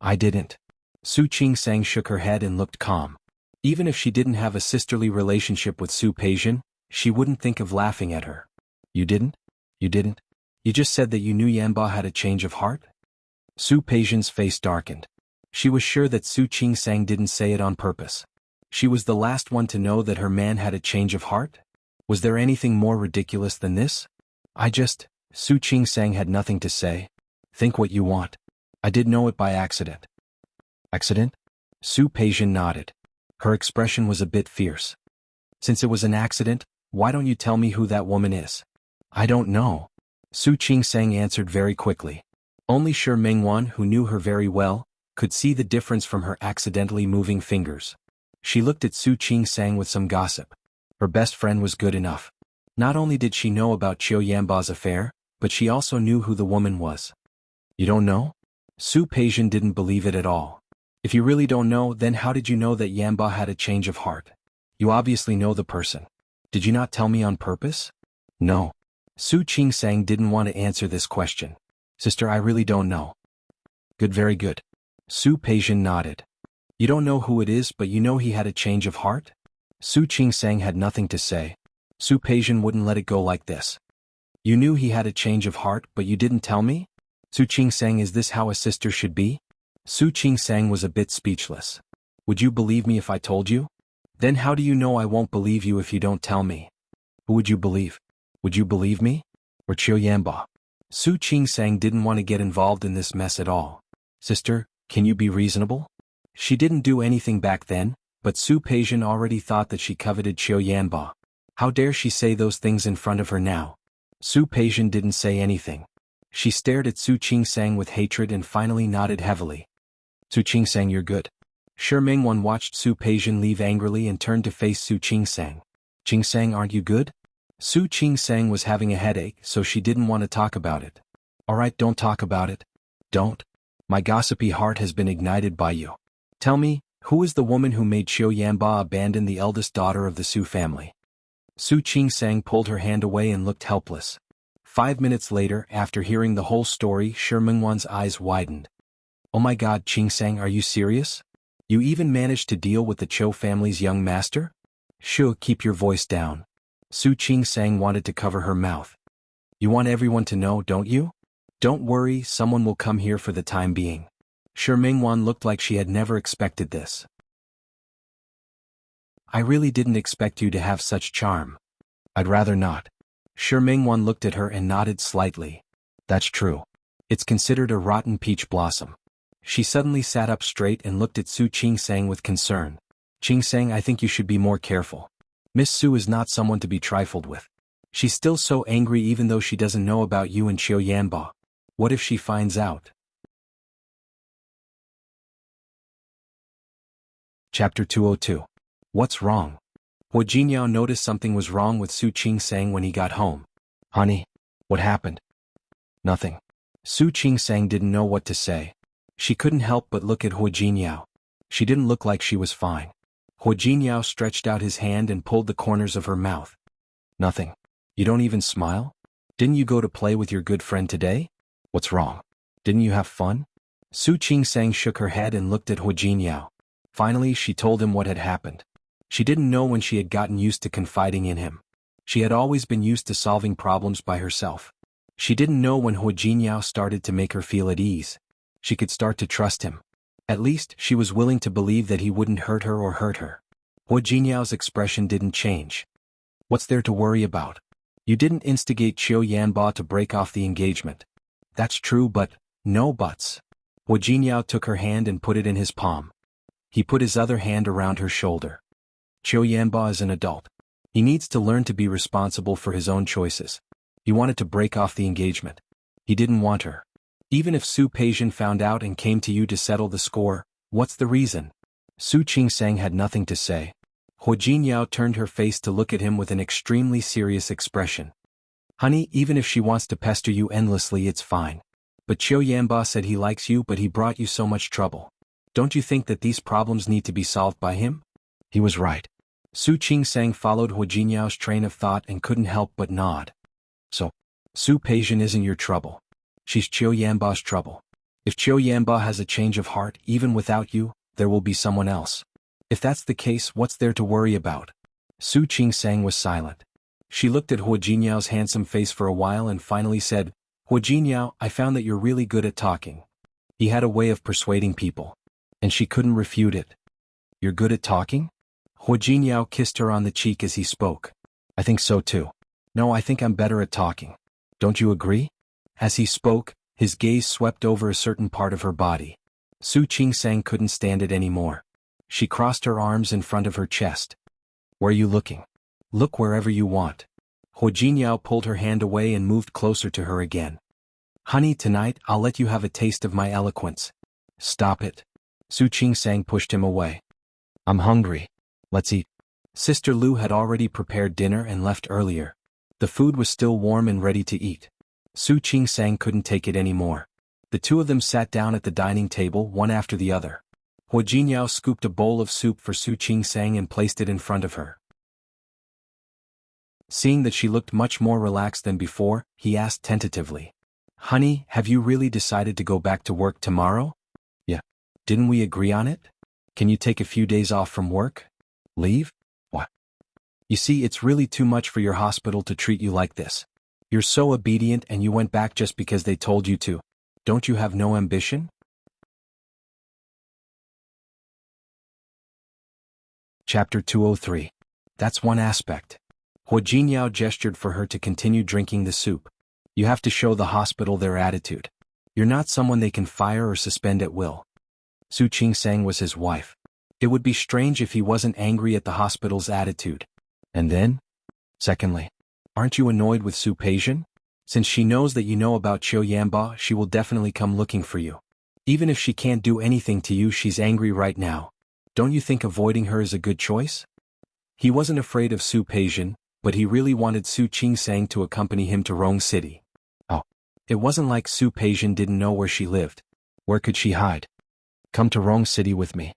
I didn't. Su Qingsang shook her head and looked calm. Even if she didn't have a sisterly relationship with Su Peijian, she wouldn't think of laughing at her. You didn't? You didn't? You just said that you knew Yanba had a change of heart? Su Peijian's face darkened. She was sure that Su Qingsang didn't say it on purpose. She was the last one to know that her man had a change of heart? Was there anything more ridiculous than this? Su Qingsang had nothing to say. Think what you want. I did know it by accident. Accident? Su Peijian nodded. Her expression was a bit fierce. Since it was an accident, why don't you tell me who that woman is? I don't know. Su Qingsang answered very quickly. Only Shi Mingwan, who knew her very well, could see the difference from her accidentally moving fingers. She looked at Su Qingsang with some gossip. Her best friend was good enough. Not only did she know about Qiu Yanba's affair, but she also knew who the woman was. You don't know? Su Peijian didn't believe it at all. If you really don't know, then how did you know that Yanba had a change of heart? You obviously know the person. Did you not tell me on purpose? No. Su Qingsang didn't want to answer this question. Sister, I really don't know. Good, very good. Su Peijian nodded. You don't know who it is, but you know he had a change of heart? Su Qingsang had nothing to say. Su Peijian wouldn't let it go like this. You knew he had a change of heart, but you didn't tell me? Su Qingsang, is this how a sister should be? Su Qingsang was a bit speechless. Would you believe me if I told you? Then how do you know I won't believe you if you don't tell me? Who would you believe? Would you believe me? Or Qiu Yanba? Su Qingsang didn't want to get involved in this mess at all. Sister, can you be reasonable? She didn't do anything back then, but Su Peijian already thought that she coveted Qiu Yanba. How dare she say those things in front of her now? Su Peijian didn't say anything. She stared at Su Qingsang with hatred and finally nodded heavily. Su Qingsang, you're good. Shi Mingwan watched Su Peijian leave angrily and turned to face Su Qingsang. Qingsang, aren't you good? Su Qingsang was having a headache, so she didn't want to talk about it. Alright, don't talk about it. Don't. My gossipy heart has been ignited by you. Tell me, who is the woman who made Qiu Yanba abandon the eldest daughter of the Su family? Su Qingsang pulled her hand away and looked helpless. 5 minutes later, after hearing the whole story, Shi Mingwan's eyes widened. Oh my god, Qingsang, are you serious? You even managed to deal with the Qiu family's young master? Shu, keep your voice down. Su Qingsang wanted to cover her mouth. You want everyone to know, don't you? Don't worry, someone will come here for the time being. Shi Mingwan looked like she had never expected this. I really didn't expect you to have such charm. I'd rather not. Shi Mingwan looked at her and nodded slightly. That's true. It's considered a rotten peach blossom. She suddenly sat up straight and looked at Su Qingsang with concern. Qingsang, I think you should be more careful. Miss Su is not someone to be trifled with. She's still so angry even though she doesn't know about you and Qiu Yanba. What if she finds out? Chapter 202. What's wrong? Hua Jinyao noticed something was wrong with Su Qingsang when he got home. Honey, what happened? Nothing. Su Qingsang didn't know what to say. She couldn't help but look at Hua Jinyao. She didn't look like she was fine. Hua Jinyao stretched out his hand and pulled the corners of her mouth. Nothing. You don't even smile? Didn't you go to play with your good friend today? What's wrong? Didn't you have fun? Su Qingsang shook her head and looked at Hua Jinyao. Finally, she told him what had happened. She didn't know when she had gotten used to confiding in him. She had always been used to solving problems by herself. She didn't know when Hua Jinyao started to make her feel at ease. She could start to trust him. At least, she was willing to believe that he wouldn't hurt her or hurt her. Hua Jinyao's expression didn't change. What's there to worry about? You didn't instigate Qiu Yanba to break off the engagement. That's true, but no buts. Hu Jingyao took her hand and put it in his palm. He put his other hand around her shoulder. Qiu Yanba is an adult. He needs to learn to be responsible for his own choices. He wanted to break off the engagement. He didn't want her. Even if Su Peijian found out and came to you to settle the score, what's the reason? Su Qingsang had nothing to say. Hu Jingyao turned her face to look at him with an extremely serious expression. Honey, even if she wants to pester you endlessly, it's fine. But Qiu Yanba said he likes you, but he brought you so much trouble. Don't you think that these problems need to be solved by him? He was right. Su Qingsang followed Hu Jinyao's train of thought and couldn't help but nod. So, Su Peijian isn't your trouble. She's Qiu Yanba's trouble. If Qiu Yanba has a change of heart, even without you, there will be someone else. If that's the case, what's there to worry about? Su Qingsang was silent. She looked at Hu Jinyao's handsome face for a while and finally said, Hu Jinyao, I found that you're really good at talking. He had a way of persuading people. And she couldn't refute it. You're good at talking? Hu Jinyao kissed her on the cheek as he spoke. I think so too. No, I think I'm better at talking. Don't you agree? As he spoke, his gaze swept over a certain part of her body. Su Qingsang couldn't stand it anymore. She crossed her arms in front of her chest. Where are you looking? Look wherever you want. Hu Jinyao pulled her hand away and moved closer to her again. Honey, tonight I'll let you have a taste of my eloquence. Stop it. Su Qingsang pushed him away. I'm hungry. Let's eat. Sister Lu had already prepared dinner and left earlier. The food was still warm and ready to eat. Su Qingsang couldn't take it anymore. The two of them sat down at the dining table one after the other. Hu Jinyao scooped a bowl of soup for Su Qingsang and placed it in front of her. Seeing that she looked much more relaxed than before, he asked tentatively. Honey, have you really decided to go back to work tomorrow? Yeah. Didn't we agree on it? Can you take a few days off from work? Leave? What? You see, it's really too much for your hospital to treat you like this. You're so obedient and you went back just because they told you to. Don't you have no ambition? Chapter 203. That's one aspect. Hu Jinyao gestured for her to continue drinking the soup. You have to show the hospital their attitude. You're not someone they can fire or suspend at will. Su Qingsang was his wife. It would be strange if he wasn't angry at the hospital's attitude. And then? Secondly, aren't you annoyed with Su Peijian? Since she knows that you know about Qiu Yanba, she will definitely come looking for you. Even if she can't do anything to you, she's angry right now. Don't you think avoiding her is a good choice? He wasn't afraid of Su Peijian, but he really wanted Su Qingsang to accompany him to Rong City. Oh. It wasn't like Su Peijian didn't know where she lived. Where could she hide? Come to Rong City with me.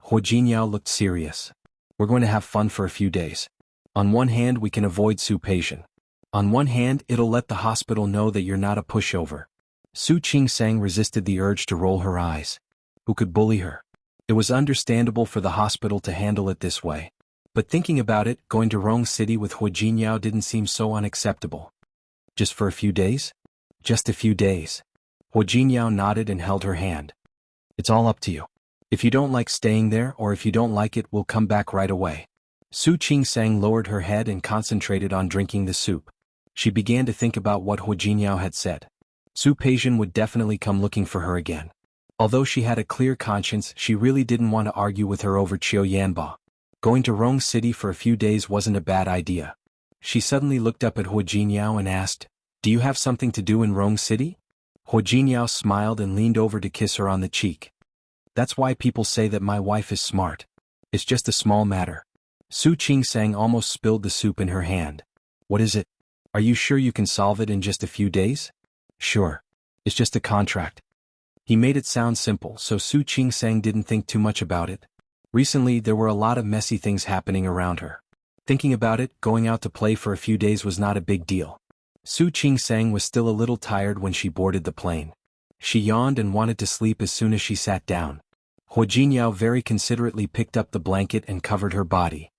Hu Jinyao looked serious. We're going to have fun for a few days. On one hand, we can avoid Su Peijian. On one hand, it'll let the hospital know that you're not a pushover. Su Qingsang resisted the urge to roll her eyes. Who could bully her? It was understandable for the hospital to handle it this way. But thinking about it, going to Rong City with Hu Jinyao didn't seem so unacceptable. Just for a few days? Just a few days. Hu Jinyao nodded and held her hand. It's all up to you. If you don't like staying there or if you don't like it, we'll come back right away. Su Qingsang lowered her head and concentrated on drinking the soup. She began to think about what Hu Jinyao had said. Su Peijian would definitely come looking for her again. Although she had a clear conscience, she really didn't want to argue with her over Qiu Yanba. Going to Rong City for a few days wasn't a bad idea. She suddenly looked up at Hu Jinyao and asked, Do you have something to do in Rong City? Hu Jinyao smiled and leaned over to kiss her on the cheek. That's why people say that my wife is smart. It's just a small matter. Su Qingsang almost spilled the soup in her hand. What is it? Are you sure you can solve it in just a few days? Sure. It's just a contract. He made it sound simple, so Su Qingsang didn't think too much about it. Recently, there were a lot of messy things happening around her. Thinking about it, going out to play for a few days was not a big deal. Su Qingsang was still a little tired when she boarded the plane. She yawned and wanted to sleep as soon as she sat down. Hu Jinyao very considerately picked up the blanket and covered her body.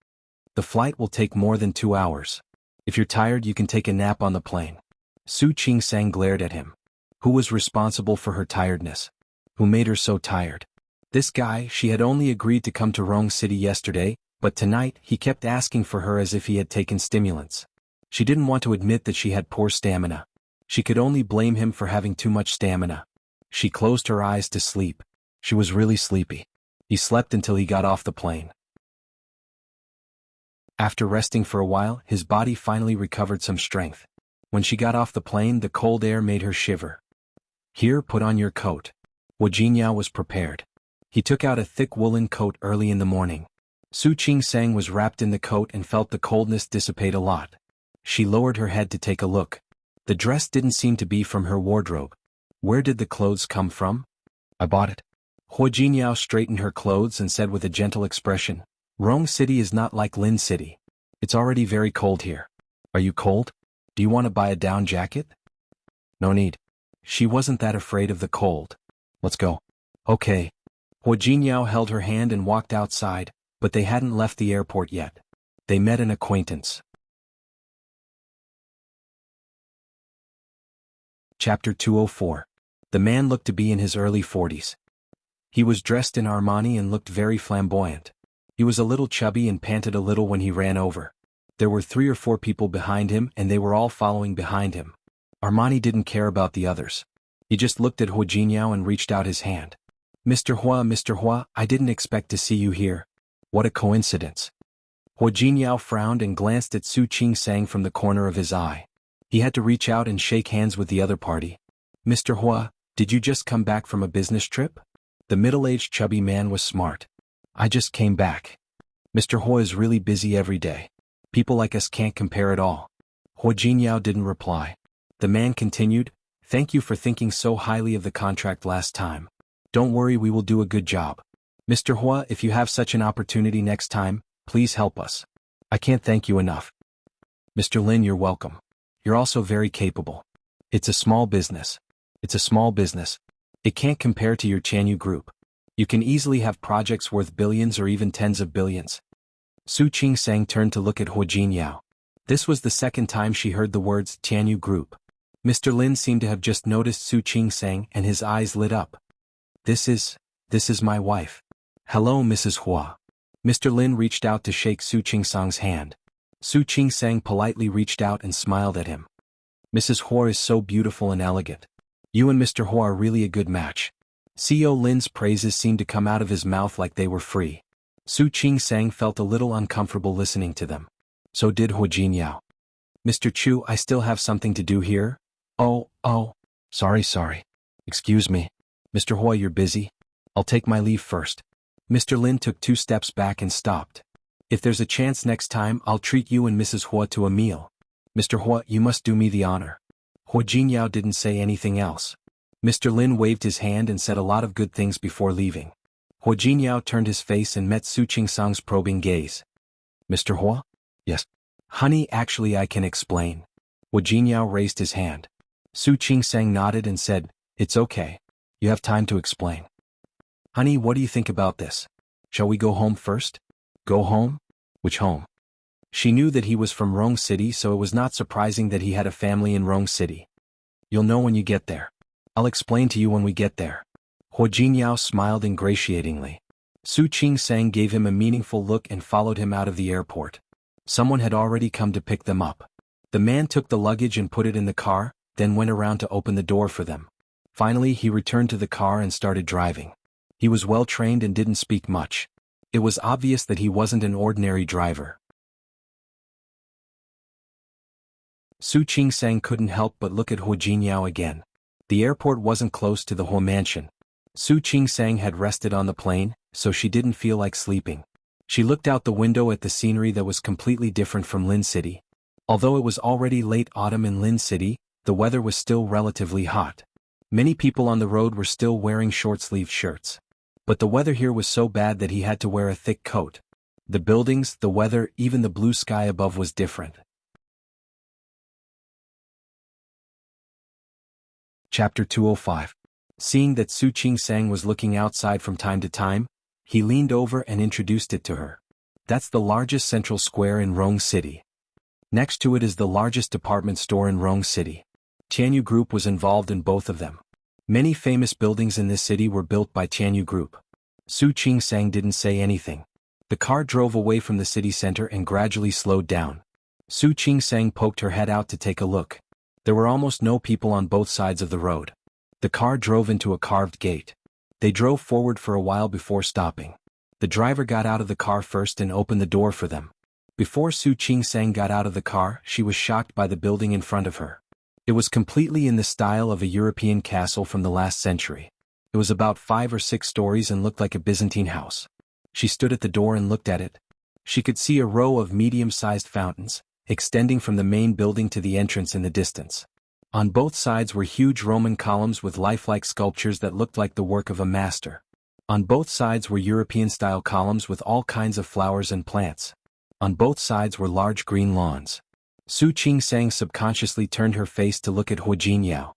The flight will take more than 2 hours. If you're tired, you can take a nap on the plane. Su Qingsang glared at him. Who was responsible for her tiredness? Who made her so tired? This guy. She had only agreed to come to Rong City yesterday, but tonight he kept asking for her as if he had taken stimulants. She didn't want to admit that she had poor stamina. She could only blame him for having too much stamina. She closed her eyes to sleep. She was really sleepy. He slept until he got off the plane. After resting for a while, his body finally recovered some strength. When she got off the plane, the cold air made her shiver. Here, put on your coat. Wuxia was prepared. He took out a thick woolen coat early in the morning. Su Qingsang was wrapped in the coat and felt the coldness dissipate a lot. She lowered her head to take a look. The dress didn't seem to be from her wardrobe. Where did the clothes come from? I bought it. Wuxia straightened her clothes and said with a gentle expression, Rong City is not like Lin City. It's already very cold here. Are you cold? Do you want to buy a down jacket? No need. She wasn't that afraid of the cold. Let's go. Okay. Wuxia held her hand and walked outside, but they hadn't left the airport yet. They met an acquaintance. Chapter 204. The man looked to be in his early 40s. He was dressed in Armani and looked very flamboyant. He was a little chubby and panted a little when he ran over. There were 3 or 4 people behind him and they were all following behind him. Armani didn't care about the others. He just looked at Wuxia and reached out his hand. Mr. Hua, I didn't expect to see you here. What a coincidence. Wuxia frowned and glanced at Su Qingsang from the corner of his eye. He had to reach out and shake hands with the other party. Mr. Hua, did you just come back from a business trip? The middle-aged chubby man was smart. I just came back. Mr. Hua is really busy every day. People like us can't compare at all. Wuxia didn't reply. The man continued, Thank you for thinking so highly of the contract last time. Don't worry, we will do a good job. Mr. Hua, if you have such an opportunity next time, please help us. I can't thank you enough. Mr. Lin, you're welcome. You're also very capable. It's a small business. It's a small business. It can't compare to your Chanyu Group. You can easily have projects worth billions or even tens of billions. Su Qingsang turned to look at Wuxia. This was the second time she heard the words Chanyu Group. Mr. Lin seemed to have just noticed Su Qingsang and his eyes lit up. This is my wife. Hello, Mrs. Hua. Mr. Lin reached out to shake Su Qingsang's hand. Su Qingsang politely reached out and smiled at him. Mrs. Hua is so beautiful and elegant. You and Mr. Hua are really a good match. CEO Lin's praises seemed to come out of his mouth like they were free. Su Qingsang felt a little uncomfortable listening to them. So did Wuxia. Mr. Chu, I still have something to do here? Oh. Sorry. Excuse me. Mr. Hua, you're busy? I'll take my leave first. Mr. Lin took 2 steps back and stopped. If there's a chance next time, I'll treat you and Mrs. Hua to a meal. Mr. Hua, you must do me the honor. Wuxia didn't say anything else. Mr. Lin waved his hand and said a lot of good things before leaving. Wuxia turned his face and met Su Qingsang's probing gaze. Mr. Hua? Yes. Honey, actually I can explain. Wuxia raised his hand. Su Qingsang nodded and said, It's okay. You have time to explain. Honey, what do you think about this? Shall we go home first? Go home? Which home? She knew that he was from Rong City, so it was not surprising that he had a family in Rong City. You'll know when you get there. I'll explain to you when we get there. Wuxia smiled ingratiatingly. Su Qingsang gave him a meaningful look and followed him out of the airport. Someone had already come to pick them up. The man took the luggage and put it in the car, then went around to open the door for them. Finally, he returned to the car and started driving. He was well trained and didn't speak much. It was obvious that he wasn't an ordinary driver. Su Qingsang couldn't help but look at Wuxia again. The airport wasn't close to the Hua mansion. Su Qingsang had rested on the plane, so she didn't feel like sleeping. She looked out the window at the scenery that was completely different from Lin City. Although it was already late autumn in Lin City, the weather was still relatively hot. Many people on the road were still wearing short-sleeved shirts. But the weather here was so bad that he had to wear a thick coat. The buildings, the weather, even the blue sky above was different. Chapter 205. Seeing that Su Qingsang was looking outside from time to time, he leaned over and introduced it to her. That's the largest central square in Rong City. Next to it is the largest department store in Rong City. Chanyu Group was involved in both of them. Many famous buildings in this city were built by Chanyu Group. Su Qingsang didn't say anything. The car drove away from the city center and gradually slowed down. Su Qingsang poked her head out to take a look. There were almost no people on both sides of the road. The car drove into a carved gate. They drove forward for a while before stopping. The driver got out of the car first and opened the door for them. Before Su Qingsang got out of the car, she was shocked by the building in front of her. It was completely in the style of a European castle from the last century. It was about 5 or 6 stories and looked like a Byzantine house. She stood at the door and looked at it. She could see a row of medium-sized fountains, extending from the main building to the entrance in the distance. On both sides were huge Roman columns with lifelike sculptures that looked like the work of a master. On both sides were European-style columns with all kinds of flowers and plants. On both sides were large green lawns. Su Qingsang subconsciously turned her face to look at Huo Jinyao.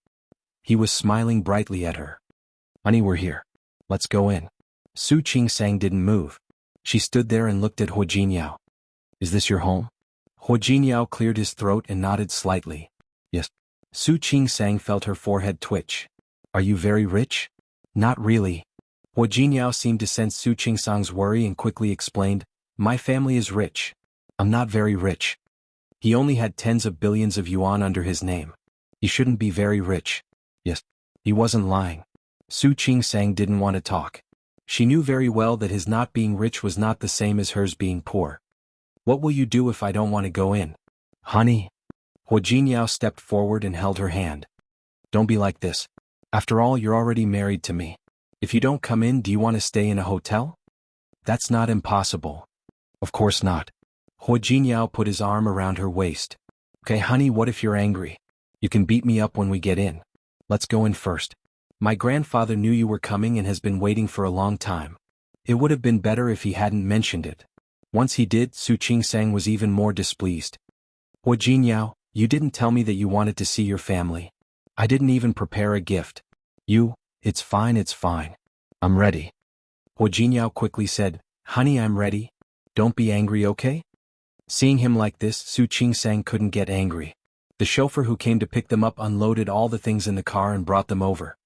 He was smiling brightly at her. "Honey, we're here. Let's go in." Su Qingsang didn't move. She stood there and looked at Huo Jinyao. "Is this your home?" Huo Jinyao cleared his throat and nodded slightly. "Yes." Su Qingsang felt her forehead twitch. "Are you very rich?" "Not really." Huo Jinyao seemed to sense Su Qingsang's worry and quickly explained, "My family is rich. I'm not very rich." He only had tens of billions of yuan under his name. He shouldn't be very rich. Yes. He wasn't lying. Su Qingsang didn't want to talk. She knew very well that his not being rich was not the same as hers being poor. "What will you do if I don't want to go in?" "Honey." Huo Jinyao stepped forward and held her hand. "Don't be like this. After all, you're already married to me. If you don't come in, do you want to stay in a hotel?" "That's not impossible." "Of course not." Huo Jinyao put his arm around her waist. "Okay, honey, what if you're angry? You can beat me up when we get in. Let's go in first. My grandfather knew you were coming and has been waiting for a long time. It would have been better if he hadn't mentioned it." Once he did, Su Qingsang was even more displeased. "Huo Jinyao, you didn't tell me that you wanted to see your family. I didn't even prepare a gift. It's fine. I'm ready." Huo Jinyao quickly said, "Honey, I'm ready. Don't be angry, okay?" Seeing him like this, Su Qingsang couldn't get angry. The chauffeur who came to pick them up unloaded all the things in the car and brought them over.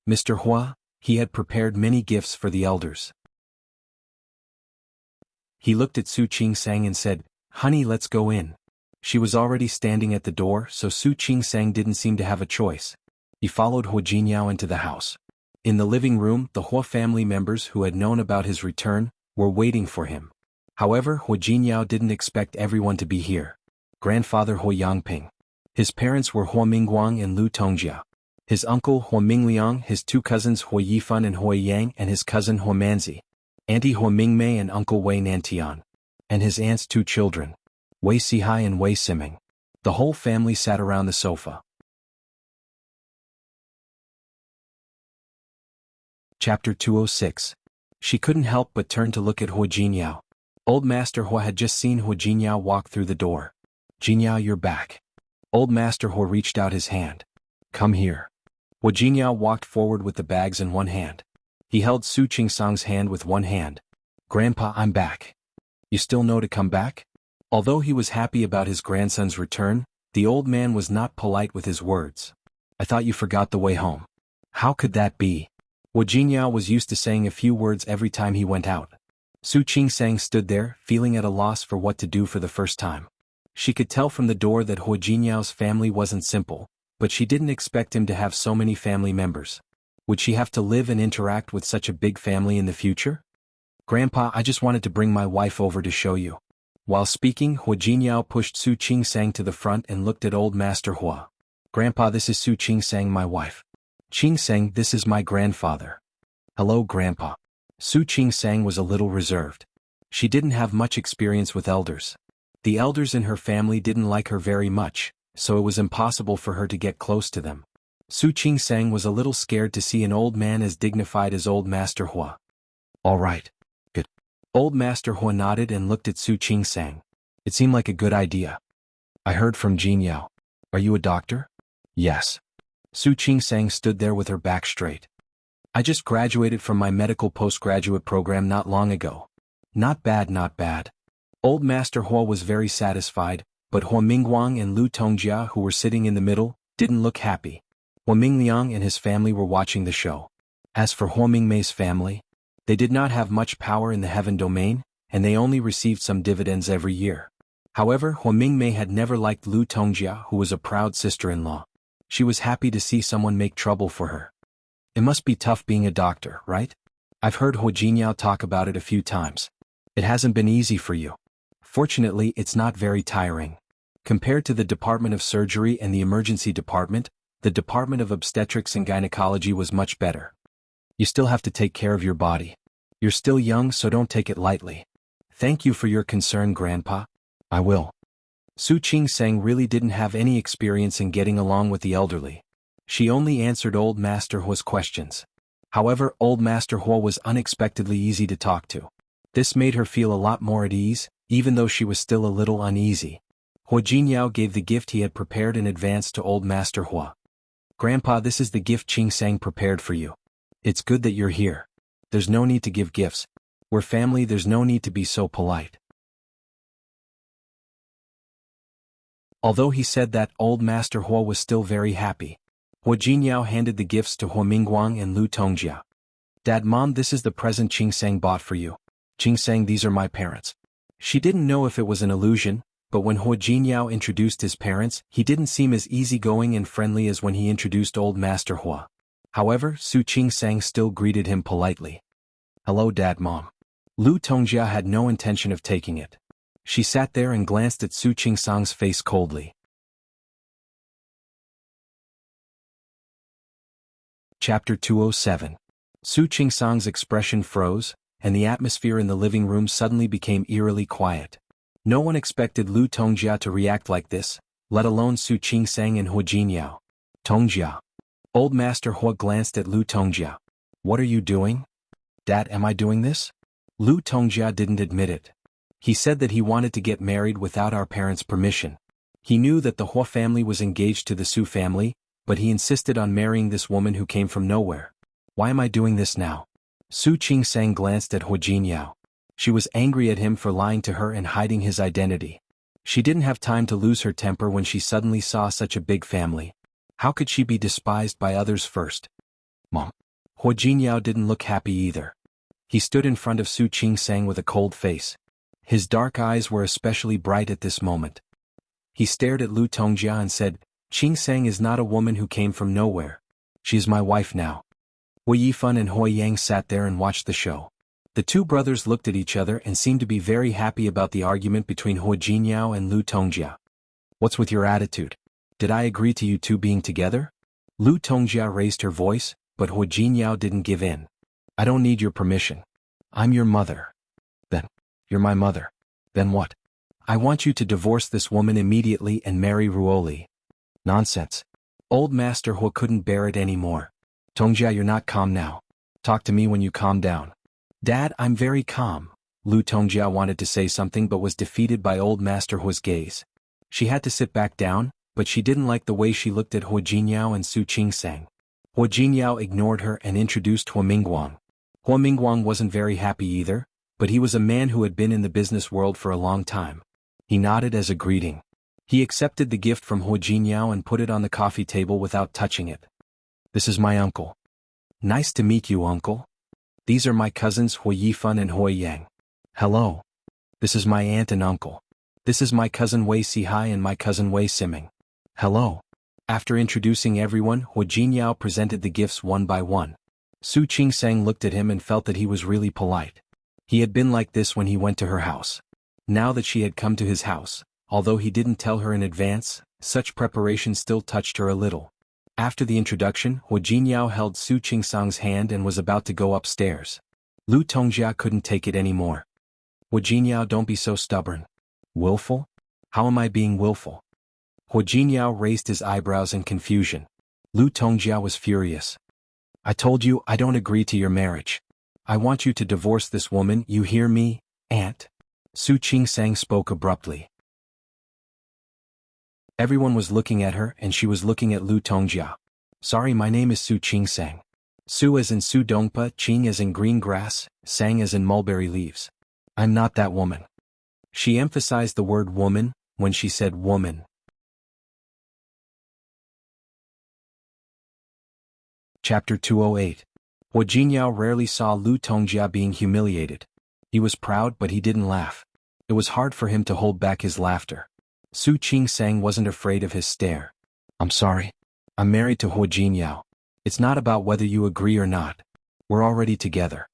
Mr. Hua, he had prepared many gifts for the elders. He looked at Su Qingsang and said, "Honey, let's go in." She was already standing at the door, so Su Qingsang didn't seem to have a choice. He followed Huo Jinyao into the house. In the living room, the Hua family members who had known about his return were waiting for him. However, Huo Jinyao didn't expect everyone to be here. Grandfather Huo Yangping. His parents were Huo Mingguang and Lu Tongjia. His uncle Huo Mingliang, his 2 cousins Huo Yifan and Huo Yang, and his cousin Huo Manzi. Auntie Huo Mingmei and Uncle Wei Nantian. And his aunt's 2 children, Wei Sihai and Wei Siming. The whole family sat around the sofa. Chapter 206. She couldn't help but turn to look at Huo Jinyao. Old Master Hua had just seen Huo Jinyao walk through the door. "Jinyao, you're back." Old Master Hua reached out his hand. "Come here." Huo Jinyao walked forward with the bags in one hand. He held Su Qingsang's hand with one hand. "Grandpa, I'm back. You still know to come back?" Although he was happy about his grandson's return, the old man was not polite with his words. "I thought you forgot the way home." "How could that be?" Huo Jinyao was used to saying a few words every time he went out. Su Qingsang stood there, feeling at a loss for what to do for the first time. She could tell from the door that Huo Jinyao's family wasn't simple, but she didn't expect him to have so many family members. Would she have to live and interact with such a big family in the future? "Grandpa, I just wanted to bring my wife over to show you." While speaking, Huo Jinyao pushed Su Qingsang to the front and looked at old Master Hua. "Grandpa, this is Su Qingsang, my wife." "Qingsang, this is my grandfather." "Hello, Grandpa." Su Qingsang was a little reserved. She didn't have much experience with elders. The elders in her family didn't like her very much, so it was impossible for her to get close to them. Su Qingsang was a little scared to see an old man as dignified as old Master Hua. "All right. Good." Old Master Hua nodded and looked at Su Qingsang. It seemed like a good idea. "I heard from Jinyao. Are you a doctor?" "Yes." Su Qingsang stood there with her back straight. "I just graduated from my medical postgraduate program not long ago." "Not bad, not bad." Old Master Hua was very satisfied, but Huo Mingguang and Lu Tongjia, who were sitting in the middle, didn't look happy. Huo Mingliang and his family were watching the show. As for Huo Mingmei's family, they did not have much power in the heaven domain, and they only received some dividends every year. However, Hua Mingmei had never liked Lu Tongjia, who was a proud sister-in-law. She was happy to see someone make trouble for her. It must be tough being a doctor, right? I've heard Hua Jinyao talk about it a few times. It hasn't been easy for you. Fortunately, it's not very tiring. Compared to the Department of Surgery and the Emergency Department, the Department of Obstetrics and Gynecology was much better. You still have to take care of your body. You're still young, so don't take it lightly. Thank you for your concern, Grandpa. I will. Su Qingsang really didn't have any experience in getting along with the elderly. She only answered Old Master Hua's questions. However, Old Master Hua was unexpectedly easy to talk to. This made her feel a lot more at ease, even though she was still a little uneasy. Hua Jinyao gave the gift he had prepared in advance to Old Master Hua. Grandpa, this is the gift Qingsang prepared for you. It's good that you're here. There's no need to give gifts. We're family, there's no need to be so polite. Although he said that, Old Master Hua was still very happy. Hua Jinyao handed the gifts to Hua Mingguang and Lu Tongjia. Dad, Mom, this is the present Qingsang bought for you. Qingsang, these are my parents. She didn't know if it was an illusion, but when Hua Jinyao introduced his parents, he didn't seem as easygoing and friendly as when he introduced Old Master Hua. However, Su Qingsang still greeted him politely. Hello, Dad, Mom. Lu Tongjia had no intention of taking it. She sat there and glanced at Su Qingsang's face coldly. Chapter 207. Su Qingsang's expression froze, and the atmosphere in the living room suddenly became eerily quiet. No one expected Lu Tongjia to react like this, let alone Su Qingsang and Hua Jinyao. Tongjia. Old Master Hua glanced at Lu Tongjia. What are you doing? Dad, am I doing this? Lu Tongjia didn't admit it. He said that he wanted to get married without our parents' permission. He knew that the Hua family was engaged to the Su family, but he insisted on marrying this woman who came from nowhere. Why am I doing this now? Su Qingsang glanced at Hua Jinyao. She was angry at him for lying to her and hiding his identity. She didn't have time to lose her temper when she suddenly saw such a big family. How could she be despised by others first? Mom. Hua Jinyao didn't look happy either. He stood in front of Su Qingsang with a cold face. His dark eyes were especially bright at this moment. He stared at Lu Tongjia and said, Qingsang is not a woman who came from nowhere. She is my wife now. Hua Yifan and Hua Yang sat there and watched the show. The two brothers looked at each other and seemed to be very happy about the argument between Hua Jinyao and Lu Tongjia. What's with your attitude? Did I agree to you two being together? Lu Tongjia raised her voice, but Hua Jinyao didn't give in. I don't need your permission. I'm your mother. Then, you're my mother. Then what? I want you to divorce this woman immediately and marry Ruoli. Nonsense. Old Master Hua couldn't bear it anymore. Tongjia, you're not calm now. Talk to me when you calm down. Dad, I'm very calm. Lu Tongjia wanted to say something but was defeated by Old Master Hua's gaze. She had to sit back down, but she didn't like the way she looked at Hua Jinyao and Su Qingsang. Hua Jinyao ignored her and introduced Hua Mingguang. Hua Mingguang wasn't very happy either, but he was a man who had been in the business world for a long time. He nodded as a greeting. He accepted the gift from Hua Jinyao and put it on the coffee table without touching it. This is my uncle. Nice to meet you, uncle. These are my cousins Hua Yifan and Hua Yang. Hello. This is my aunt and uncle. This is my cousin Wei Sihai and my cousin Wei Siming. Hello. After introducing everyone, Hua Jinyao presented the gifts one by one. Su Qingsang looked at him and felt that he was really polite. He had been like this when he went to her house. Now that she had come to his house, although he didn't tell her in advance, such preparation still touched her a little. After the introduction, Hua Jinyao held Su Qingsang's hand and was about to go upstairs. Lu Tongjia couldn't take it anymore. Hua Jinyao, don't be so stubborn. Willful? How am I being willful? Hua Jinyao raised his eyebrows in confusion. Lu Tongjia was furious. I told you I don't agree to your marriage. I want you to divorce this woman, you hear me, aunt? Su Qingsang spoke abruptly. Everyone was looking at her and she was looking at Lu Tongjia. Sorry, my name is Su Qingsang. Su as in Su Dongpa, Qing as in green grass, Sang as in mulberry leaves. I'm not that woman. She emphasized the word woman when she said woman. Chapter 208. Hua Jinyao rarely saw Lu Tongjia being humiliated. He was proud but he didn't laugh. It was hard for him to hold back his laughter. Su Qingsang wasn't afraid of his stare. I'm sorry. I'm married to Hua Jinyao. It's not about whether you agree or not. We're already together.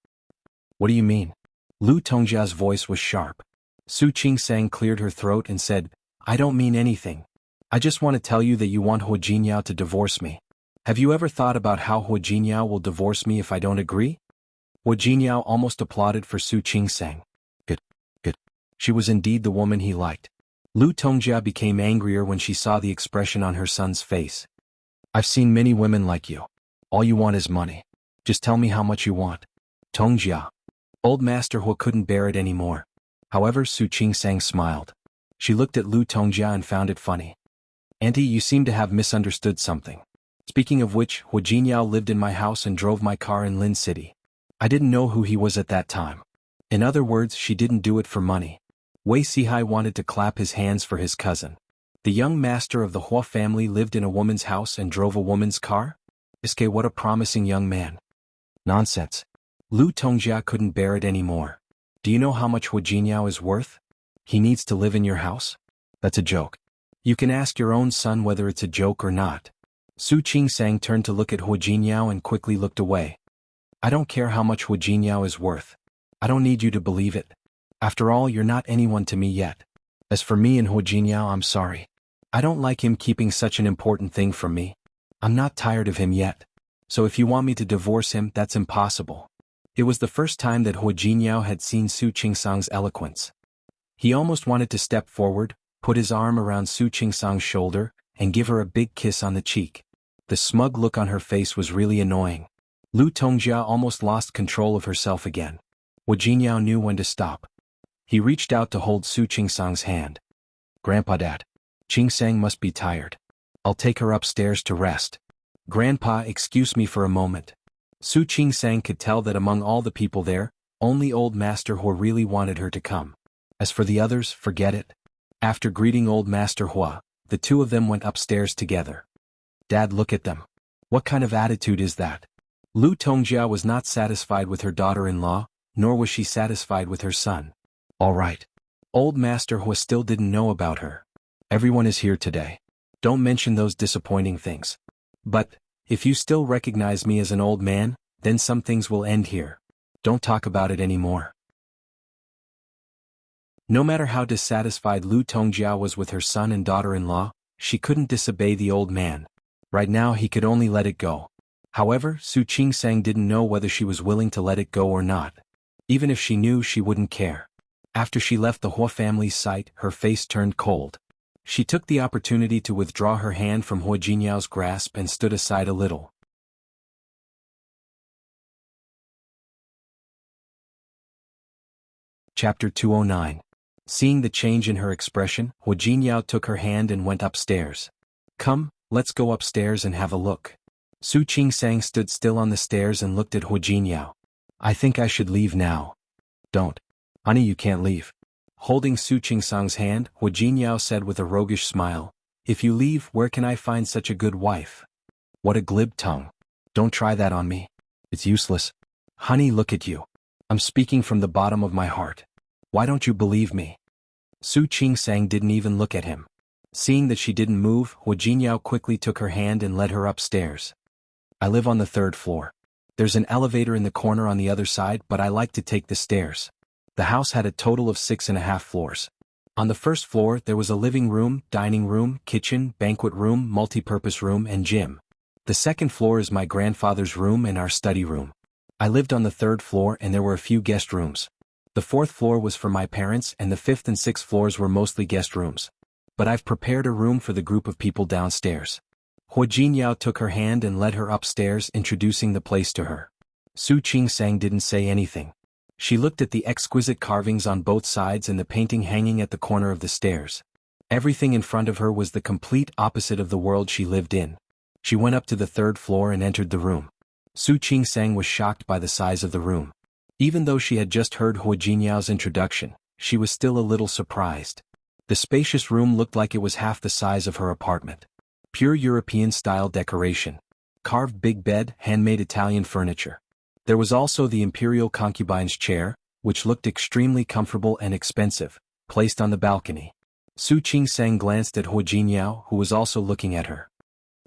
What do you mean? Lu Tongjia's voice was sharp. Su Qingsang cleared her throat and said, I don't mean anything. I just want to tell you that you want Hua Jinyao to divorce me. Have you ever thought about how Hua Jinyao will divorce me if I don't agree? Hua Jinyao almost applauded for Su Qingsang. Good. She was indeed the woman he liked. Lu Tongjia became angrier when she saw the expression on her son's face. I've seen many women like you. All you want is money. Just tell me how much you want. Tongjia. Old Master Hua couldn't bear it anymore. However, Su Qingsang smiled. She looked at Lu Tongjia and found it funny. Auntie, you seem to have misunderstood something. Speaking of which, Hua Jinyao lived in my house and drove my car in Lin City. I didn't know who he was at that time. In other words, she didn't do it for money. Wei Sihai wanted to clap his hands for his cousin. The young master of the Hua family lived in a woman's house and drove a woman's car? Iske, what a promising young man. Nonsense. Lu Tongjia couldn't bear it anymore. Do you know how much Hua Jinyao is worth? He needs to live in your house? That's a joke. You can ask your own son whether it's a joke or not. Su Qingsang turned to look at Hua Jinyao and quickly looked away. I don't care how much Hua Jinyao is worth. I don't need you to believe it. After all, you're not anyone to me yet. As for me and Hua Jinyao, I'm sorry. I don't like him keeping such an important thing from me. I'm not tired of him yet. So if you want me to divorce him, that's impossible. It was the first time that Hua Jinyao had seen Su Qingsang's eloquence. He almost wanted to step forward, put his arm around Su Qingsang's shoulder, and give her a big kiss on the cheek. The smug look on her face was really annoying. Lu Tongjia almost lost control of herself again. Hua Jinyao knew when to stop. He reached out to hold Su Qingsang's hand. Grandpa, Dad. Qingsang must be tired. I'll take her upstairs to rest. Grandpa, excuse me for a moment. Su Qingsang could tell that among all the people there, only Old Master Hua really wanted her to come. As for the others, forget it. After greeting Old Master Hua, the two of them went upstairs together. Dad, look at them. What kind of attitude is that? Lu Tongjia was not satisfied with her daughter-in-law, nor was she satisfied with her son. All right. Old Master Hua still didn't know about her. Everyone is here today. Don't mention those disappointing things. But, if you still recognize me as an old man, then some things will end here. Don't talk about it anymore. No matter how dissatisfied Lu Tongjia was with her son and daughter-in-law, she couldn't disobey the old man. Right now he could only let it go. However, Su Qingsang didn't know whether she was willing to let it go or not. Even if she knew, she wouldn't care. After she left the Hua family's sight, her face turned cold. She took the opportunity to withdraw her hand from Hua Jinyao's grasp and stood aside a little. Chapter 209. Seeing the change in her expression, Hua Jinyao took her hand and went upstairs. Come, let's go upstairs and have a look. Su Qingsang stood still on the stairs and looked at Hua Jinyao. I think I should leave now. Don't. Honey, you can't leave. Holding Su Qingsang's hand, Hua Jinyao said with a roguish smile, If you leave, where can I find such a good wife? What a glib tongue. Don't try that on me. It's useless. Honey, look at you. I'm speaking from the bottom of my heart. Why don't you believe me? Su Qingsang didn't even look at him. Seeing that she didn't move, Hua Jinyao quickly took her hand and led her upstairs. I live on the 3rd floor. There's an elevator in the corner on the other side, but I like to take the stairs. The house had a total of 6.5 floors. On the 1st floor there was a living room, dining room, kitchen, banquet room, multipurpose room and gym. The 2nd floor is my grandfather's room and our study room. I lived on the 3rd floor and there were a few guest rooms. The 4th floor was for my parents and the 5th and 6th floors were mostly guest rooms. But I've prepared a room for the group of people downstairs. Hua Jinyao took her hand and led her upstairs, introducing the place to her. Su Qingsang didn't say anything. She looked at the exquisite carvings on both sides and the painting hanging at the corner of the stairs. Everything in front of her was the complete opposite of the world she lived in. She went up to the 3rd floor and entered the room. Su Qingsang was shocked by the size of the room. Even though she had just heard Hua Jinyao's introduction, she was still a little surprised. The spacious room looked like it was half the size of her apartment. Pure European-style decoration. Carved big bed, handmade Italian furniture. There was also the imperial concubine's chair, which looked extremely comfortable and expensive, placed on the balcony. Su Qingsang glanced at Hu Jingyao, who was also looking at her.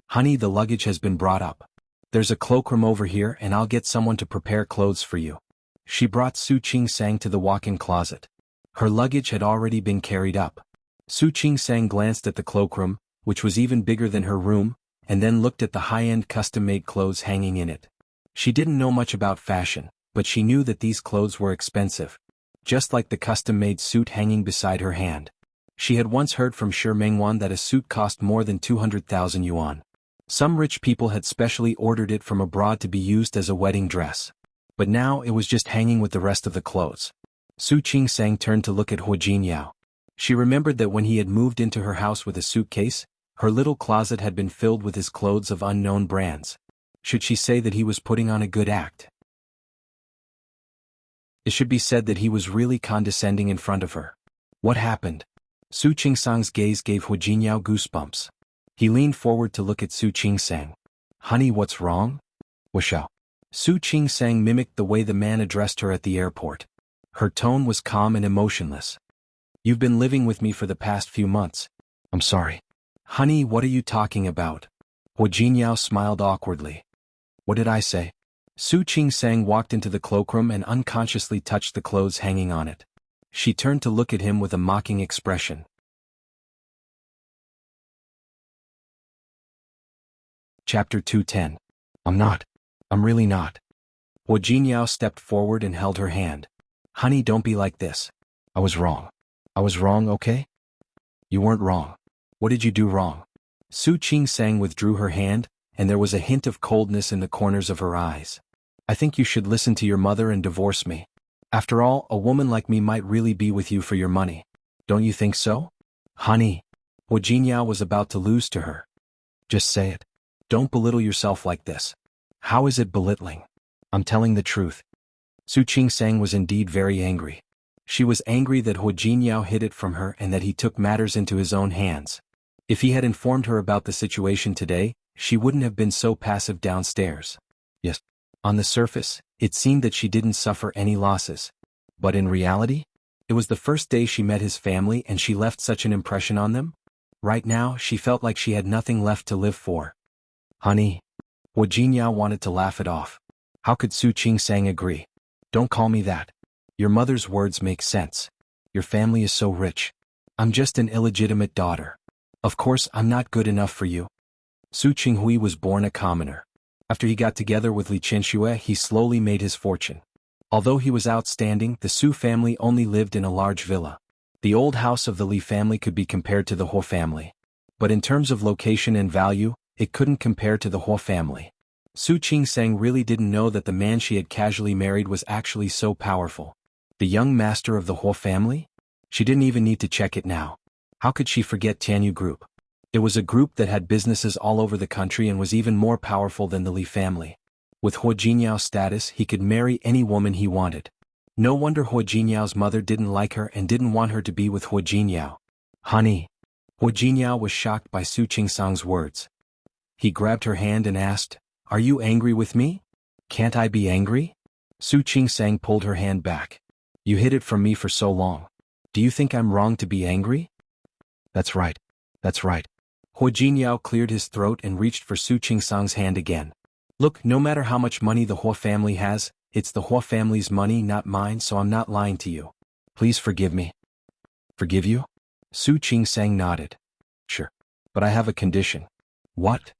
Honey, the luggage has been brought up. There's a cloakroom over here and I'll get someone to prepare clothes for you. She brought Su Qingsang to the walk-in closet. Her luggage had already been carried up. Su Qingsang glanced at the cloakroom, which was even bigger than her room, and then looked at the high-end custom-made clothes hanging in it. She didn't know much about fashion, but she knew that these clothes were expensive. Just like the custom-made suit hanging beside her hand. She had once heard from Shi Mengwan that a suit cost more than 200,000 yuan. Some rich people had specially ordered it from abroad to be used as a wedding dress. But now it was just hanging with the rest of the clothes. Su Qingsang turned to look at Hu Jinyao. She remembered that when he had moved into her house with a suitcase, her little closet had been filled with his clothes of unknown brands. Should she say that he was putting on a good act? It should be said that he was really condescending in front of her. What happened? Su Qingsang's gaze gave Hu Jinyao goosebumps. He leaned forward to look at Su Qingsang. Honey, what's wrong? Wuxia. Su Qingsang mimicked the way the man addressed her at the airport. Her tone was calm and emotionless. You've been living with me for the past few months. I'm sorry. Honey, what are you talking about? Hu Jinyao smiled awkwardly. What did I say? Su Qingsang walked into the cloakroom and unconsciously touched the clothes hanging on it. She turned to look at him with a mocking expression. Chapter 210. I'm really not. Hu Jinyao stepped forward and held her hand. Honey, don't be like this. I was wrong. I was wrong, okay? You weren't wrong. What did you do wrong? Su Qingsang withdrew her hand, and there was a hint of coldness in the corners of her eyes. I think you should listen to your mother and divorce me. After all, a woman like me might really be with you for your money. Don't you think so? Honey. Hu Jinyao was about to lose to her. Just say it. Don't belittle yourself like this. How is it belittling? I'm telling the truth. Su Qingsang was indeed very angry. She was angry that Hu Jinyao hid it from her and that he took matters into his own hands. If he had informed her about the situation today, she wouldn't have been so passive downstairs. Yes. On the surface, it seemed that she didn't suffer any losses. But in reality, it was the first day she met his family and she left such an impression on them. Right now, she felt like she had nothing left to live for. Honey. Hu Jinyao wanted to laugh it off. How could Su Qingsang agree? Don't call me that. Your mother's words make sense. Your family is so rich. I'm just an illegitimate daughter. Of course, I'm not good enough for you. Su Qinghui was born a commoner. After he got together with Li Qianxue, he slowly made his fortune. Although he was outstanding, the Su family only lived in a large villa. The old house of the Li family could be compared to the Huo family. But in terms of location and value, it couldn't compare to the Huo family. Su Qingsang really didn't know that the man she had casually married was actually so powerful. The young master of the Huo family? She didn't even need to check it now. How could she forget Tianyu Group? It was a group that had businesses all over the country and was even more powerful than the Li family. With Hu Jinyao's status, he could marry any woman he wanted. No wonder Hu Jinyao's mother didn't like her and didn't want her to be with Hu Jinyao. Honey. Hu Jinyao was shocked by Su Qingsang's words. He grabbed her hand and asked, Are you angry with me? Can't I be angry? Su Qingsang pulled her hand back. You hid it from me for so long. Do you think I'm wrong to be angry? That's right. That's right. Hu Jinyao cleared his throat and reached for Su Qingsang's hand again. Look, no matter how much money the Huo family has, it's the Huo family's money, not mine, so I'm not lying to you. Please forgive me. Forgive you? Su Qingsang nodded. Sure. But I have a condition. What?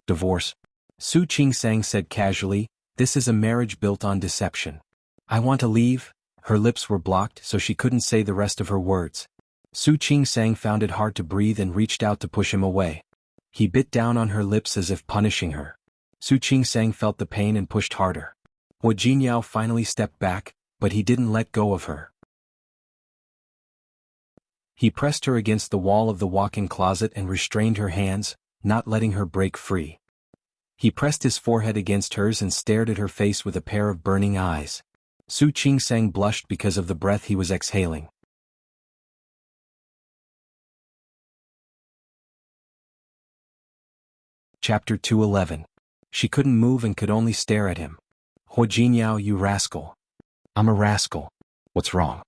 Divorce. Su Qingsang said casually, this is a marriage built on deception. I want to leave. Her lips were blocked so she couldn't say the rest of her words. Su Qingsang found it hard to breathe and reached out to push him away. He bit down on her lips as if punishing her. Su Qingsang felt the pain and pushed harder. Hu Jinyao finally stepped back, but he didn't let go of her. He pressed her against the wall of the walk-in closet and restrained her hands, not letting her break free. He pressed his forehead against hers and stared at her face with a pair of burning eyes. Su Qingsang blushed because of the breath he was exhaling. Chapter 211. She couldn't move and could only stare at him. Hu Jinyao, you rascal. I'm a rascal. What's wrong?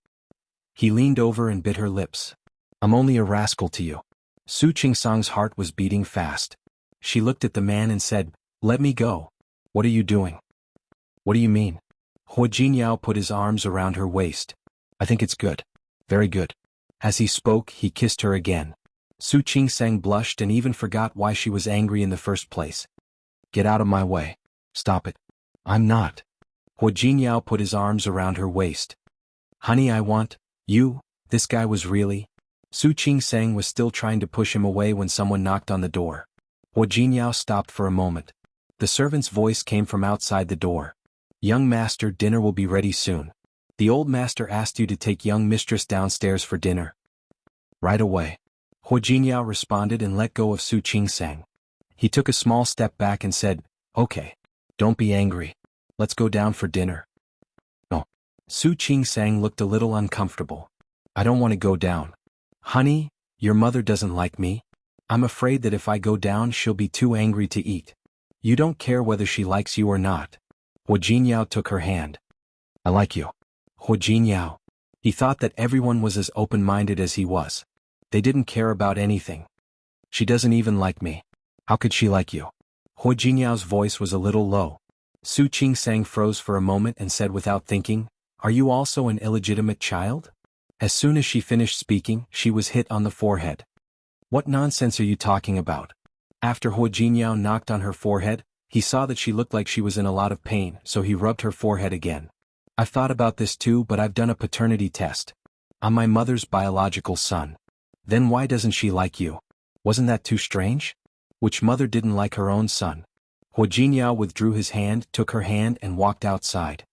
He leaned over and bit her lips. I'm only a rascal to you. Su Qingsang's heart was beating fast. She looked at the man and said, let me go. What are you doing? What do you mean? Hua Jinyao put his arms around her waist. I think it's good. Very good. As he spoke, he kissed her again. Su Qingsang blushed and even forgot why she was angry in the first place. Get out of my way. Stop it. I'm not. Hua Jinyao put his arms around her waist. Honey, I want you. This guy was really... Su Qingsang was still trying to push him away when someone knocked on the door. Hua Jinyao stopped for a moment. The servant's voice came from outside the door. Young master, dinner will be ready soon. The old master asked you to take young mistress downstairs for dinner. Right away. Hua Jinyao responded and let go of Su Qingsang. He took a small step back and said, okay. Don't be angry. Let's go down for dinner. No. Su Qingsang looked a little uncomfortable. I don't want to go down. Honey, your mother doesn't like me. I'm afraid that if I go down she'll be too angry to eat. You don't care whether she likes you or not. Hua Jinyao took her hand. I like you. Hua Jinyao. He thought that everyone was as open-minded as he was. They didn't care about anything. She doesn't even like me. How could she like you? Hua Jinyao's voice was a little low. Su Qingsang froze for a moment and said without thinking, are you also an illegitimate child? As soon as she finished speaking, she was hit on the forehead. What nonsense are you talking about? After Hua Jinyao knocked on her forehead, he saw that she looked like she was in a lot of pain, so he rubbed her forehead again. I've thought about this too, but I've done a paternity test. I'm my mother's biological son. Then why doesn't she like you? Wasn't that too strange? Which mother didn't like her own son? Hua Jinyao withdrew his hand, took her hand and walked outside.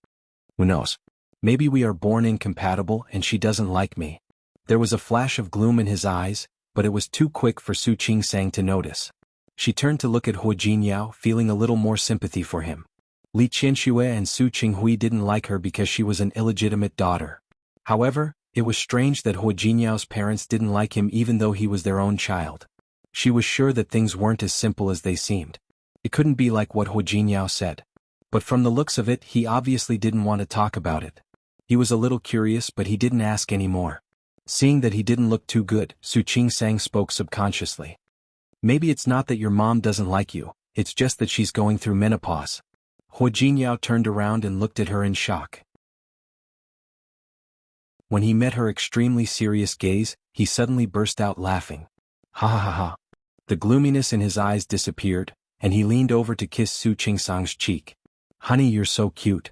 Who knows? Maybe we are born incompatible and she doesn't like me. There was a flash of gloom in his eyes, but it was too quick for Su Qingsang to notice. She turned to look at Hua Jinyao, feeling a little more sympathy for him. Li Qianxue and Su Qinghui didn't like her because she was an illegitimate daughter. However, it was strange that Hua Jinyao's parents didn't like him even though he was their own child. She was sure that things weren't as simple as they seemed. It couldn't be like what Hua Jinyao said. But from the looks of it, he obviously didn't want to talk about it. He was a little curious, but he didn't ask any more. Seeing that he didn't look too good, Su Qingsang spoke subconsciously. Maybe it's not that your mom doesn't like you, it's just that she's going through menopause. Hua Jinyao turned around and looked at her in shock. When he met her extremely serious gaze, he suddenly burst out laughing. Ha ha ha ha. The gloominess in his eyes disappeared, and he leaned over to kiss Su Qingsang's cheek. Honey, you're so cute.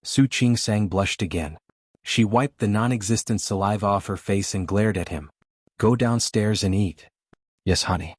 Su Qingsang blushed again. She wiped the non-existent saliva off her face and glared at him. Go downstairs and eat. Yes, honey.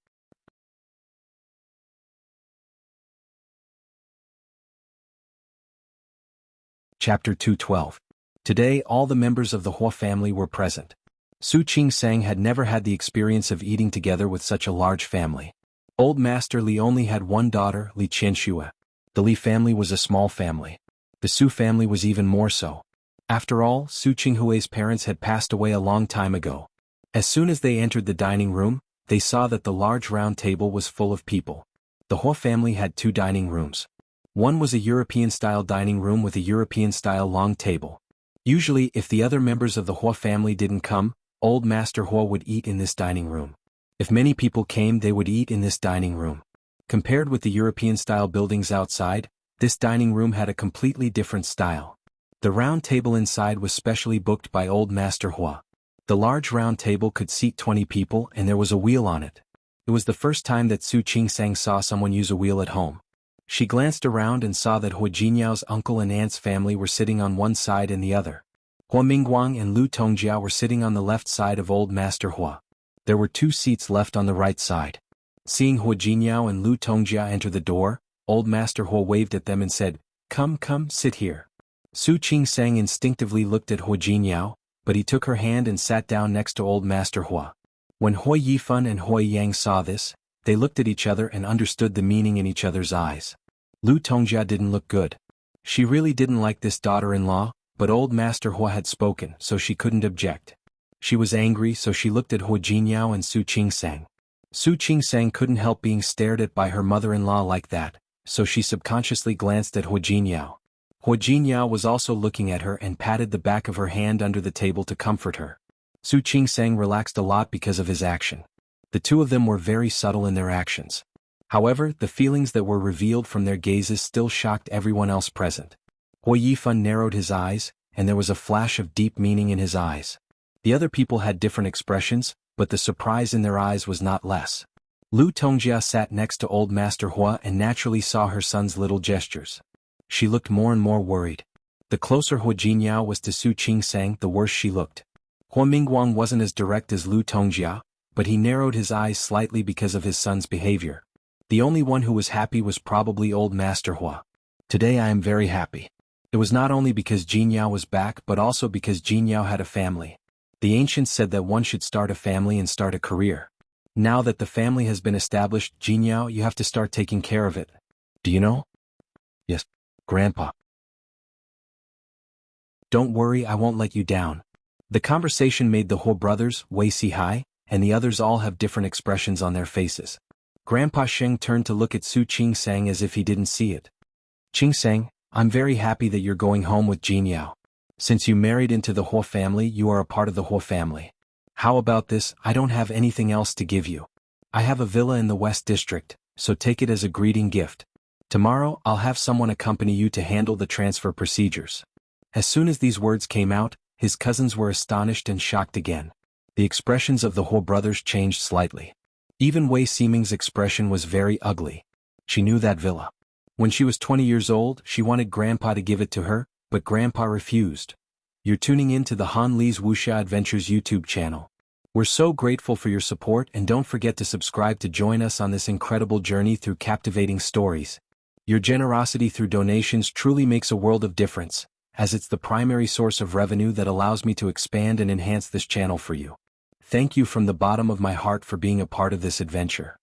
Chapter 212. Today all the members of the Hua family were present. Su Qingsang had never had the experience of eating together with such a large family. Old Master Li only had one daughter, Li Qianxue. The Li family was a small family. The Su family was even more so. After all, Su Qinghui's parents had passed away a long time ago. As soon as they entered the dining room, they saw that the large round table was full of people. The Hua family had two dining rooms. One was a European-style dining room with a European-style long table. Usually, if the other members of the Hua family didn't come, Old Master Hua would eat in this dining room. If many people came, they would eat in this dining room. Compared with the European-style buildings outside, this dining room had a completely different style. The round table inside was specially booked by Old Master Hua. The large round table could seat 20 people and there was a wheel on it. It was the first time that Su Qingsang saw someone use a wheel at home. She glanced around and saw that Hua Jinyao's uncle and aunt's family were sitting on one side and the other. Hua Mingguang and Lu Tongjia were sitting on the left side of Old Master Hua. There were 2 seats left on the right side. Seeing Hua Jinyao and Lu Tongjia enter the door, Old Master Hua waved at them and said, Come, sit here. Su Qingsang instinctively looked at Hua Jinyao, but he took her hand and sat down next to Old Master Hua. When Hua Yifan and Hua Yang saw this, they looked at each other and understood the meaning in each other's eyes. Lu Tongjia didn't look good. She really didn't like this daughter-in-law, but Old Master Hua had spoken, so she couldn't object. She was angry, so she looked at Hua Jinyao and Su Qingsang. Su Qingsang couldn't help being stared at by her mother-in-law like that, so she subconsciously glanced at Hua Jinyao. Hua Jinyao was also looking at her and patted the back of her hand under the table to comfort her. Su Qingsang relaxed a lot because of his action. The two of them were very subtle in their actions. However, the feelings that were revealed from their gazes still shocked everyone else present. Hua Yifan narrowed his eyes, and there was a flash of deep meaning in his eyes. The other people had different expressions, but the surprise in their eyes was not less. Lu Tongjia sat next to old Master Hua and naturally saw her son's little gestures. She looked more and more worried. The closer Hua Jinyao was to Su Qingsang, the worse she looked. Hua Mingguang wasn't as direct as Lu Tongjia, but he narrowed his eyes slightly because of his son's behavior. The only one who was happy was probably old Master Hua. Today I am very happy. It was not only because Jinyao was back but also because Jinyao had a family. The ancients said that one should start a family and start a career. Now that the family has been established, Jinyao, you have to start taking care of it. Do you know? Yes, Grandpa. Don't worry, I won't let you down. The conversation made the Hua brothers, Wei Sihai, and the others all have different expressions on their faces. Grandpa Sheng turned to look at Su Qingsang as if he didn't see it. Qingsang, I'm very happy that you're going home with Jinyao. Since you married into the Hua family, you are a part of the Hua family. How about this? I don't have anything else to give you. I have a villa in the West District, so take it as a greeting gift. Tomorrow, I'll have someone accompany you to handle the transfer procedures. As soon as these words came out, his cousins were astonished and shocked again. The expressions of the Hua brothers changed slightly. Even Wei Ximing's expression was very ugly. She knew that villa. When she was 20 years old, she wanted Grandpa to give it to her, but Grandpa refused. You're tuning in to the Han Li's Wuxia Adventures YouTube channel. We're so grateful for your support, and don't forget to subscribe to join us on this incredible journey through captivating stories. Your generosity through donations truly makes a world of difference, as it's the primary source of revenue that allows me to expand and enhance this channel for you. Thank you from the bottom of my heart for being a part of this adventure.